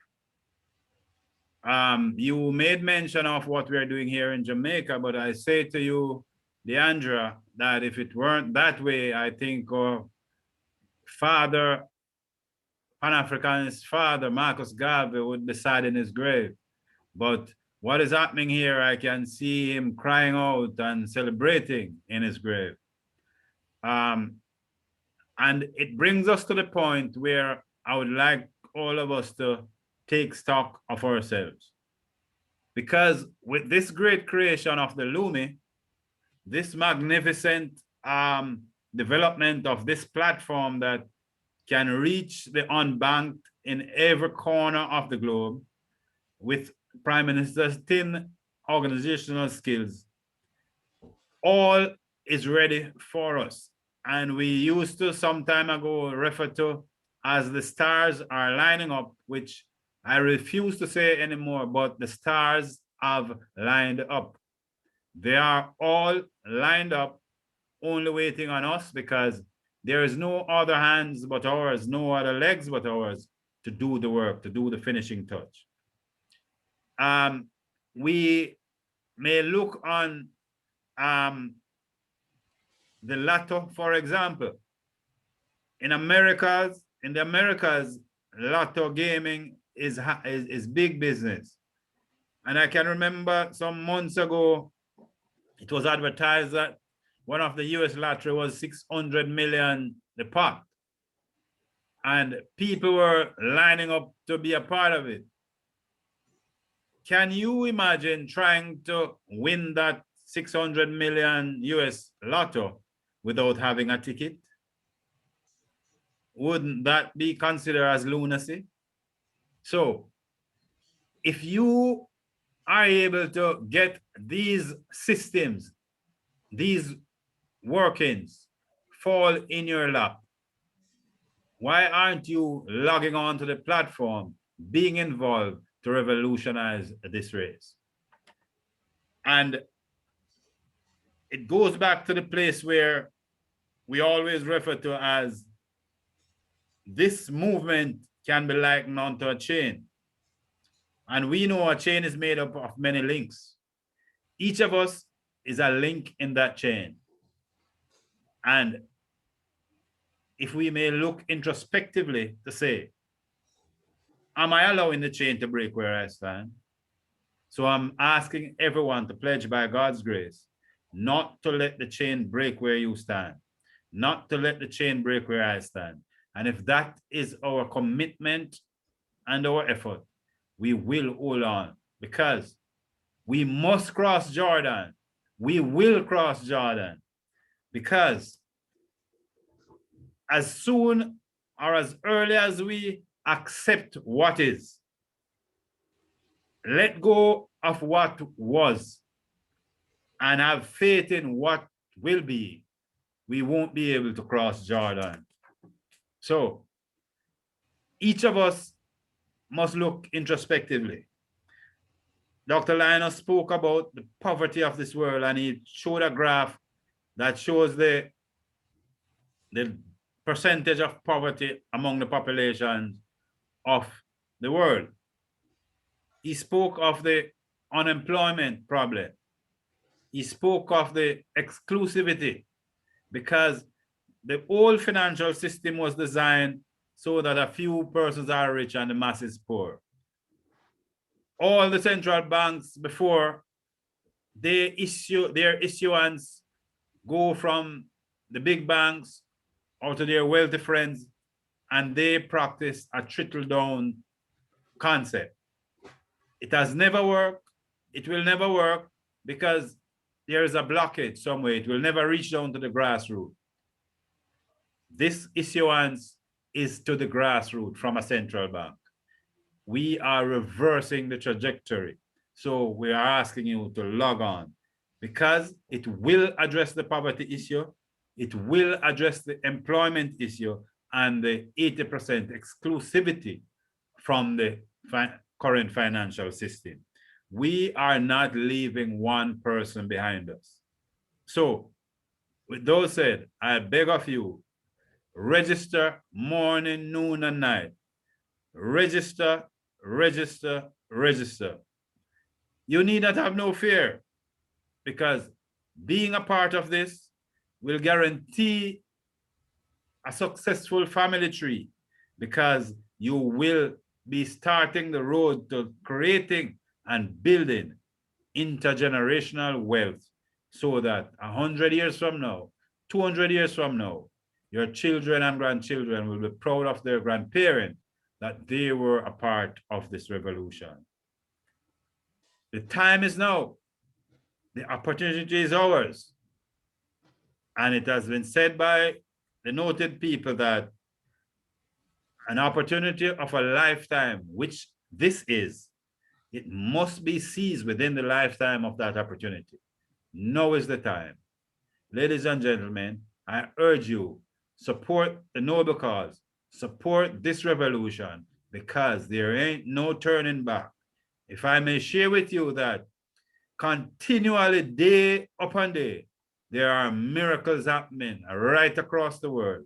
You made mention of what we're doing here in Jamaica, but I say to you, Deandre, that if it weren't that way, I think our father, Pan-Africanist father, Marcus Garvey, would be sad in his grave. But what is happening here, I can see him crying out and celebrating in his grave. And it brings us to the point where I would like all of us to take stock of ourselves. Because with this great creation of the Lumi, this magnificent development of this platform that can reach the unbanked in every corner of the globe with Prime Minister's thin organizational skills, all is ready for us. And we used to some time ago refer to as the stars are lining up, which I refuse to say anymore, but the stars have lined up. They are all lined up, only waiting on us, because there is no other hands but ours, no other legs but ours to do the work, to do the finishing touch. We may look on the lotto, for example. In the Americas, lotto gaming is big business. And I can remember some months ago, it was advertised that one of the US lottery was 600 million the pot. And people were lining up to be a part of it. Can you imagine trying to win that 600 million US lotto without having a ticket? Wouldn't that be considered as lunacy? So if you are able to get these systems, these workings fall in your lap, why aren't you logging on to the platform, being involved to revolutionize this race? And it goes back to the place where we always refer to as this movement can be likened onto a chain. And we know a chain is made up of many links. Each of us is a link in that chain. And if we may look introspectively to say, am I allowing the chain to break where I stand? So I'm asking everyone to pledge by God's grace not to let the chain break where you stand, not to let the chain break where I stand. And if that is our commitment and our effort, we will hold on, because we must cross Jordan. We will cross Jordan, because as soon or as early as we accept what is, let go of what was, and have faith in what will be, we won't be able to cross Jordan. So each of us must look introspectively. Dr. Linus spoke about the poverty of this world, and he showed a graph that shows the percentage of poverty among the populations of the world. He spoke of the unemployment problem. He spoke of the exclusivity, because the old financial system was designed so that a few persons are rich and the masses poor. All the central banks before, their issuance go from the big banks or to their wealthy friends, and they practice a trickle-down concept. It has never worked. It will never work, because there is a blockage somewhere. It will never reach down to the grassroots. This issuance is to the grassroots from a central bank. We are reversing the trajectory. So we are asking you to log on, because it will address the poverty issue. It will address the employment issue and the 80% exclusivity from the current financial system. We are not leaving one person behind us. So with those said, I beg of you, register morning, noon, and night. Register, register, register. You need not have no fear, because being a part of this will guarantee a successful family tree, because you will be starting the road to creating and building intergenerational wealth, so that 100 years from now, 200 years from now, your children and grandchildren will be proud of their grandparents that they were a part of this revolution. The time is now. The opportunity is ours. And it has been said by the noted people that an opportunity of a lifetime, which this is, it must be seized within the lifetime of that opportunity. Now is the time. Ladies and gentlemen, I urge you, support the noble cause, support this revolution, because there ain't no turning back. If I may share with you that continually, day upon day, there are miracles happening right across the world.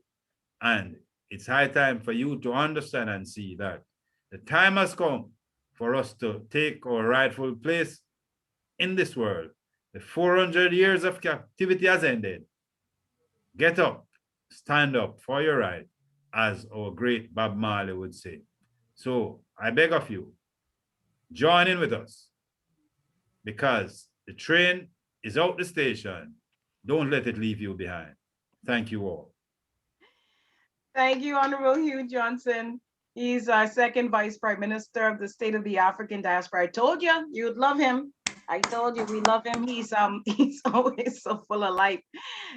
And it's high time for you to understand and see that the time has come for us to take our rightful place in this world. The 400 years of captivity has ended. Get up, stand up for your right, as our great Bob Marley would say. So I beg of you, join in with us, because the train is out the station. Don't let it leave you behind. Thank you all. Thank you, Honorable Hugh Johnson. He's our second Vice Prime Minister of the State of the African Diaspora. I told you, you'd love him. I told you we love him. He's always so full of life.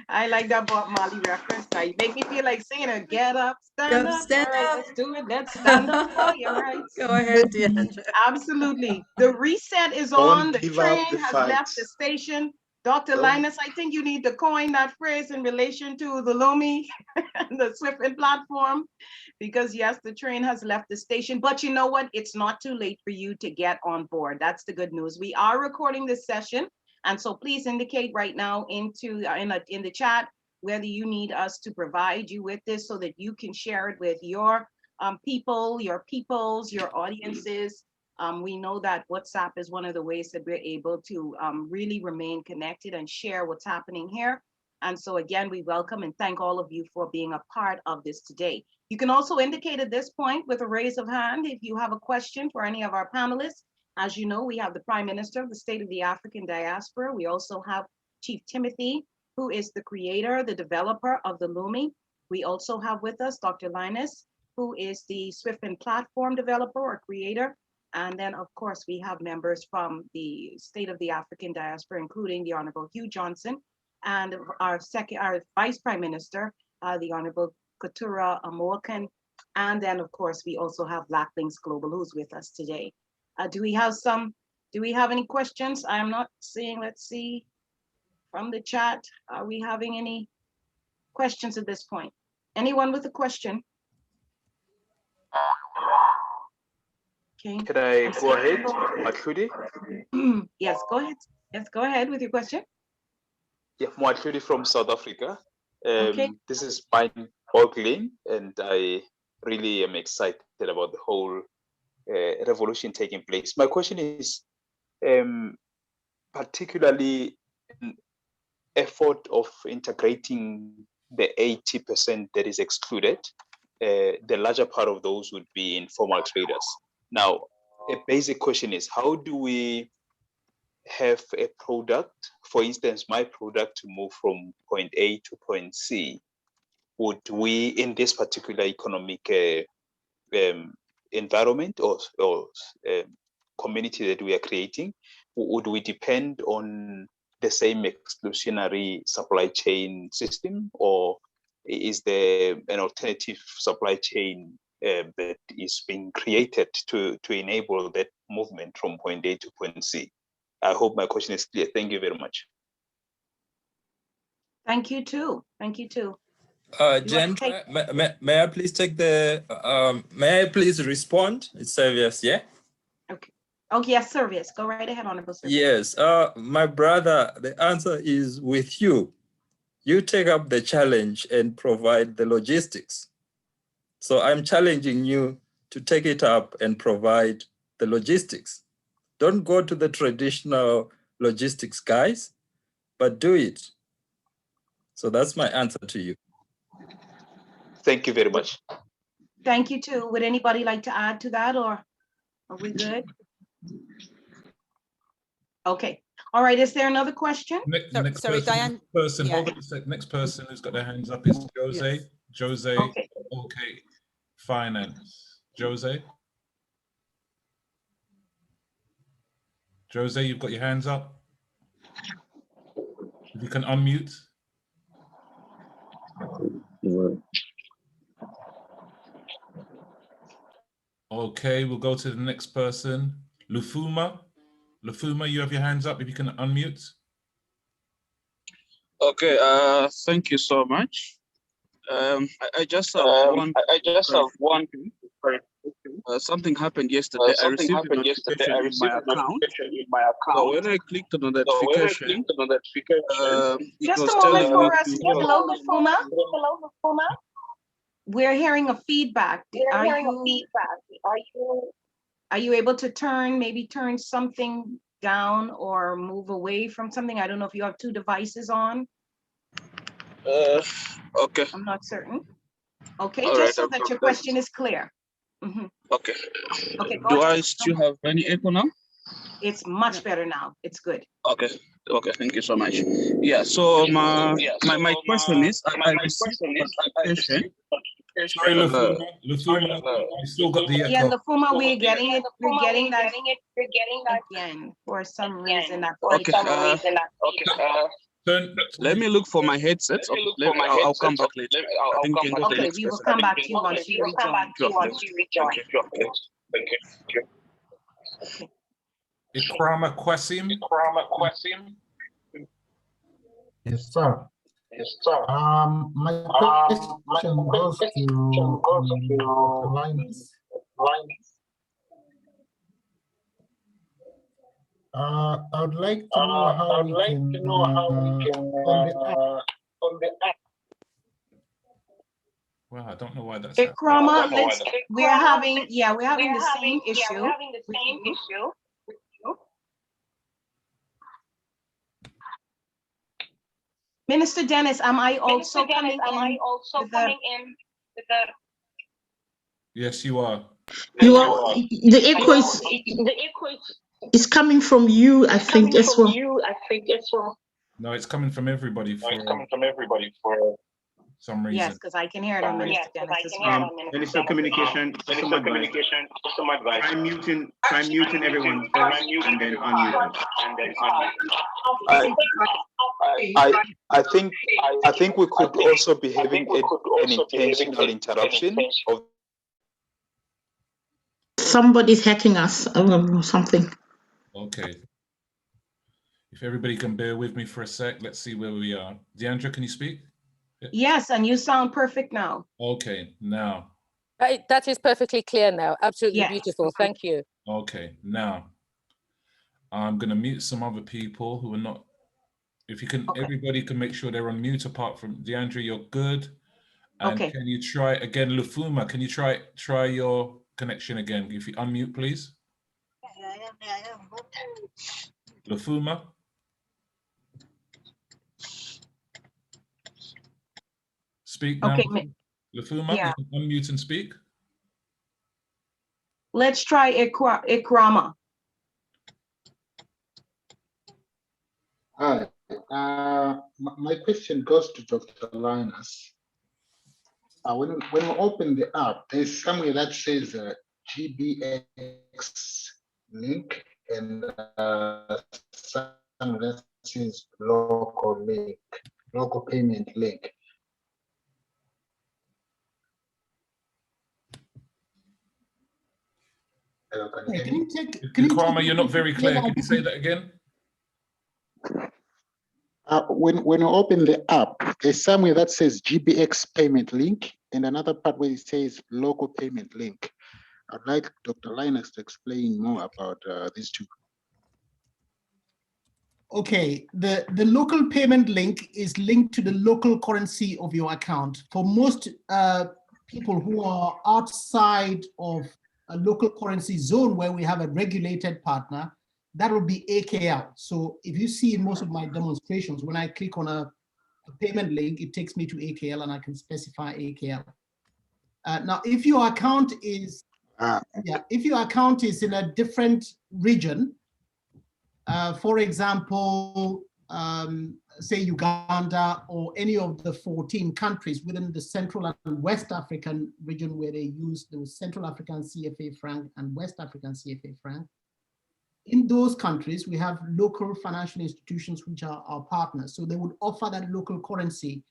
I like that Bob Marley reference. You make me feel like singing it. Get up, stand up. Stand All right, up. let's do it. Let's stand up for your rights. Go ahead, Deandre. Absolutely. The reset is Don't on. The give up train the has fight. left the station. Dr. Don't- Linus, I think you need to coin that phrase in relation to the Lumi and the Swift platform, because yes, the train has left the station, but you know what? It's not too late for you to get on board. That's the good news. We are recording this session, and so please indicate right now in the chat whether you need us to provide you with this so that you can share it with your people, your peoples, your audiences. We know that WhatsApp is one of the ways that we're able to really remain connected and share what's happening here. And so again, we welcome and thank all of you for being a part of this today. You can also indicate at this point with a raise of hand if you have a question for any of our panelists. As you know, we have the Prime Minister of the State of the African Diaspora. We also have Chief Timothy, who is the creator, the developer of the Lumi. We also have with us Dr. Linus, who is the Swift platform developer or creator. And then, of course, we have members from the State of the African Diaspora, including the Honorable Hugh Johnson, and our Vice Prime Minister, the Honorable Keturah Amoakan. And then, of course, we also have Black Links Global, who's with us today. Do we have any questions? I am not seeing, let's see, from the chat. Are we having any questions at this point? Anyone with a question? Okay. Can I go ahead, Matludi? Yes, go ahead. Yes, go ahead with your question. Yeah, Matludi from South Africa. Okay. This is mind-boggling, and I really am excited about the whole revolution taking place. My question is particularly an effort of integrating the 80% that is excluded. The larger part of those would be informal traders. Now, a basic question is, how do we have a product, for instance, my product, to move from point A to point C? Would we, in this particular economic environment or community that we are creating, would we depend on the same exclusionary supply chain system, or is there an alternative supply chain that is being created to enable that movement from point A to point C? I hope my question is clear. Thank you very much. Thank you too. Thank you too. Jen, may I please take the, may I please respond? It's Servius, yeah? Okay. Oh, yes, Servius. Go right ahead, Honorable Servius. Yes, my brother, the answer is with you. You take up the challenge and provide the logistics. So I'm challenging you to take it up and provide the logistics. Don't go to the traditional logistics guys, but do it. So that's my answer to you. Thank you very much. Thank you too. Would anybody like to add to that, or are we good? Okay. All right. Is there another question? Next sorry, person, Diane. Hold on a sec. Next person who's got their hands up is Jose. Yes. Jose. Okay. Okay. Finance. Jose. Jose, you've got your hands up. If you can unmute. Okay, we'll go to the next person. Lufuma. Lufuma, you have your hands up if you can unmute. Okay, thank you so much. I just have one. Something happened yesterday. I received a notification in my account. So when I clicked on the notification, Just a moment for us. Hello, Lufuma. Hello, Lufuma. We're hearing a feedback. Are you able to turn something down or move away from something. I don't know if you have two devices on. Okay. I'm not certain. Okay, All just right, so I've that got your that. question is clear. Mhm. Okay. Okay, go Do ahead. I still have any echo now? It's much better now. It's good. Okay. Okay. Thank you so much. Yeah. So my question is, I received a notification. Sorry, Lufuma. Lufuma, you still got the Yeah, echo. Lufuma, we're getting it. We're getting that again for some reason. Okay. Let me look for my headset. Okay, I'll come back later. I think we can go to the Okay, next we will person. come back to you once you rejoin. Ikrama Kwasim. Yes, sir. My question goes to Linus. I would like to know how we can on the app. Well, I don't know why that's Ikrama, we're having the same issue. Minister Dennis, am I also coming in with the... Yes, you are. The echo is coming from you, I think, as well. No, it's coming from everybody for some reason. Yes, because I can hear it on Minister Dennis as well. Minister of Communication, just some advice. Try muting everyone first and then unmute. I think we could also be having an intentional interruption of Somebody's hacking us or something. Okay. If everybody can bear with me for a sec, let's see where we are. Deandre, can you speak? Yes, and you sound perfect now. Okay, now. That is perfectly clear now. Absolutely Yes. beautiful. Thank you. Okay, now. I'm going to mute some other people who are not. If you can, everybody can make sure they're on mute apart from Deandre, you're good. And can you try again, Lufuma, can you try your connection again? If you unmute, please. Lufuma. Speak now. Okay. Lufuma, Yeah. you can unmute and speak. Let's try Ikrama. Hi. My question goes to Dr. Linus. When we open the app, there's somewhere that says GBX link and somewhere that says local payment link. Ikrama, you're not very clear. Can you say that again? When you open the app, there's somewhere that says GBX payment link and another part where it says local payment link. I'd like Dr. Linus to explain more about these two. Okay, the local payment link is linked to the local currency of your account. For most people who are outside of a local currency zone where we have a regulated partner, that will be AKL. So if you see in most of my demonstrations, when I click on a payment link, it takes me to AKL and I can specify AKL. Now, if your account is in a different region, for example, say Uganda or any of the 14 countries within the Central and West African region where they use the Central African CFA franc and West African CFA franc. In those countries, we have local financial institutions which are our partners. So they would offer that local currency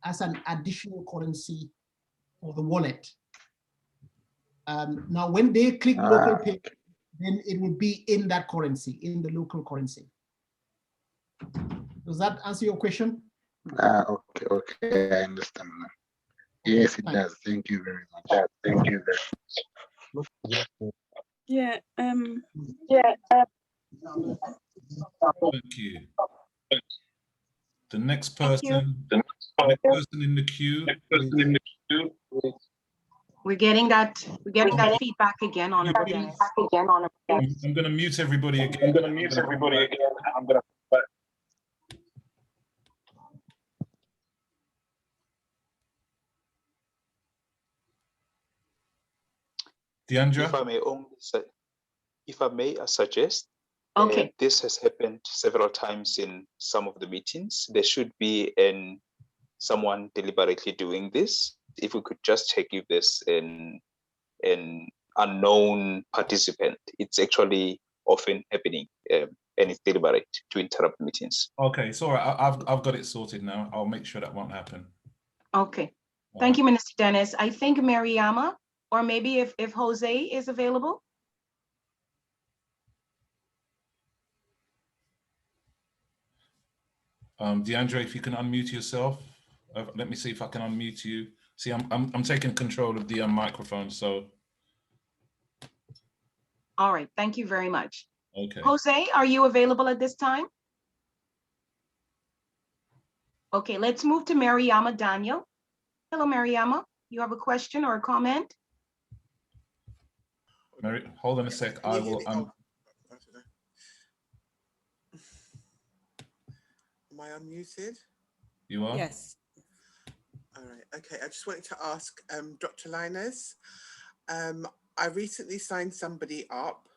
as an additional currency for the wallet. Now, when they click local pay, then it will be in that currency, in the local currency. Does that answer your question? Okay, I understand now. Yes, it does. Thank you very much. Thank you very much. Yeah. Thank you. The next person, in the queue. We're getting that get that feedback again, Honorable Dennis. I'm going to mute everybody again. Deandre? If I may suggest, okay. This has happened several times in some of the meetings. There should be someone deliberately doing this. If we could just check if there's an unknown participant, it's actually often happening, and it's deliberate to interrupt meetings. Okay, it's all right. I've got it sorted now. I'll make sure that won't happen. Okay. Thank you, Minister Dennis. I think Mariama, or maybe if Jose is available. Deandre, if you can unmute yourself. Let me see if I can unmute you. See, I'm taking control of the microphone, so. All right, thank you very much. Okay. Jose, are you available at this time? Okay, let's move to Mariama Daniel. Hello, Mariama. You have a question or a comment? Mary, hold on a sec. I will. Am I unmuted? You are? Yes. All right. Okay. I just wanted to ask Dr. Linus. I recently signed somebody up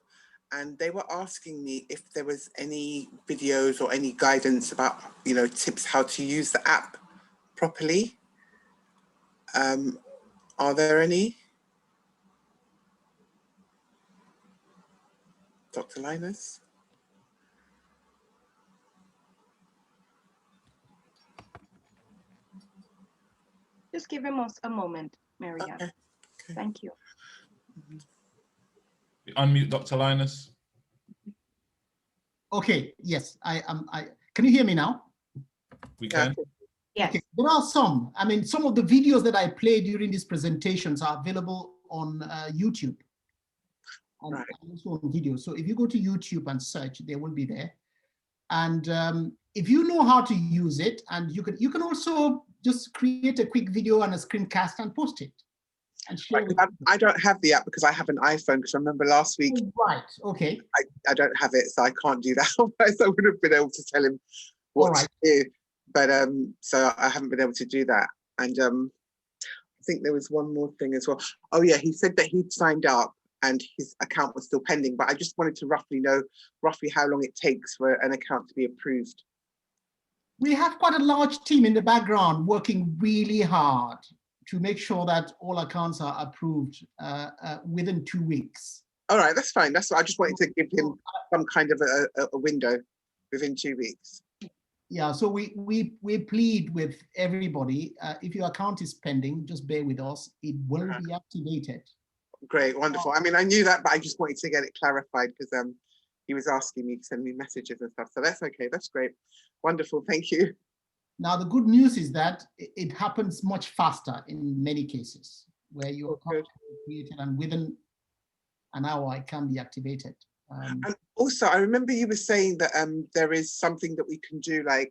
and they were asking me if there was any videos or any guidance about, tips how to use the app properly. Are there any? Dr. Linus? Just give him a moment, Mariam. Okay. Thank you. Unmute Dr. Linus. Okay, yes, can you hear me now? We can. Yes. Okay. There are some of the videos that I played during these presentations are available on YouTube. And also on video. So if you go to YouTube and search, they will be there. And if you know how to use it, and you can also just create a quick video and a screencast and post it. And share it. I don't have the app because I have an iPhone, because I remember last week. Right, okay. I don't have it, so I can't do that. Otherwise I would have been able to tell him what to do. But so I haven't been able to do that. And I think there was one more thing as well. Oh yeah, he said that he'd signed up and his account was still pending, but I just wanted to know roughly how long it takes for an account to be approved. We have quite a large team in the background working really hard to make sure that all accounts are approved within 2 weeks. All right, that's fine. That's what I just wanted to give him some kind of a window within 2 weeks. Yeah, so we plead with everybody. If your account is pending, just bear with us. It will be activated. Great, wonderful. I mean, I knew that, but I just wanted to get it clarified because he was asking me to send me messages and stuff. So that's okay. That's great. Wonderful. Thank you. Now, the good news is that it happens much faster in many cases where your account is created and within an hour it can be activated. And also, I remember you were saying that there is something that we can do, like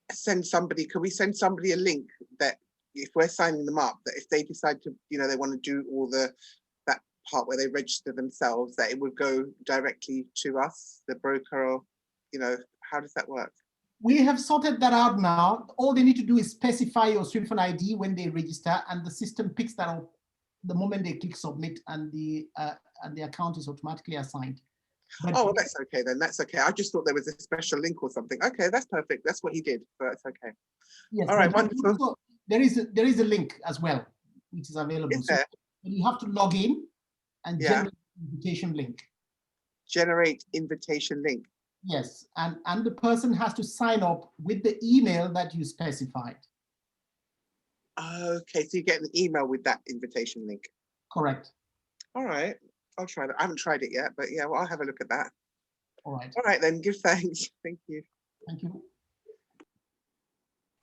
send somebody. Can we send somebody a link that if we're signing them up, that if they decide to, they want to do all that part where they register themselves, that it would go directly to us, the broker, or how does that work? We have sorted that out now. All they need to do is specify your SwiftFund ID when they register, and the system picks that up the moment they click submit, and the account is automatically assigned. But that's okay then. That's okay. I just thought there was a special link or something. Okay, that's perfect. That's what he did. So that's okay. Yes. All right. Wonderful. Also, there is a link as well, which is available. Is there? So you have to log in and generate invitation link. Generate invitation link. Yes, and the person has to sign up with the email that you specified. Okay, so you get an email with that invitation link. Correct. All right, I'll try that. I haven't tried it yet, but yeah, well, I'll have a look at that. All right. All right then, give thanks. Thank you. Thank you.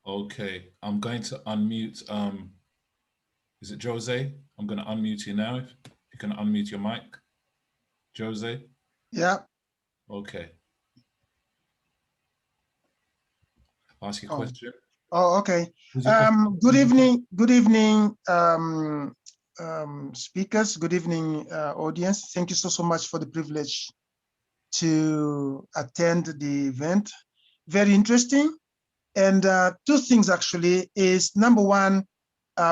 Okay, I'm going to unmute, is it Jose? I'm going to unmute you now. If you can unmute your mic. Jose? Yeah. Okay. Ask your question. Oh, okay. Good evening, speakers. Good evening, audience. Thank you so much for the privilege to attend the event. Very interesting. And two things actually is, number one,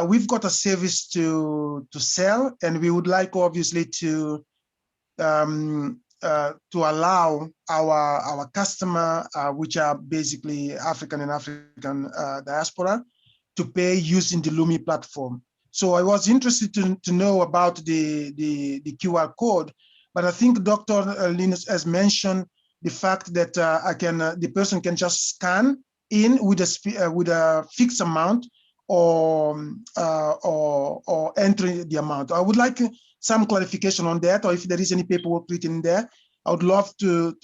we've got a service to sell, and we would like obviously to allow our customer, which are basically African and African diaspora, to pay using the Lumi platform. So I was interested to know about the QR code, but I think Dr. Linus has mentioned the fact that the person can just scan in with a fixed amount or enter the amount. I would like some clarification on that, or if there is any paperwork written there, I would love to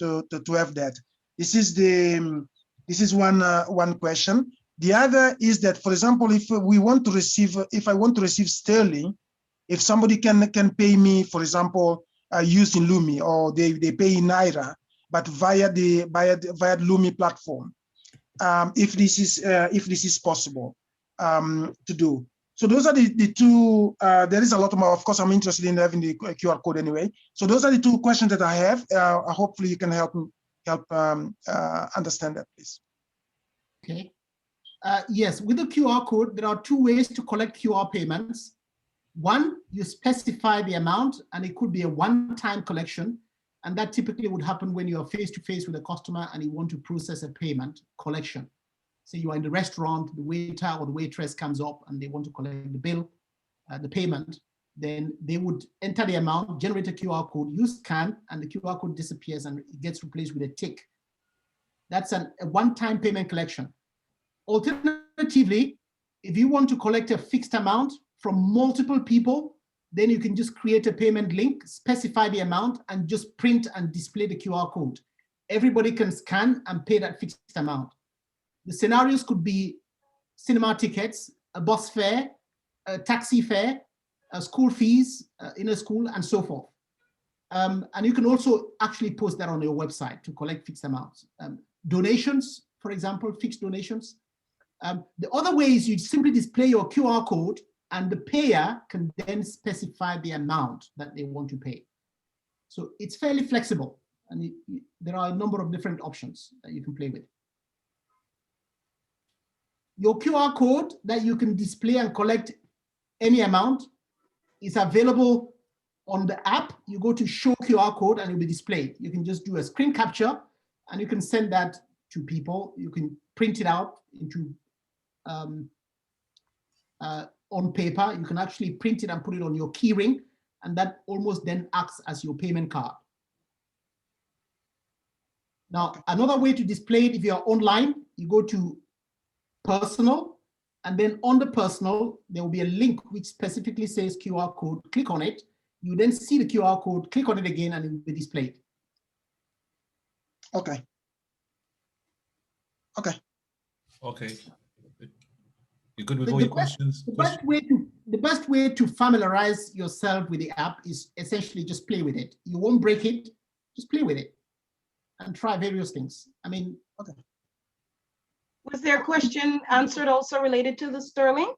have that. This is one question. The other is that, for example, if I want to receive sterling, if somebody can pay me, for example, using Lumi, or they pay in Naira, but via Lumi platform, if this is possible to do. So those are the two. There is a lot more. Of course, I'm interested in having the QR code anyway. So those are the two questions that I have. Hopefully, you can help understand that, please. Okay. Yes, with the QR code, there are two ways to collect QR payments. One, you specify the amount, and it could be a one-time collection, and that typically would happen when you are face-to-face with a customer and you want to process a payment collection. So you are in the restaurant, the waiter or the waitress comes up and they want to collect the bill, the payment, then they would enter the amount, generate a QR code, you scan, and the QR code disappears and it gets replaced with a tick. That's a one-time payment collection. Alternatively, if you want to collect a fixed amount from multiple people, then you can just create a payment link, specify the amount, and just print and display the QR code. Everybody can scan and pay that fixed amount. The scenarios could be cinema tickets, a bus fare, a taxi fare, school fees in a school, and so forth. And you can also actually post that on your website to collect fixed amounts. Donations, for example, fixed donations. The other way is you simply display your QR code and the payer can then specify the amount that they want to pay. So it's fairly flexible, and there are a number of different options that you can play with. Your QR code that you can display and collect any amount is available on the app. You go to show QR code and it will be displayed. You can just do a screen capture and you can send that to people. You can print it out into on paper. You can actually print it and put it on your key ring, and that almost then acts as your payment card. Now, another way to display it, if you're online, you go to personal, and then on the personal, there will be a link which specifically says QR code. Click on it. You then see the QR code, click on it again, and it will be displayed. Okay. Okay. Okay. You good with all your questions? The best way to familiarize yourself with the app is essentially just play with it. You won't break it, just play with it and try various things. I mean, okay. Was there a question answered also related to the sterling?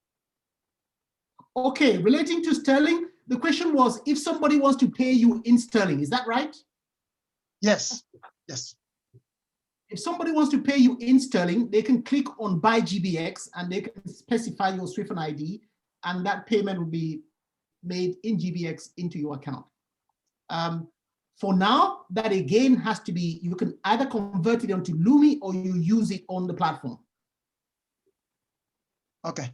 Okay, relating to sterling, the question was if somebody wants to pay you in sterling, is that right? Yes, yes. If somebody wants to pay you in sterling, they can click on buy GBX and they can specify your SWIFT ID, and that payment will be made in GBX into your account. For now, that again has to be, you can either convert it onto Lumi or you use it on the platform. Okay.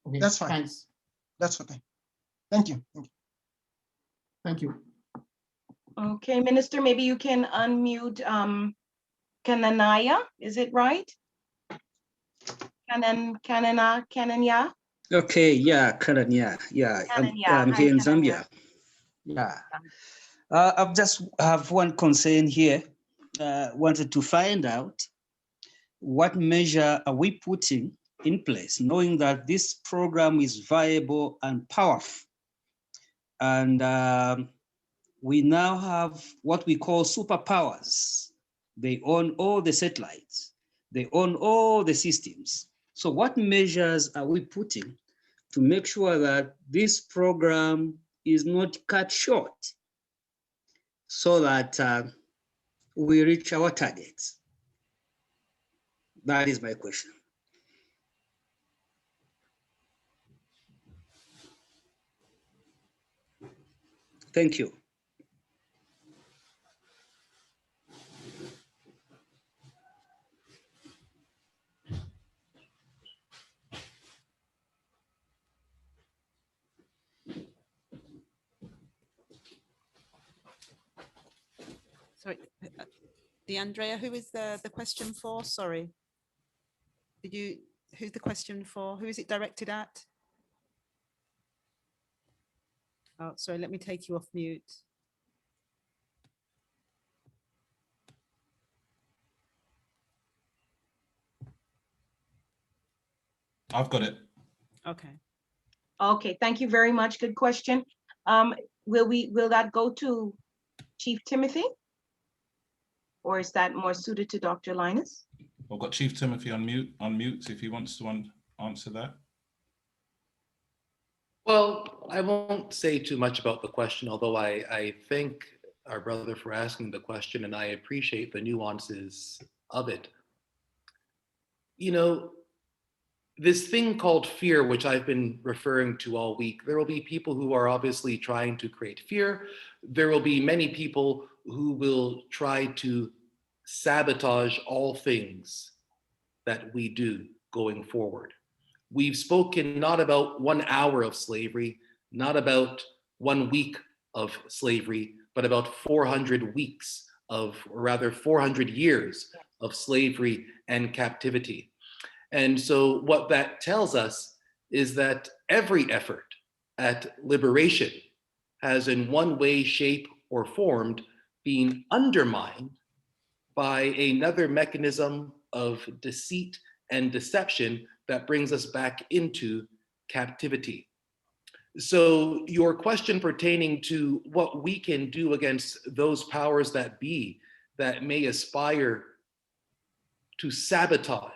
Okay, that's fine. Thanks. That's okay. Thank you. Thank you. Thank you. Okay, Minister, maybe you can unmute Kananaya, is it right? Kananya? Okay, yeah, Kananya, yeah. I'm here in Zambia. Yeah. I've just have one concern here. Wanted to find out what measure are we putting in place, knowing that this program is viable and powerful. And we now have what we call superpowers. They own all the satellites. They own all the systems. So what measures are we putting to make sure that this program is not cut short so that we reach our targets? That is my question. Thank you. Sorry, Deandre, who is the question for? Sorry. Who's the question for? Who is it directed at? Oh, sorry, let me take you off mute. I've got it. Okay. Okay, thank you very much. Good question. Will that go to Chief Timothy? Or is that more suited to Dr. Linus? I've got Chief Timothy on mute if he wants to answer that. Well, I won't say too much about the question, although I thank our brother for asking the question, and I appreciate the nuances of it. You know, this thing called fear, which I've been referring to all week, there will be people who are obviously trying to create fear. There will be many people who will try to sabotage all things that we do going forward. We've spoken not about 1 hour of slavery, not about 1 week of slavery, but about 400 weeks of, or rather 400 years of slavery and captivity. And so what that tells us is that every effort at liberation has in one way, shape, or form been undermined by another mechanism of deceit and deception that brings us back into captivity. So your question pertaining to what we can do against those powers that be that may aspire to sabotage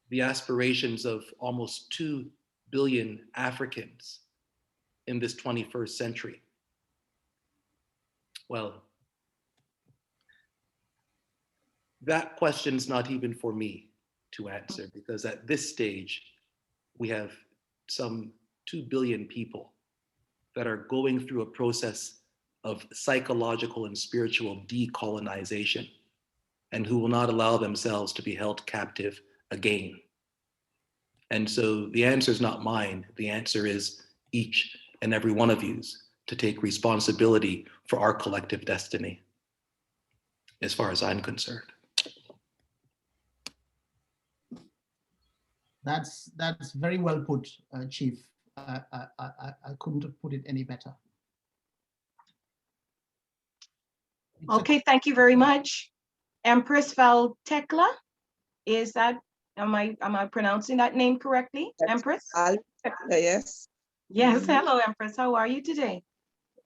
the aspirations of almost 2 billion Africans in this 21st century. Well, that question's not even for me to answer, because at this stage, we have some 2 billion people that are going through a process of psychological and spiritual decolonization, and who will not allow themselves to be held captive again. And so the answer is not mine. The answer is each and every one of you's to take responsibility for our collective destiny, as far as I'm concerned. That's very well put, Chief. I couldn't have put it any better. Okay, thank you very much. Empress Valtekla, is that, am I pronouncing that name correctly? Yes. Empress? Yes. Yes, hello Empress, how are you today?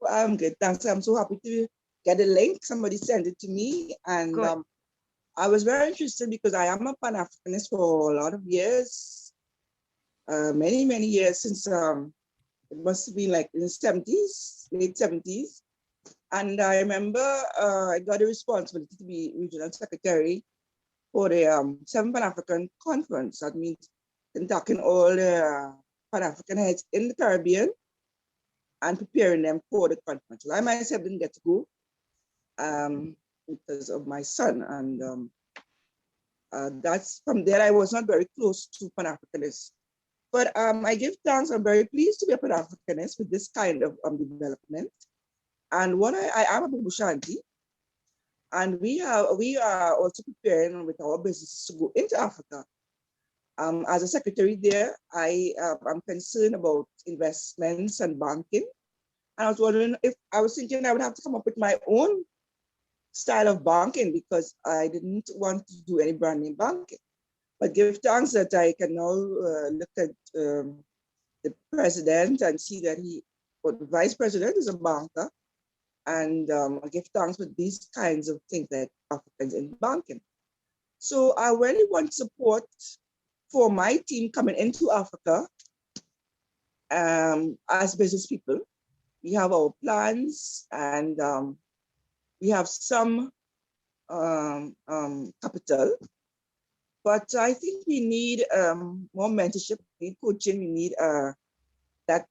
I'm good, thanks. I'm so happy to get a link. Somebody sent it to me, and I was very interested because I am a Pan-Africanist for a lot of years, many years, since it must have been like in the 70s, late 70s. And I remember I got a responsibility to be regional secretary for the 7th Pan-African Conference. That means contacting all the Pan-African heads in the Caribbean and preparing them for the conference. Well, I myself didn't get to go because of my son. And that's from there, I was not very close to Pan-Africanists. But I give thanks. I'm very pleased to be a Pan-Africanist with this kind of development. And what I am a Bushanti, and we are also preparing with our business to go into Africa. As a secretary there, I'm concerned about investments and banking. And I was wondering if I was thinking I would have to come up with my own style of banking, because I didn't want to do any brand name banking. But give thanks that I can now look at the president and see that the vice president is a banker. And I give thanks for these kinds of things that Africans in banking. So I really want support for my team coming into Africa as business people, we have our plans and we have some capital, but I think we need more mentorship, we need coaching, we need that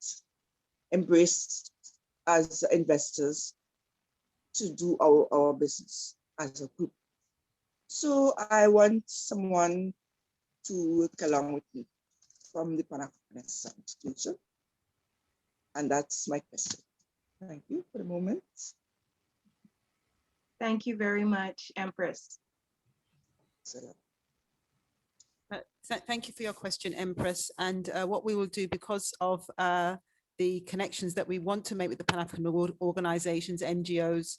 embrace as investors to do our business as a group. So I want someone to work along with me from the Pan-Africanist Institution. And that's my question. Thank you for the moment. Thank you very much, Empress. Thank you for your question, Empress. And what we will do, because of the connections that we want to make with the Pan-African organizations, NGOs,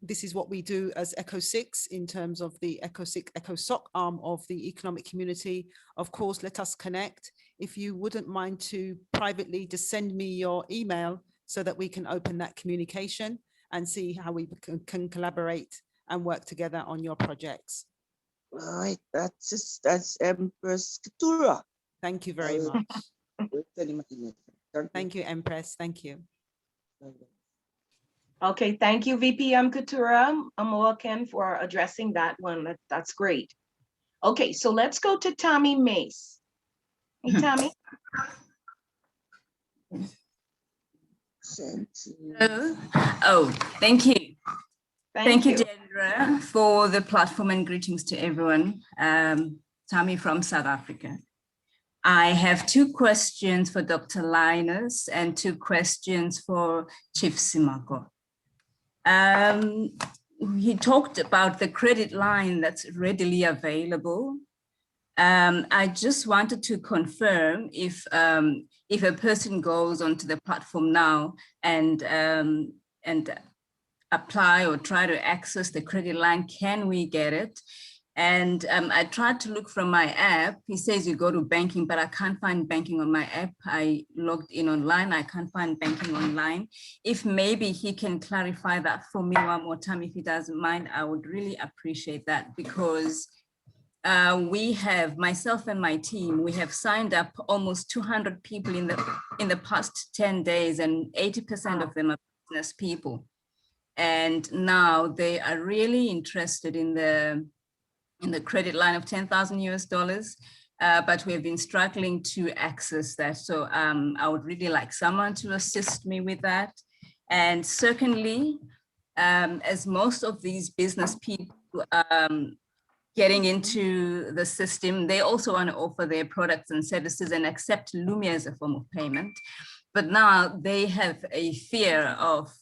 this is what we do as ECO6 in terms of the ECOSOC arm of the economic community. Of course, let us connect. If you wouldn't mind to privately just send me your email so that we can open that communication and see how we can collaborate and work together on your projects. Right, that's Empress Keturah. Thank you very much. Thank you, Empress. Thank you. Okay, thank you, VPM Keturah Amoaken, for addressing that one. That's great. Okay, so let's go to Tommy Mace. Hey, Tommy. Oh, thank you. Thank you, you. Deandre, for the platform, and greetings to everyone. Tommy from South Africa. I have 2 questions for Dr. Linus and 2 questions for Chief Simako. He talked about the credit line that's readily available. I just wanted to confirm if a person goes onto the platform now and apply or try to access the credit line, can we get it? And I tried to look from my app. He says you go to banking, but I can't find banking on my app. I logged in online, I can't find banking online. If maybe he can clarify that for me one more time, if he doesn't mind, I would really appreciate that, because we have, myself and my team, we have signed up almost 200 people in the past 10 days, and 80% of them are business people. And now they are really interested in the credit line of $10,000 US, but we have been struggling to access that. So I would really like someone to assist me with that. And secondly, as most of these business people getting into the system, they also want to offer their products and services and accept Lumi as a form of payment. But now they have a fear of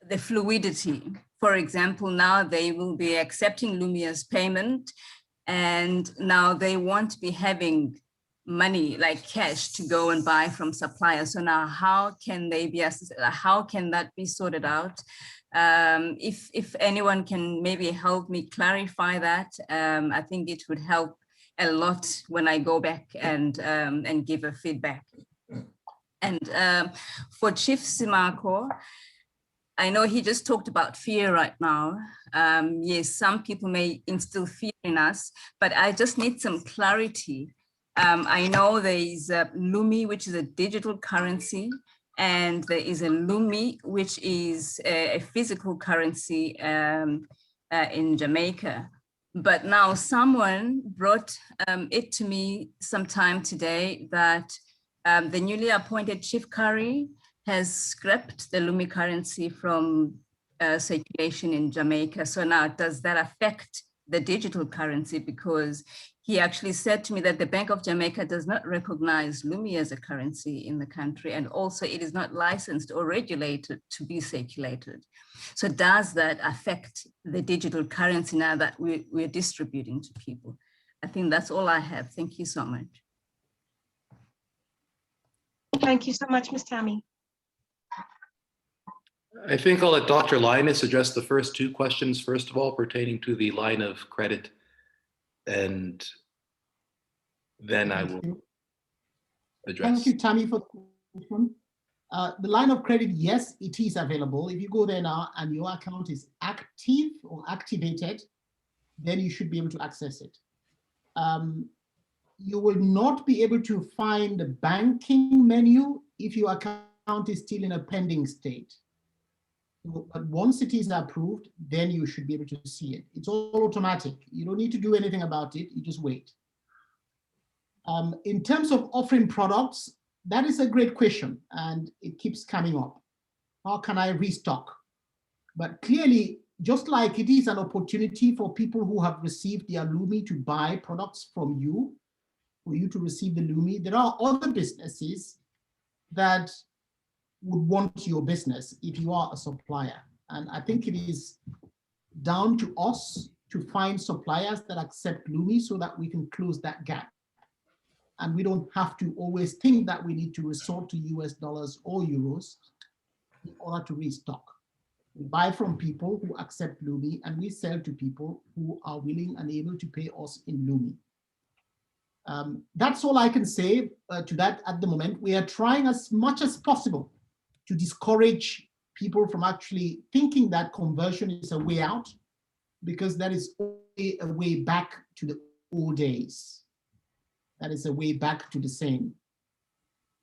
the fluidity. For example, now they will be accepting Lumi as payment, and now they won't be having money like cash to go and buy from suppliers. So now how can they be, how can that be sorted out? If anyone can maybe help me clarify that, I think it would help a lot when I go back and give a feedback. And for Chief Simako, I know he just talked about fear right now. Yes, some people may instill fear in us, but I just need some clarity. I know there is a Lumi, which is a digital currency, and there is a Lumi, which is a physical currency in Jamaica. But now someone brought it to me sometime today that the newly appointed Chief Curry has scrapped the Lumi currency from circulation in Jamaica. So now does that affect the digital currency? Because he actually said to me that the Bank of Jamaica does not recognize Lumi as a currency in the country, and also it is not licensed or regulated to be circulated. So does that affect the digital currency now that we're distributing to people? I think that's all I have. Thank you so much. Thank you so much, Ms. Tammy. I think I'll let Dr. Linus address the first 2 questions, first of all, pertaining to the line of credit, and then I will address. Thank you, Tammy, for the question. The line of credit, yes, it is available. If you go there now and your account is active or activated, then you should be able to access it. You will not be able to find the banking menu if your account is still in a pending state. But once it is approved, then you should be able to see it. It's all automatic. You don't need to do anything about it. You just wait. In terms of offering products, that is a great question, and it keeps coming up. How can I restock? But clearly, just like it is an opportunity for people who have received their Lumi to buy products from you, for you to receive the Lumi, there are other businesses that would want your business if you are a supplier. And I think it is down to us to find suppliers that accept Lumi so that we can close that gap. And we don't have to always think that we need to resort to US dollars or euros in order to restock. We buy from people who accept Lumi, and we sell to people who are willing and able to pay us in Lumi. That's all I can say to that at the moment. We are trying as much as possible to discourage people from actually thinking that conversion is a way out, because that is only a way back to the old days. That is a way back to the same.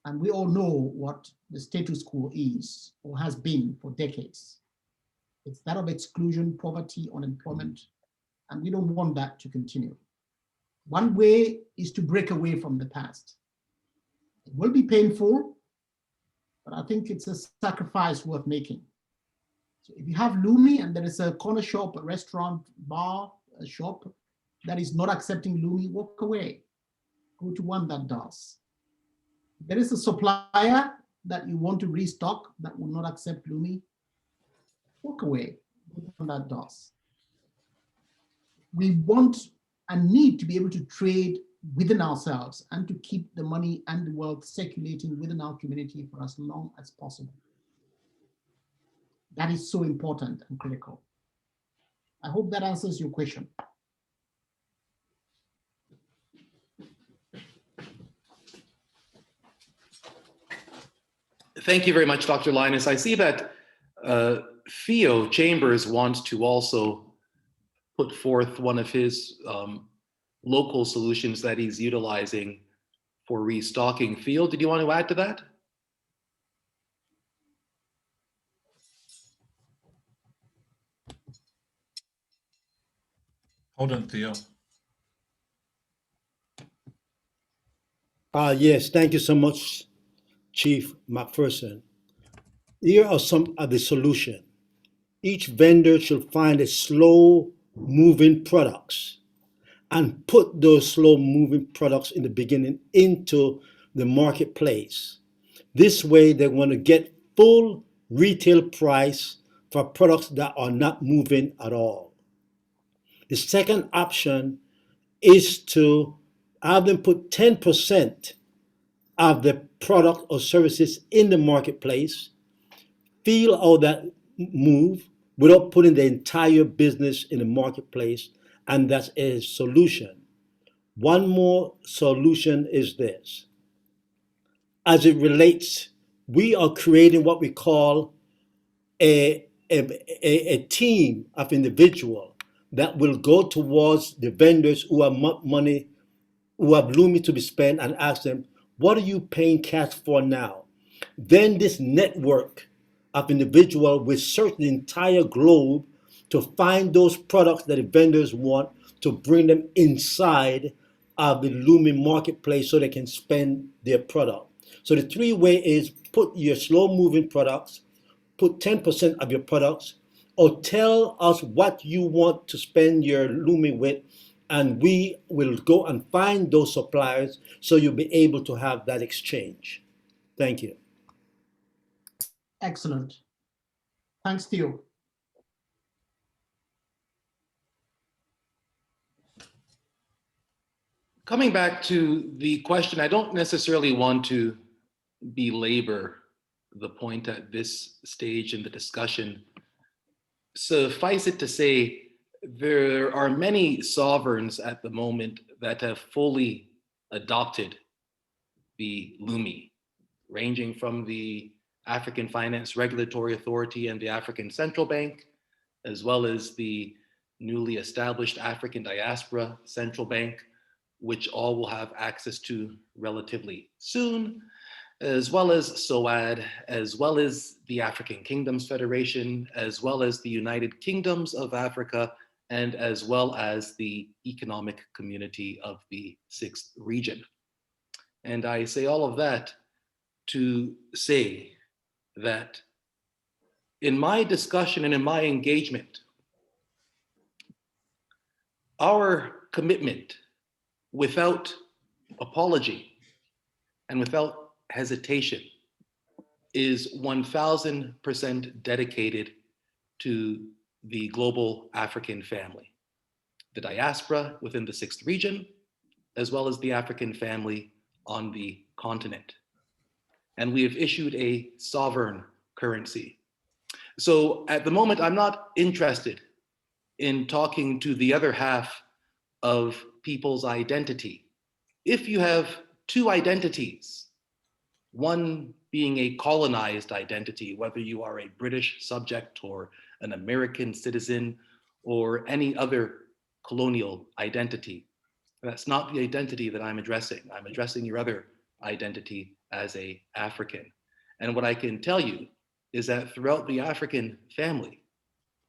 And we all know what the status quo is or has been for decades. It's that of exclusion, poverty, unemployment, and we don't want that to continue. One way is to break away from the past. It will be painful, but I think it's a sacrifice worth making. So if you have Lumi and there is a corner shop, a restaurant, bar, a shop that is not accepting Lumi, walk away. Go to one that does. If there is a supplier that you want to restock that will not accept Lumi, walk away. Go to one that does. We want and need to be able to trade within ourselves and to keep the money and the wealth circulating within our community for as long as possible. That is so important and critical. I hope that answers your question. Thank you very much, Dr. Linus. I see that Theo Chambers wants to also put forth one of his local solutions that he's utilizing for restocking. Theo, did you want to add to that? Hold on, Theo. Yes, thank you so much, Chief McPherson. Here are some of the solutions. Each vendor should find a slow-moving products and put those slow-moving products in the beginning into the marketplace. This way, they're going to get full retail price for products that are not moving at all. The second option is to have them put 10% of the product or services in the marketplace, feel all that move without putting the entire business in the marketplace, and that's a solution. One more solution is this. As it relates, we are creating what we call a team of individuals that will go towards the vendors who have money, who have Lumi to be spent, and ask them, what are you paying cash for now? Then this network of individuals will search the entire globe to find those products that the vendors want to bring them inside of the Lumi marketplace so they can spend their product. So the three-way is put your slow-moving products, put 10% of your products, or tell us what you want to spend your Lumi with, and we will go and find those suppliers so you'll be able to have that exchange. Thank you. Excellent. Thanks, Theo. Coming back to the question, I don't necessarily want to belabor the point at this stage in the discussion. Suffice it to say, there are many sovereigns at the moment that have fully adopted the Lumi, ranging from the African Finance Regulatory Authority and the African Central Bank, as well as the newly established African Diaspora Central Bank, which all will have access to relatively soon. as well as SOAD, as well as the African Kingdoms Federation, as well as the United Kingdoms of Africa, and as well as the Economic Community of the Sixth Region. And I say all of that to say that in my discussion and in my engagement, our commitment without apology and without hesitation is 1000% dedicated to the global African family, the diaspora within the Sixth Region, as well as the African family on the continent. And we have issued a sovereign currency. So at the moment, I'm not interested in talking to the other half of people's identity. If you have two identities, one being a colonized identity, whether you are a British subject or an American citizen or any other colonial identity, that's not the identity that I'm addressing. I'm addressing your other identity as an African. And what I can tell you is that throughout the African family,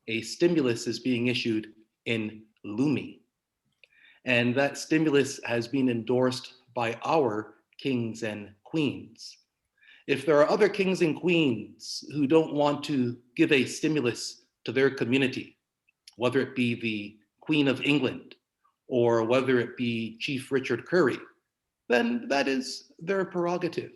a stimulus is being issued in Lumi. And that stimulus has been endorsed by our kings and queens. If there are other kings and queens who don't want to give a stimulus to their community, whether it be the Queen of England or whether it be Chief Richard Curry, then that is their prerogative.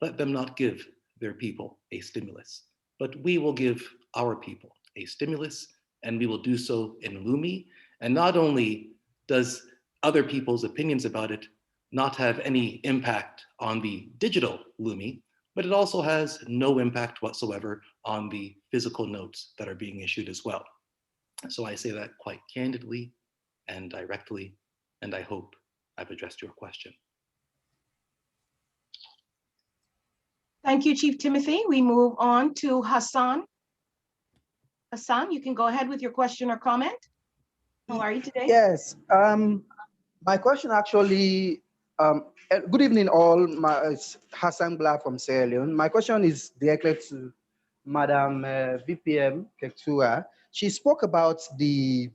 Let them not give their people a stimulus, but we will give our people a stimulus, and we will do so in Lumi. And not only does other people's opinions about it not have any impact on the digital Lumi, but it also has no impact whatsoever on the physical notes that are being issued as well. So I say that quite candidly and directly, and I hope I've addressed your question. Thank you, Chief Timothy. We move on to Hassan. Hassan, you can go ahead with your question or comment. How are you today? Yes, my question actually, good evening all, it's Hassan Blah from Sierra Leone. My question is directly to Madam VPM Kektua. She spoke about the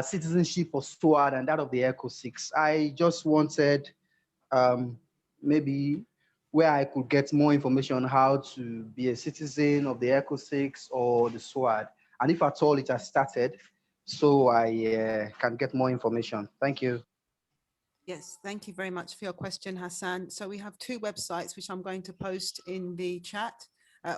citizenship for SWAD and that of the ECO6. I just wanted maybe where I could get more information on how to be a citizen of the ECO6 or the SWAD, and if at all it has started, so I can get more information. Thank you. Yes, thank you very much for your question, Hassan. So we have two websites which I'm going to post in the chat.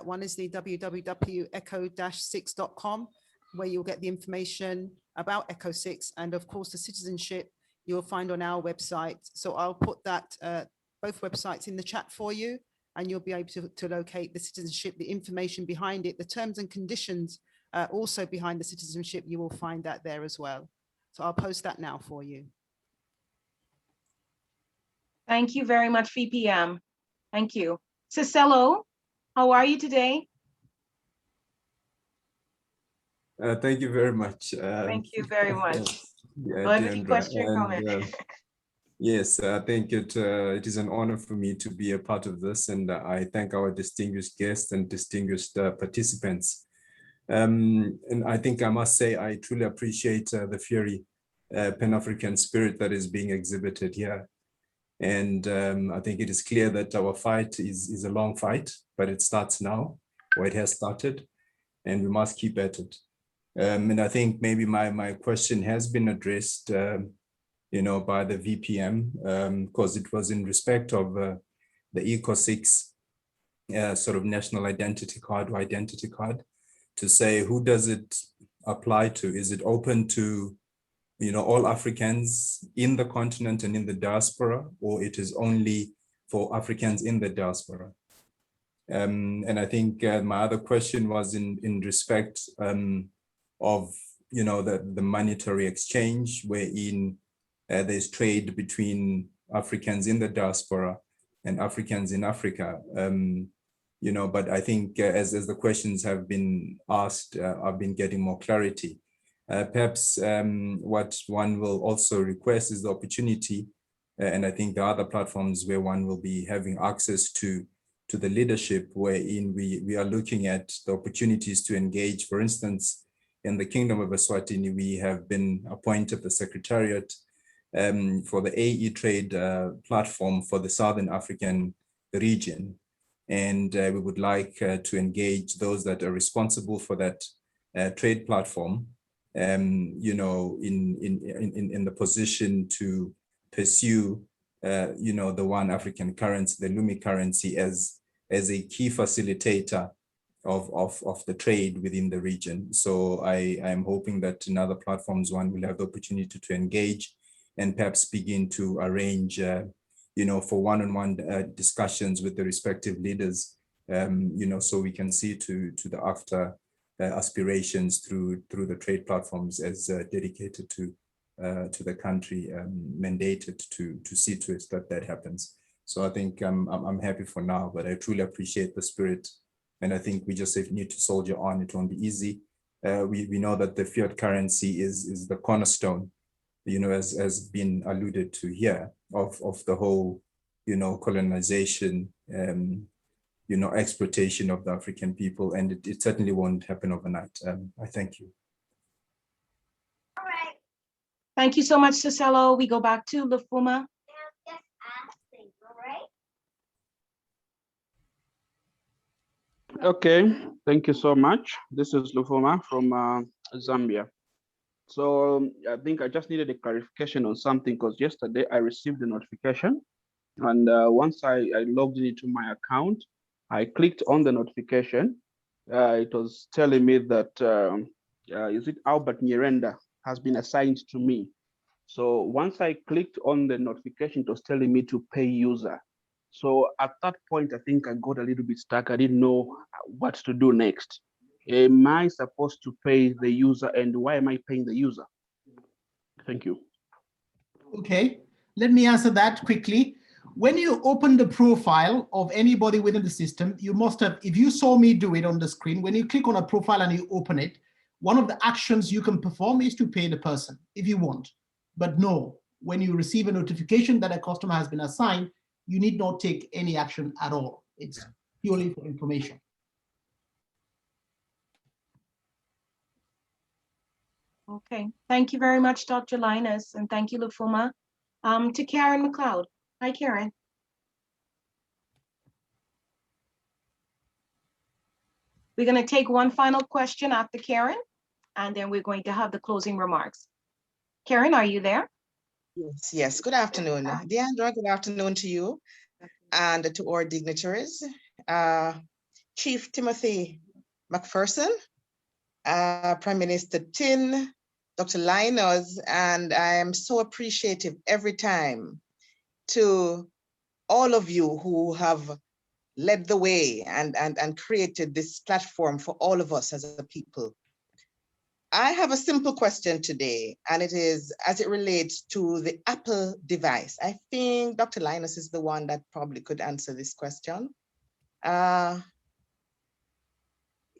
One is the www.echo-6.com, where you'll get the information about ECO6, and of course the citizenship you'll find on our website. So I'll put that both websites in the chat for you, and you'll be able to locate the citizenship, the information behind it, the terms and conditions also behind the citizenship. You will find that there as well. So I'll post that now for you. Thank you very much, VPM. Thank you. Cicelo, how are you today? Thank you very much. Thank you very much. Yeah, Go ahead with your question or comment. Yes, I think it is an honor for me to be a part of this, and I thank our distinguished guests and distinguished participants. And I think I must say I truly appreciate the fiery Pan-African spirit that is being exhibited here. And I think it is clear that our fight is a long fight, but it starts now, or it has started, and we must keep at it. And I think maybe my question has been addressed by the VPM, because it was in respect of the ECO6 sort of national identity card or identity card, to say who does it apply to? Is it open to all Africans in the continent and in the diaspora, or it is only for Africans in the diaspora? And I think my other question was in respect of the monetary exchange, wherein there's trade between Africans in the diaspora and Africans in Africa. But I think as the questions have been asked, I've been getting more clarity. Perhaps what one will also request is the opportunity And I think the other platforms where one will be having access to the leadership, wherein we are looking at the opportunities to engage. For instance, in the Kingdom of Eswatini, we have been appointed the Secretariat for the AE Trade platform for the Southern African region. And we would like to engage those that are responsible for that trade platform, you know, in the position to pursue, you know, the One African currency, the Lumi currency, as a key facilitator of the trade within the region. So I am hoping that in other platforms, one will have the opportunity to engage and perhaps begin to arrange, you know, for one-on-one discussions with the respective leaders, you know, so we can see to the after aspirations through the trade platforms as dedicated to the country, mandated to see to it that happens. So I think I'm happy for now, but I truly appreciate the spirit. And I think we just need to soldier on. It won't be easy. We know that the fiat currency is the cornerstone, you know, as been alluded to here, of the whole, you know, colonization, you know, exploitation of the African people. And it certainly won't happen overnight. I thank you. All right. Thank you so much, Cicelo. We go back to Lufuma. Okay, thank you so much. This is Lufuma from Zambia. So I think I just needed a clarification on something, because yesterday I received the notification, and once I logged into my account, I clicked on the notification. It was telling me that, is it Albert Nyirenda has been assigned to me. So once I clicked on the notification, it was telling me to pay user. So at that point, I think I got a little bit stuck. I didn't know what to do next. Am I supposed to pay the user, and why am I paying the user? Thank you. Okay, let me answer that quickly. When you open the profile of anybody within the system, you must have, if you saw me do it on the screen, when you click on a profile and you open it, one of the actions you can perform is to pay the person if you want. But no, when you receive a notification that a customer has been assigned, you need not take any action at all. It's purely for information. Okay, thank you very much, Dr. Linus, and thank you, Lufuma. To Karen McLeod. Hi, Karen. We're going to take one final question after Karen, and then we're going to have the closing remarks. Karen, are you there? Yes, good afternoon. Deandre, good afternoon to you and to our dignitaries. Chief Timothy McPherson, Prime Minister Tin, Dr. Linus, and I am so appreciative every time to all of you who have led the way and created this platform for all of us as a people. I have a simple question today, and it is as it relates to the Apple device. I think Dr. Linus is the one that probably could answer this question.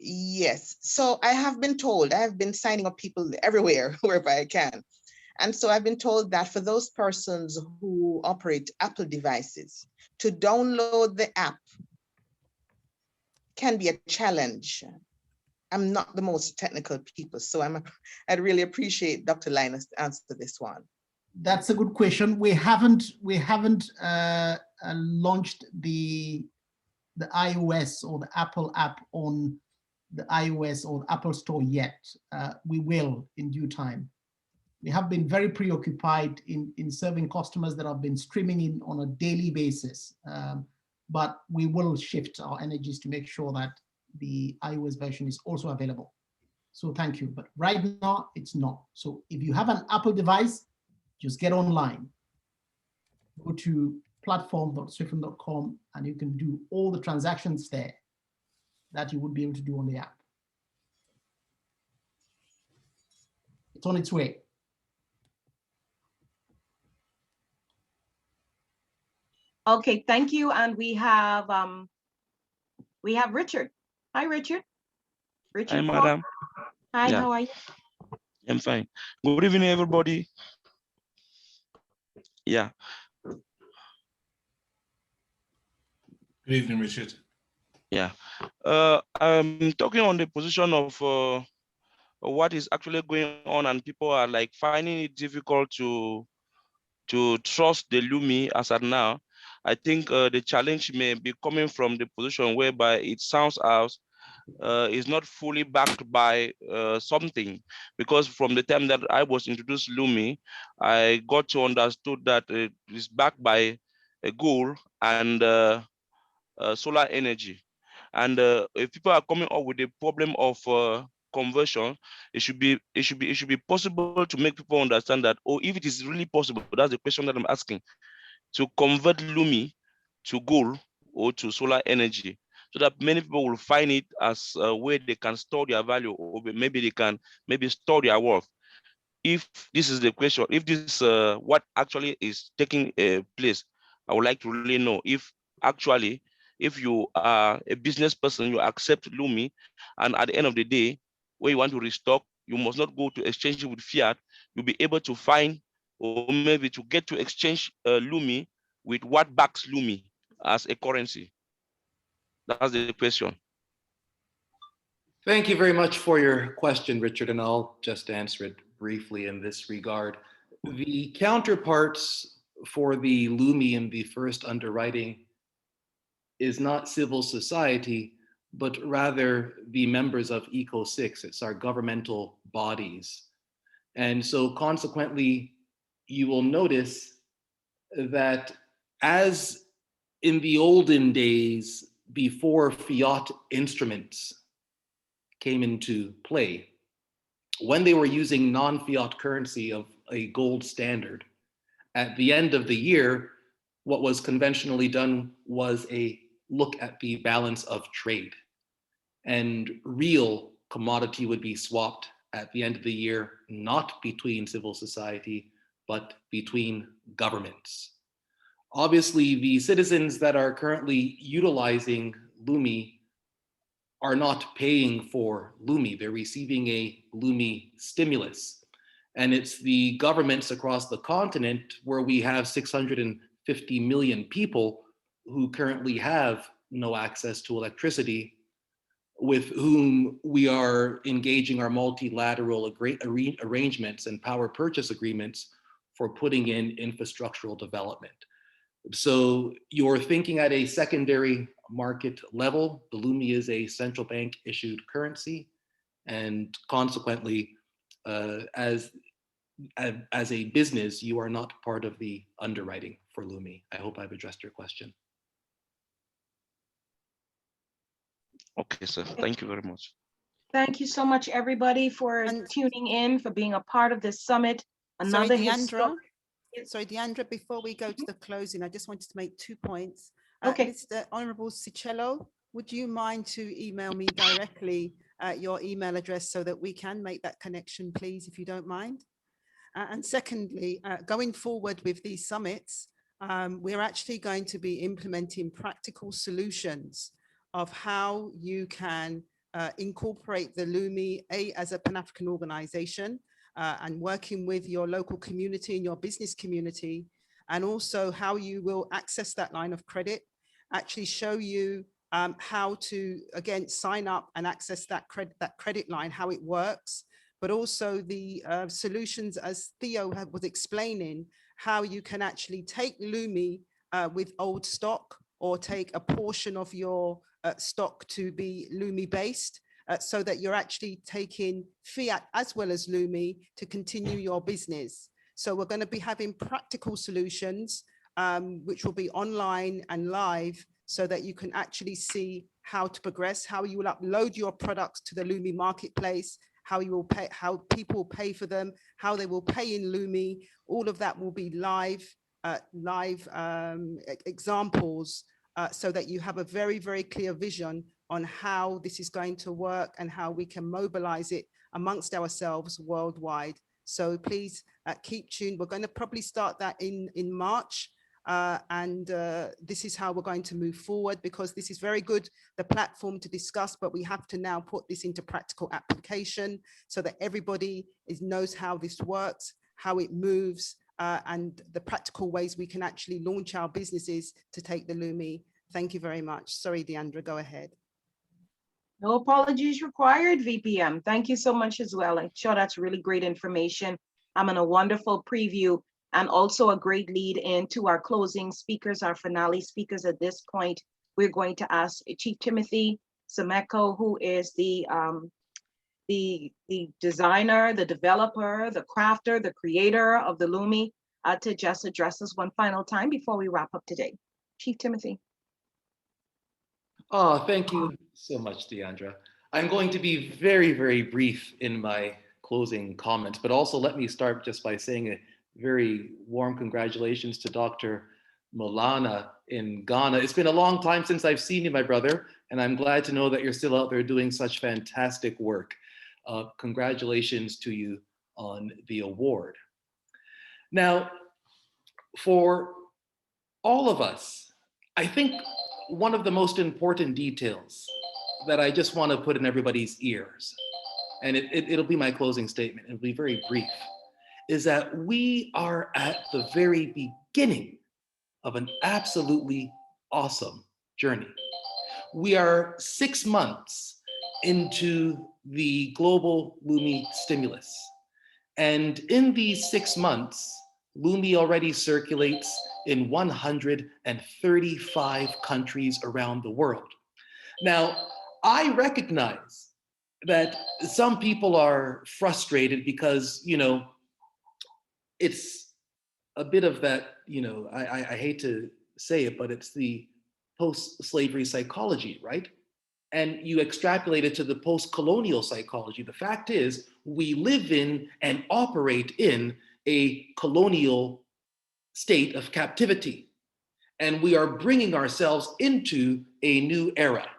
Yes, so I have been told, I have been signing up people everywhere, wherever I can. And so I've been told that for those persons who operate Apple devices, to download the app can be a challenge. I'm not the most technical people, so I'd really appreciate Dr. Linus to answer this one. That's a good question. We haven't launched the iOS or the Apple app on the iOS or the Apple Store yet. We will in due time. We have been very preoccupied in serving customers that have been streaming in on a daily basis, but we will shift our energies to make sure that the iOS version is also available. So thank you, but right now it's not. So if you have an Apple device, just get online, go to platform.swiftland.com, and you can do all the transactions there that you would be able to do on the app. It's on its way. Okay, thank you. And we have Richard. Hi, Richard. Richard. Hi, madam. Hi, Yeah. how are you? I'm fine. Good evening, everybody. Yeah. Good evening, Richard. Yeah, I'm talking on the position of what is actually going on, and people are like finding it difficult to trust the Lumi as at now. I think the challenge may be coming from the position whereby it sounds as is not fully backed by something, because from the time that I was introduced Lumi, I got to understood that it is backed by a goal and solar energy. And if people are coming up with the problem of conversion, it should be possible to make people understand that, oh, if it is really possible, that's the question that I'm asking, to convert Lumi to gold or to solar energy, so that many people will find it as a way they can store their value, or maybe they can store their worth. If this is the question, if this what actually is taking place, I would like to really know if actually, if you are a business person, you accept Lumi, and at the end of the day, when you want to restock, you must not go to exchange with fiat. You'll be able to find, or maybe to get to exchange Lumi with what backs Lumi as a currency. That's the question. Thank you very much for your question, Richard, and I'll just answer it briefly in this regard. The counterparts for the Lumi in the first underwriting is not civil society, but rather the members of ECO6. It's our governmental bodies. And so consequently, you will notice that as in the olden days, before fiat instruments came into play, when they were using non-fiat currency of a gold standard, at the end of the year, what was conventionally done was a look at the balance of trade, and real commodity would be swapped at the end of the year, not between civil society, but between governments. Obviously, the citizens that are currently utilizing Lumi are not paying for Lumi. They're receiving a Lumi stimulus. And it's the governments across the continent, where we have 650 million people who currently have no access to electricity, with whom we are engaging our multilateral arrangements and power purchase agreements for putting in infrastructural development. So you're thinking at a secondary market level. The Lumi is a central bank issued currency, and consequently, as a business, you are not part of the underwriting for Lumi. I hope I've addressed your question. Okay, sir. Thank you very much. Thank you so much, everybody, for tuning in, for being a part of this summit. Another Sorry, Deandra, before we go to the closing, I just wanted to make 2 points. Okay. Mr. Honorable Cicello, would you mind to email me directly your email address so that we can make that connection, please, if you don't mind? And secondly, going forward with these summits, we're actually going to be implementing practical solutions of how you can incorporate the Lumi as a Pan-African organization, and working with your local community and your business community, and also how you will access that line of credit, actually show you how to, again, sign up and access that credit line, how it works, but also the solutions, as Theo was explaining, how you can actually take Lumi with old stock, or take a portion of your stock to be Lumi based, so that you're actually taking fiat as well as Lumi to continue your business. So we're going to be having practical solutions, which will be online and live, so that you can actually see how to progress, how you will upload your products to the Lumi marketplace, how you will pay, how people pay for them, how they will pay in Lumi. All of that will be live examples, so that you have a very, very clear vision on how this is going to work and how we can mobilize it amongst ourselves worldwide. So please keep tuned. We're going to probably start that in March. And this is how we're going to move forward, because this is very good, the platform to discuss, but we have to now put this into practical application so that everybody knows how this works, how it moves, and the practical ways we can actually launch our businesses to take the Lumi Thank you very much. Sorry, Deandre, go ahead. No apologies required, VPM. Thank you so much as well. I'm sure that's really great information. I'm in a wonderful preview and also a great lead into our closing speakers, our finale speakers. At this point, we're going to ask Chief Timothy Semeko, who is the designer, the developer, the crafter, the creator of the Lumi, to just address us one final time before we wrap up today. Chief Timothy. Oh, thank you so much, Deandra. I'm going to be very, very brief in my closing comments, but also let me start just by saying a very warm congratulations to Dr. Molana in Ghana. It's been a long time since I've seen you, my brother, and I'm glad to know that you're still out there doing such fantastic work. Congratulations to you on the award. Now, for all of us, I think one of the most important details that I just want to put in everybody's ears, and it'll be my closing statement, it'll be very brief, is that we are at the very beginning of an absolutely awesome journey. We are 6 months into the global Lumi stimulus. And in these 6 months, Lumi already circulates in 135 countries around the world. Now, I recognize that some people are frustrated because, it's a bit of that, I hate to say it, but it's the post-slavery psychology, right? And you extrapolate it to the post-colonial psychology. The fact is, we live in and operate in a colonial state of captivity. And we are bringing ourselves into a new era.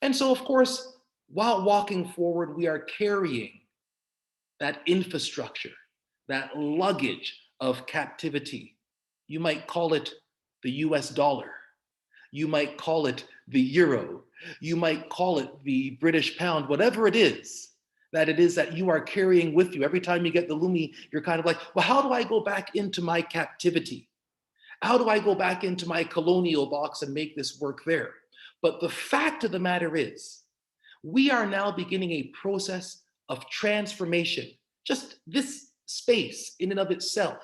And so, of course, while walking forward, we are carrying that infrastructure, that luggage of captivity. You might call it the US dollar. You might call it the euro. You might call it the British pound, whatever it is that you are carrying with you. Every time you get the Lumi, you're kind of like, well, how do I go back into my captivity? How do I go back into my colonial box and make this work there? But the fact of the matter is, we are now beginning a process of transformation. Just this space in and of itself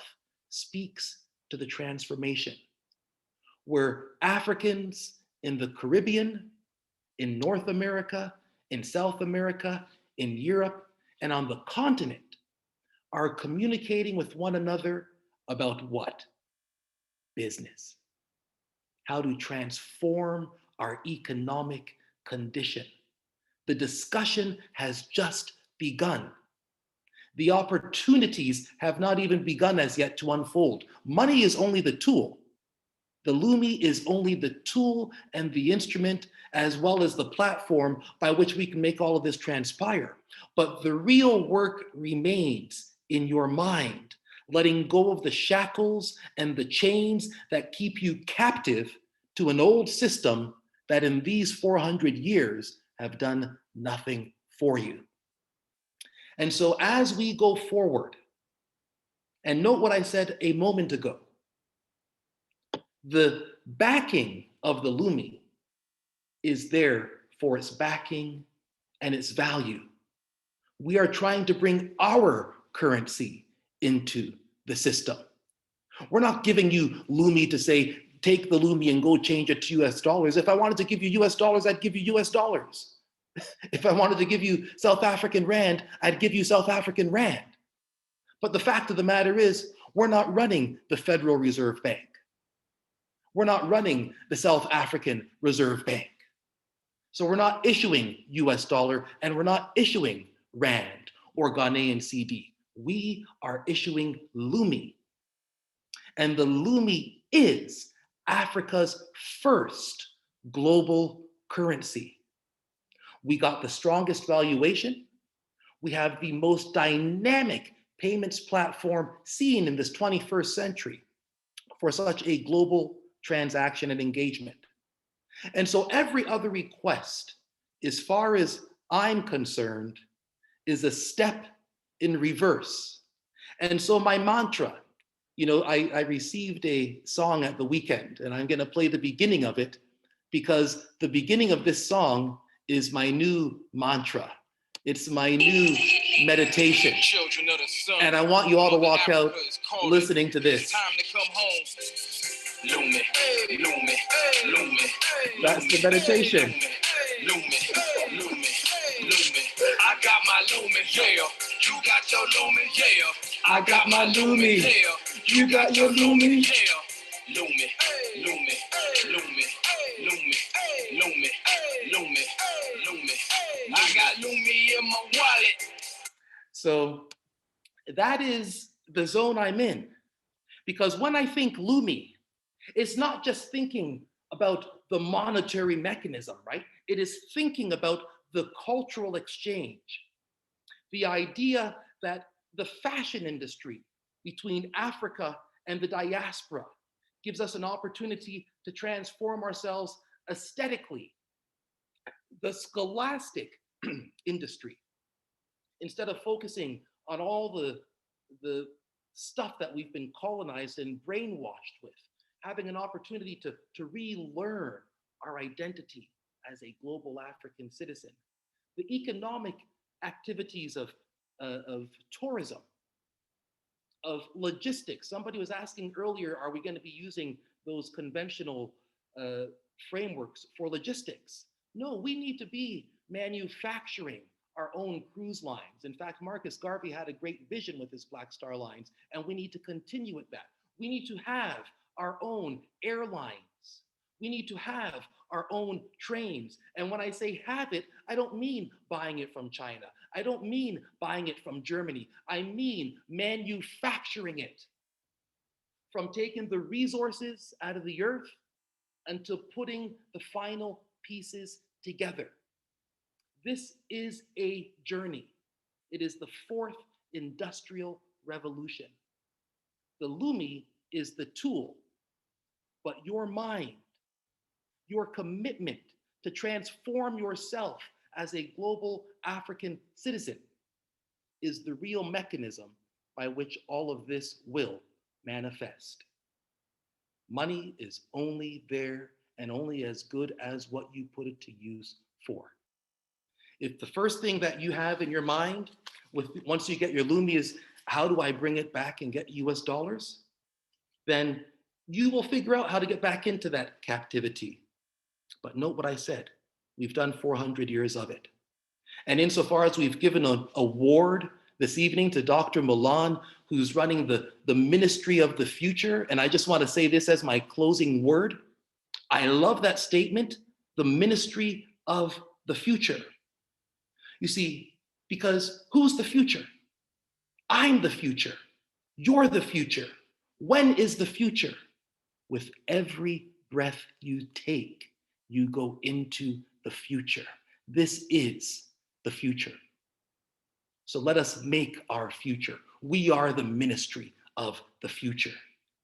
speaks to the transformation, where Africans in the Caribbean, in North America, in South America, in Europe, and on the continent are communicating with one another about what? Business. How to transform our economic condition. The discussion has just begun. The opportunities have not even begun as yet to unfold. Money is only the tool. The Lumi is only the tool and the instrument, as well as the platform by which we can make all of this transpire. But the real work remains in your mind, letting go of the shackles and the chains that keep you captive to an old system that in these 400 years have done nothing for you. And so as we go forward, and note what I said a moment ago, the backing of the Lumi is there for its backing and its value. We are trying to bring our currency into the system. We're not giving you Lumi to say, take the Lumi and go change it to US dollars. If I wanted to give you US dollars, I'd give you US dollars. If I wanted to give you South African Rand, I'd give you South African Rand. But the fact of the matter is, we're not running the Federal Reserve Bank. We're not running the South African Reserve Bank. So we're not issuing US dollar and we're not issuing Rand or Ghanaian CD. We are issuing Lumi. And the Lumi is Africa's first global currency. We got the strongest valuation. We have the most dynamic payments platform seen in this 21st century for such a global transaction and engagement. And so every other request, as far as I'm concerned, is a step in reverse. And so my mantra, I received a song at the weekend, and I'm going to play the beginning of it because the beginning of this song is my new mantra. It's my new meditation. And I want you all to walk out listening to this. Lumi, Lumi, Lumi. That's the meditation. Lumi, Lumi, Lumi. I got my Lumi, yeah. You got your Lumi, yeah. I got my Lumi, yeah. You got your Lumi, yeah. Lumi, Lumi, Lumi, Lumi, Lumi, Lumi, Lumi. I got Lumi in my wallet. So that is the zone I'm in. Because when I think Lumi, it's not just thinking about the monetary mechanism, right? It is thinking about the cultural exchange. The idea that the fashion industry between Africa and the diaspora gives us an opportunity to transform ourselves aesthetically. The scholastic industry, instead of focusing on all the stuff that we've been colonized and brainwashed with, having an opportunity to relearn our identity as a global African citizen. The economic activities of tourism, of logistics. Somebody was asking earlier, are we going to be using those conventional frameworks for logistics? No, we need to be manufacturing our own cruise lines. In fact, Marcus Garvey had a great vision with his Black Star Lines, and we need to continue with that. We need to have our own airlines. We need to have our own trains. And when I say have it, I don't mean buying it from China. I don't mean buying it from Germany. I mean manufacturing it. From taking the resources out of the earth until putting the final pieces together. This is a journey. It is the fourth industrial revolution. The Lumi is the tool, but your mind, your commitment to transform yourself as a global African citizen is the real mechanism by which all of this will manifest. Money is only there and only as good as what you put it to use for. If the first thing that you have in your mind once you get your Lumi is, how do I bring it back and get US dollars? Then you will figure out how to get back into that captivity. But note what I said, we've done 400 years of it. And insofar as we've given an award this evening to Dr. Milan, who's running the Ministry of the Future, and I just want to say this as my closing word. I love that statement, the Ministry of the Future. You see, because who's the future? I'm the future. You're the future. When is the future? With every breath you take, you go into the future. This is the future. So let us make our future. We are the ministry of the future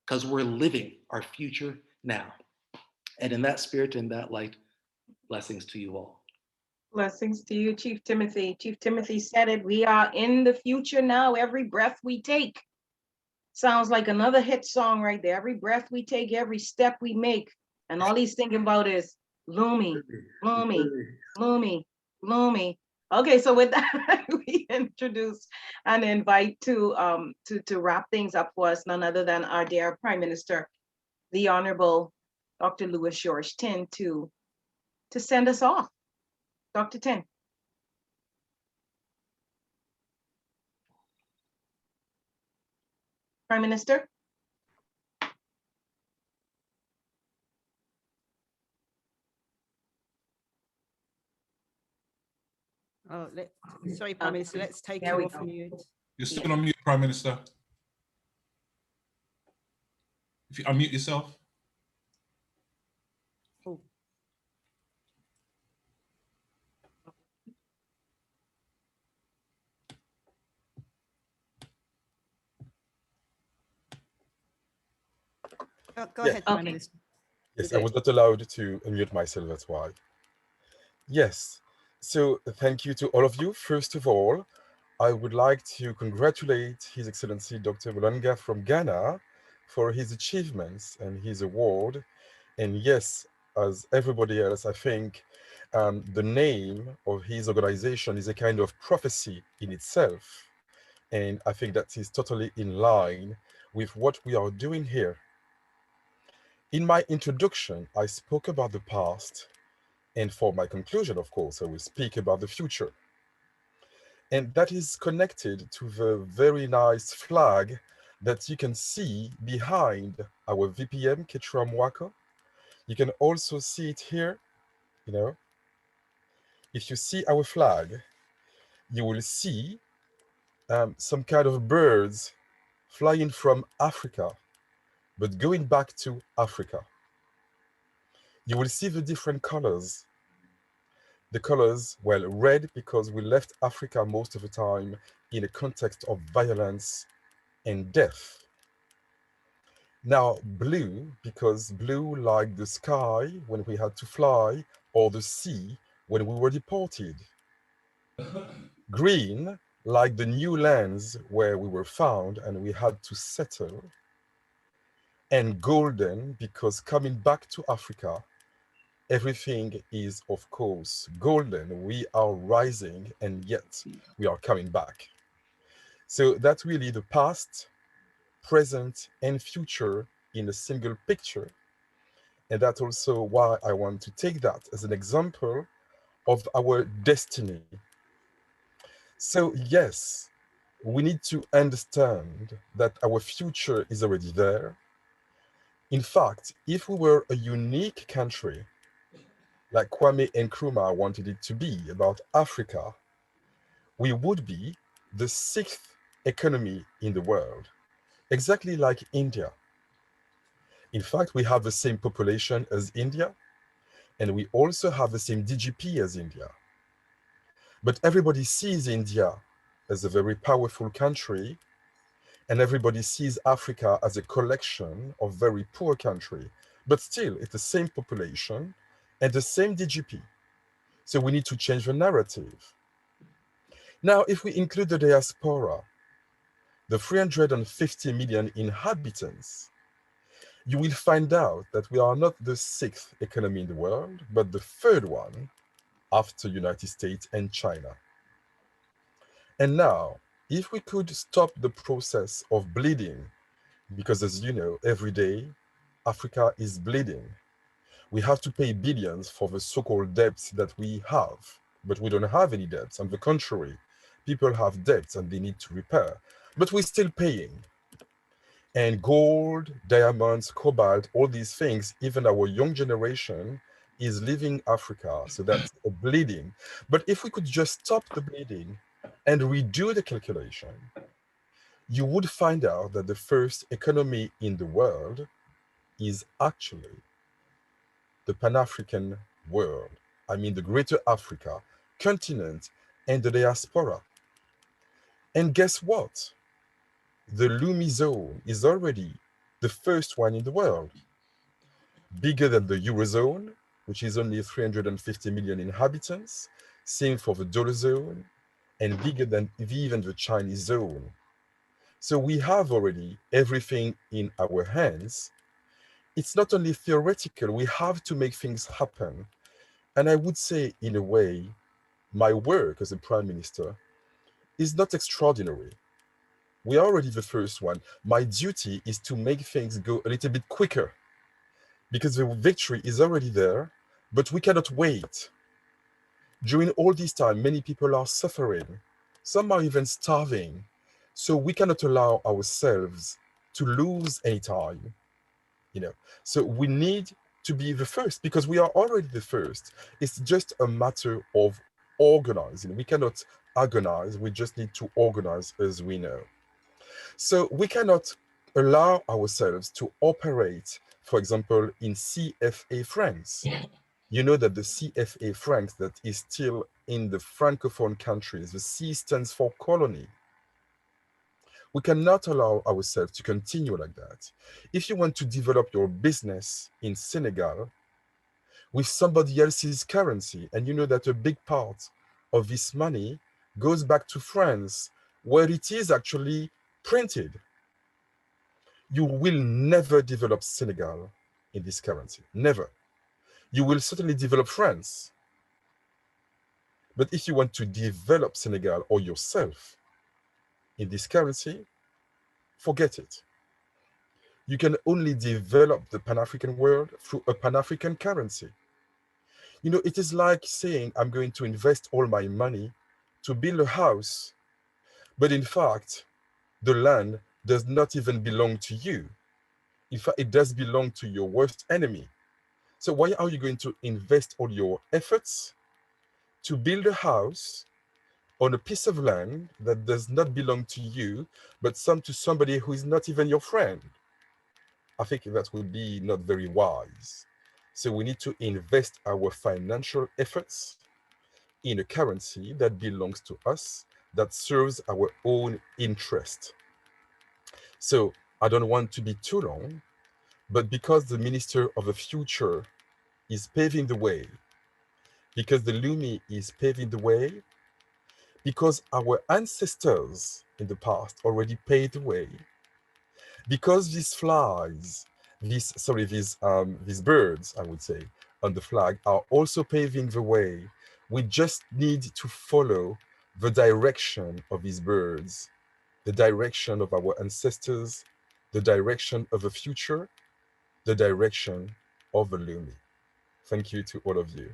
because we're living our future now. And in that spirit, in that light, blessings to you all. Blessings to you, Chief Timothy. Chief Timothy said it, we are in the future now, every breath we take. Sounds like another hit song right there. Every breath we take, every step we make. And all he's thinking about is Lumi, Lumi, Lumi, Lumi. Okay, so with that, we introduce and invite to wrap things up for us, none other than our dear Prime Minister, the Honorable Dr. Louis George Tin, to send us off. Dr. Tin. Prime Minister. Oh, sorry, Prime Minister, let's take you off mute. You're still on mute, Prime Minister. If you unmute yourself. Oh. Go ahead, Prime Minister. Yes, I was not allowed to unmute myself, that's why. Yes, so thank you to all of you. First of all, I would like to congratulate His Excellency Dr. Mulanga from Ghana for his achievements and his award. And yes, as everybody else, I think the name of his organization is a kind of prophecy in itself. And I think that is totally in line with what we are doing here. In my introduction, I spoke about the past. And for my conclusion, of course, I will speak about the future. And that is connected to the very nice flag that you can see behind our VPM, Quechua Mwako. You can also see it here, you know. If you see our flag, you will see some kind of birds flying from Africa, but going back to Africa. You will see the different colors. The colors, well, red because we left Africa most of the time in a context of violence and death. Now, blue, because blue like the sky when we had to fly, or the sea when we were deported. Green, like the new lands where we were found and we had to settle. And golden, because coming back to Africa, everything is, of course, golden. We are rising and yet we are coming back. So that's really the past, present, and future in a single picture. And that's also why I want to take that as an example of our destiny. So yes, we need to understand that our future is already there. In fact, if we were a unique country, like Kwame Nkrumah wanted it to be about Africa, we would be the 6th economy in the world, exactly like India. In fact, we have the same population as India, and we also have the same DGP as India. But everybody sees India as a very powerful country, and everybody sees Africa as a collection of very poor countries. But still, it's the same population and the same DGP. So we need to change the narrative. Now, if we include the diaspora, the 350 million inhabitants, you will find out that we are not the 6th economy in the world, but the 3rd one after United States and China. And now, if we could stop the process of bleeding, because as you know, every day, Africa is bleeding. We have to pay billions for the so-called debts that we have, but we don't have any debts. On the contrary, people have debts and they need to repair, but we're still paying. And gold, diamonds, cobalt, all these things, even our young generation is leaving Africa, so that's a bleeding. But if we could just stop the bleeding and redo the calculation, you would find out that the 1st economy in the world is actually the Pan-African world. I mean the greater Africa, continent, and the diaspora. And guess what? The Lumi zone is already the 1st one in the world, bigger than the Eurozone, which is only 350 million inhabitants, same for the dollar zone, and bigger than even the Chinese zone. So we have already everything in our hands. It's not only theoretical, we have to make things happen. And I would say, in a way, my work as a prime minister is not extraordinary. We are already the 1st one. My duty is to make things go a little bit quicker because the victory is already there, but we cannot wait. During all this time, many people are suffering. Some are even starving. So we cannot allow ourselves to lose any time, you know. So we need to be the 1st because we are already the 1st. It's just a matter of organizing. We cannot agonize. We just need to organize as we know. So we cannot allow ourselves to operate, for example, in CFA francs. You know that the CFA francs that is still in the Francophone countries, the C stands for colony. We cannot allow ourselves to continue like that. If you want to develop your business in Senegal with somebody else's currency, and you know that a big part of this money goes back to France, where it is actually printed, you will never develop Senegal in this currency, never. You will certainly develop France. But if you want to develop Senegal or yourself in this currency, forget it. You can only develop the Pan-African world through a Pan-African currency. You know, it is like saying, I'm going to invest all my money to build a house, but in fact, the land does not even belong to you. In fact, it does belong to your worst enemy. So why are you going to invest all your efforts to build a house on a piece of land that does not belong to you, but to somebody who is not even your friend? I think that would be not very wise. So we need to invest our financial efforts in a currency that belongs to us, that serves our own interest. So I don't want to be too long, but because the Minister of the Future is paving the way, because the Lumi is paving the way, because our ancestors in the past already paved the way, because these flies, these birds, I would say, on the flag are also paving the way. We just need to follow the direction of these birds, the direction of our ancestors, the direction of the future, the direction of the Lumi. Thank you to all of you.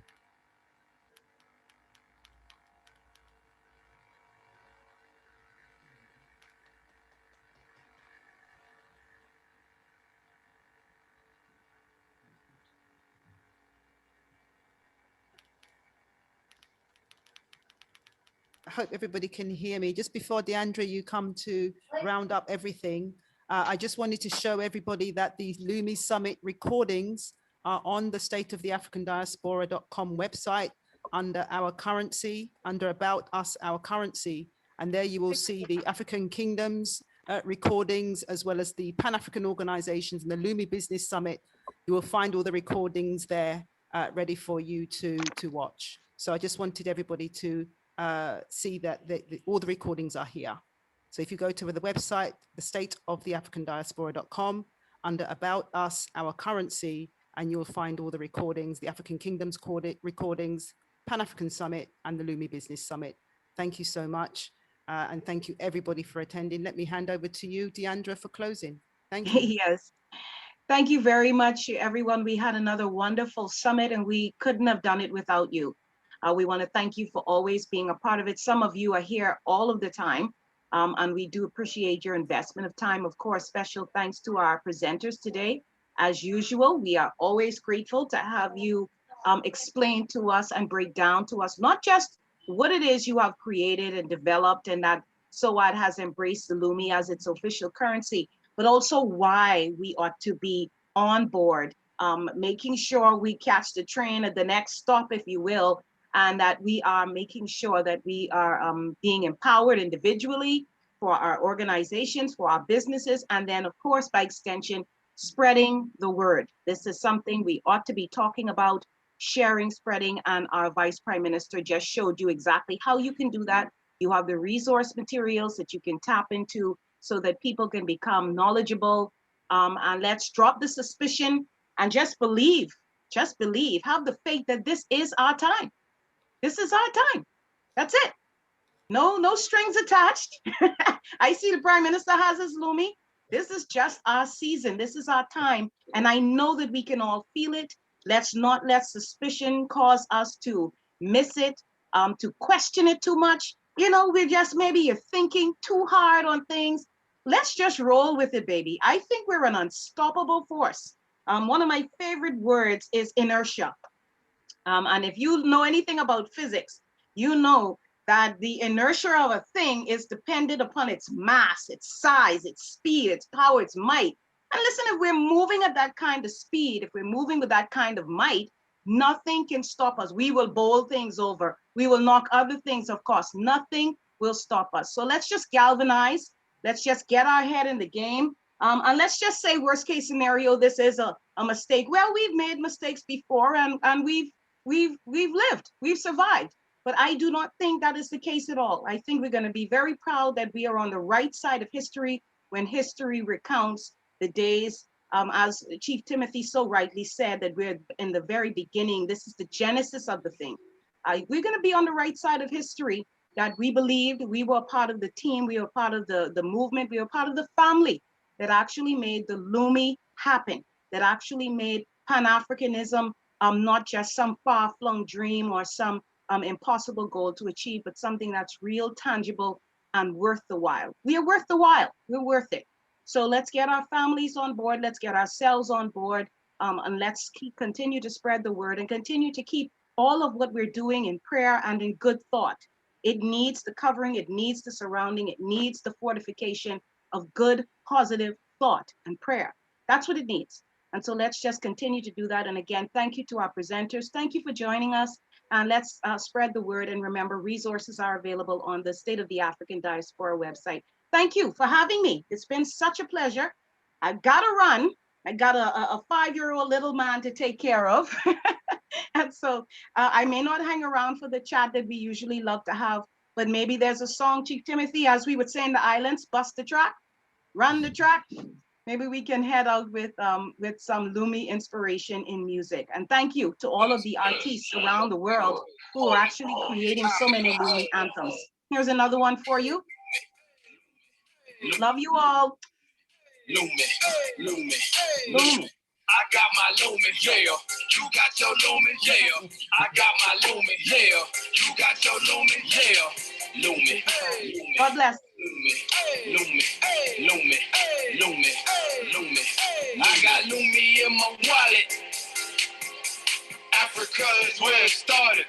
I hope everybody can hear me. Just before Deandre, you come to round up everything, I just wanted to show everybody that the Lumi Summit recordings are on the stateoftheafricandiaspora.com website under our currency, under About Us, Our Currency. And there you will see the African Kingdoms recordings, as well as the Pan-African organizations and the Lumi Business Summit. You will find all the recordings there ready for you to watch. So I just wanted everybody to see that all the recordings are here. So if you go to the website, the stateoftheafricandiaspora.com, under About Us, Our Currency, and you'll find all the recordings, the African Kingdoms recordings, Pan-African Summit, and the Lumi Business Summit. Thank you so much. And thank you everybody for attending. Let me hand over to you, Deandre, for closing. Thank you. Yes. Thank you very much, everyone. We had another wonderful summit and we couldn't have done it without you. We want to thank you for always being a part of it. Some of you are here all of the time, and we do appreciate your investment of time. Of course, special thanks to our presenters today. As usual, we are always grateful to have you explain to us and break down to us, not just what it is you have created and developed and that SOAD has embraced the Lumi as its official currency, but also why we ought to be on board, making sure we catch the train at the next stop, if you will, and that we are making sure that we are being empowered individually for our organizations, for our businesses, and then, of course, by extension, spreading the word. This is something we ought to be talking about, sharing, spreading, and our Vice Prime Minister just showed you exactly how you can do that. You have the resource materials that you can tap into so that people can become knowledgeable. And let's drop the suspicion and just believe, have the faith that this is our time. This is our time. That's it. No strings attached. I see the Prime Minister has his Lumi. This is just our season. This is our time. And I know that we can all feel it. Let's not let suspicion cause us to miss it, to question it too much. You know, maybe you're thinking too hard on things. Let's just roll with it, baby. I think we're an unstoppable force. One of my favorite words is inertia. And if you know anything about physics, you know that the inertia of a thing is dependent upon its mass, its size, its speed, its power, its might. And listen, if we're moving at that kind of speed, if we're moving with that kind of might, nothing can stop us. We will bowl things over. We will knock other things, of course. Nothing will stop us. So let's just galvanize. Let's just get our head in the game. And let's just say worst case scenario, this is a mistake. Well, we've made mistakes before and we've lived, we've survived. But I do not think that is the case at all. I think we're going to be very proud that we are on the right side of history when history recounts the days As Chief Timothy so rightly said, that we're in the very beginning. This is the genesis of the thing. We're going to be on the right side of history, that we believed, we were part of the team, we were part of the movement, we were part of the family that actually made the Lumi happen, that actually made Pan-Africanism not just some far-flung dream or some impossible goal to achieve, but something that's real, tangible, and worth the while. We are worth the while, we're worth it. So let's get our families on board, let's get ourselves on board, and let's continue to spread the word and continue to keep all of what we're doing in prayer and in good thought. It needs the covering, it needs the surrounding, it needs the fortification of good, positive thought and prayer. That's what it needs. And so let's just continue to do that. And again, thank you to our presenters. Thank you for joining us. And let's spread the word. And remember, resources are available on the State of the African Diaspora website. Thank you for having me. It's been such a pleasure. I've got to run. I got a 5-year-old little man to take care of. And so I may not hang around for the chat that we usually love to have, but maybe there's a song, Chief Timothy, as we would say in the islands, bust the track, run the track. Maybe we can head out with some Lumi inspiration in music. And thank you to all of the artists around the world who are actually creating so many Lumi anthems. Here's another one for you. Love you all. Lumi, Lumi, Lumi. I got my Lumi, yeah. You got your Lumi, yeah. I got my Lumi, yeah. You got your Lumi, yeah. Lumi, Lumi. God bless. Lumi, Lumi, Lumi, Lumi, Lumi. I got Lumi in my wallet. Africa is where it started.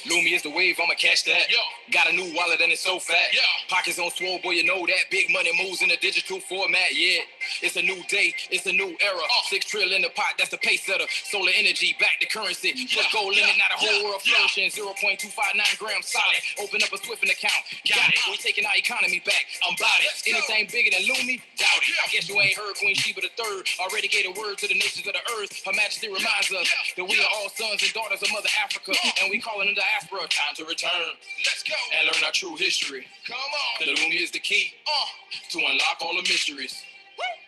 Lumi is the wave, I'ma catch that. Yo. Got a new wallet and it's so fat. Yeah. Pockets on swole, boy, you know that. Big money moves in a digital format, yeah. It's a new day, it's a new era. 6 trillion in the pot, that's the pace setter. Solar energy, back to currency. Put gold in it, now the whole world flourishing. 0.259 grams solid. Open up a Swift account. Got it. We taking our economy back. I'm about it. Anything bigger than Lumi? Doubt it. I guess you ain't heard Queen Sheba III already gave a word to the nations of the earth. Her Majesty reminds us that we are all sons and daughters of Mother Africa, and we calling them diaspora. Time to return. Let's go and learn our true history. Come on. The Lumi is the key to unlock all the mysteries.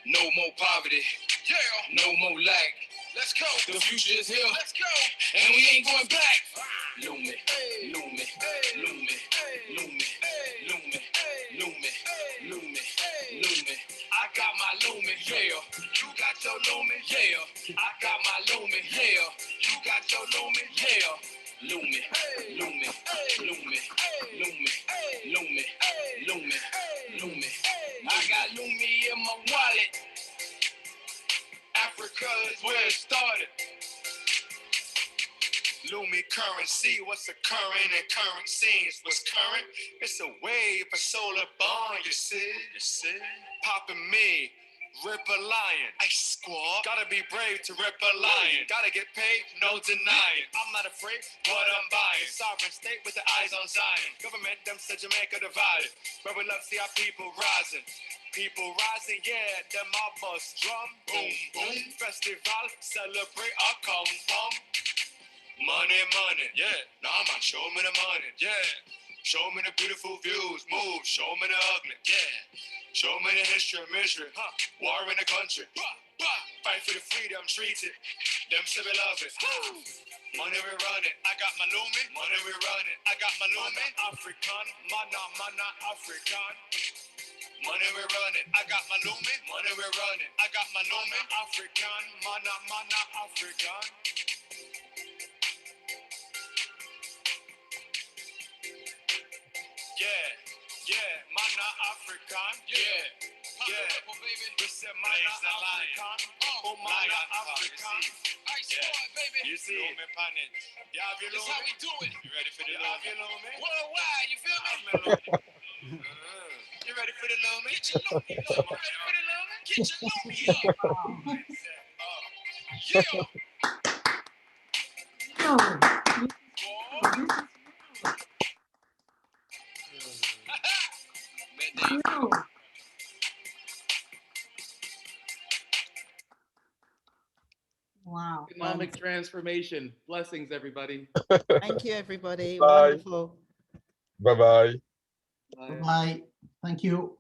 No more poverty. Yeah. No more lack. Let's go. The future is here. Let's go. And we ain't going back. Lumi, Lumi, Lumi, Lumi, Lumi, Lumi, Lumi, Lumi. I got my Lumi, yeah. You got your Lumi, yeah. I got my Lumi, yeah. You got your Lumi, yeah. Lumi, Lumi, Lumi, Lumi, Lumi, Lumi, Lumi. I got Lumi in my wallet. Africa is where it started. Lumi currency, what's occurring in current scenes? What's current? It's a wave, a solar bond, you see? Popping me. Rip a lion, ice squad. Gotta be brave to rip a lion. Gotta get paid, no denying. I'm not afraid, what I'm buying. Sovereign state with the eyes on Zion. Government them said Jamaica divided. But we love to see our people rising. People rising, yeah, them our bus drum. Boom, boom. Festival, celebrate our come from. Money, money, yeah. Nah, man, show me the money, yeah. Show me the beautiful views, move, show me the ugly, yeah. Show me the history of misery, war in the country. Fight for the freedom, treat it. Them civil lovers. Money we running, I got my Lumi. Money we running, I got my Lumi. African, mana, African. Money we running, I got my Lumi. Money we running, I got my Lumi. African, mana, African. Yeah, mana African, yeah. We say mana African, oh mana African. You see, Lumi panning. You have your Lumi? That's how we do it. You ready for the Lumi? You have your Lumi? Worldwide, you feel me? You ready for the Lumi? Get your Lumi up. Ready for the Lumi? Get your Lumi up. Wow. Economic transformation. Blessings, everybody. Thank you, everybody. Bye. Wonderful. Bye-bye. Bye. Thank you.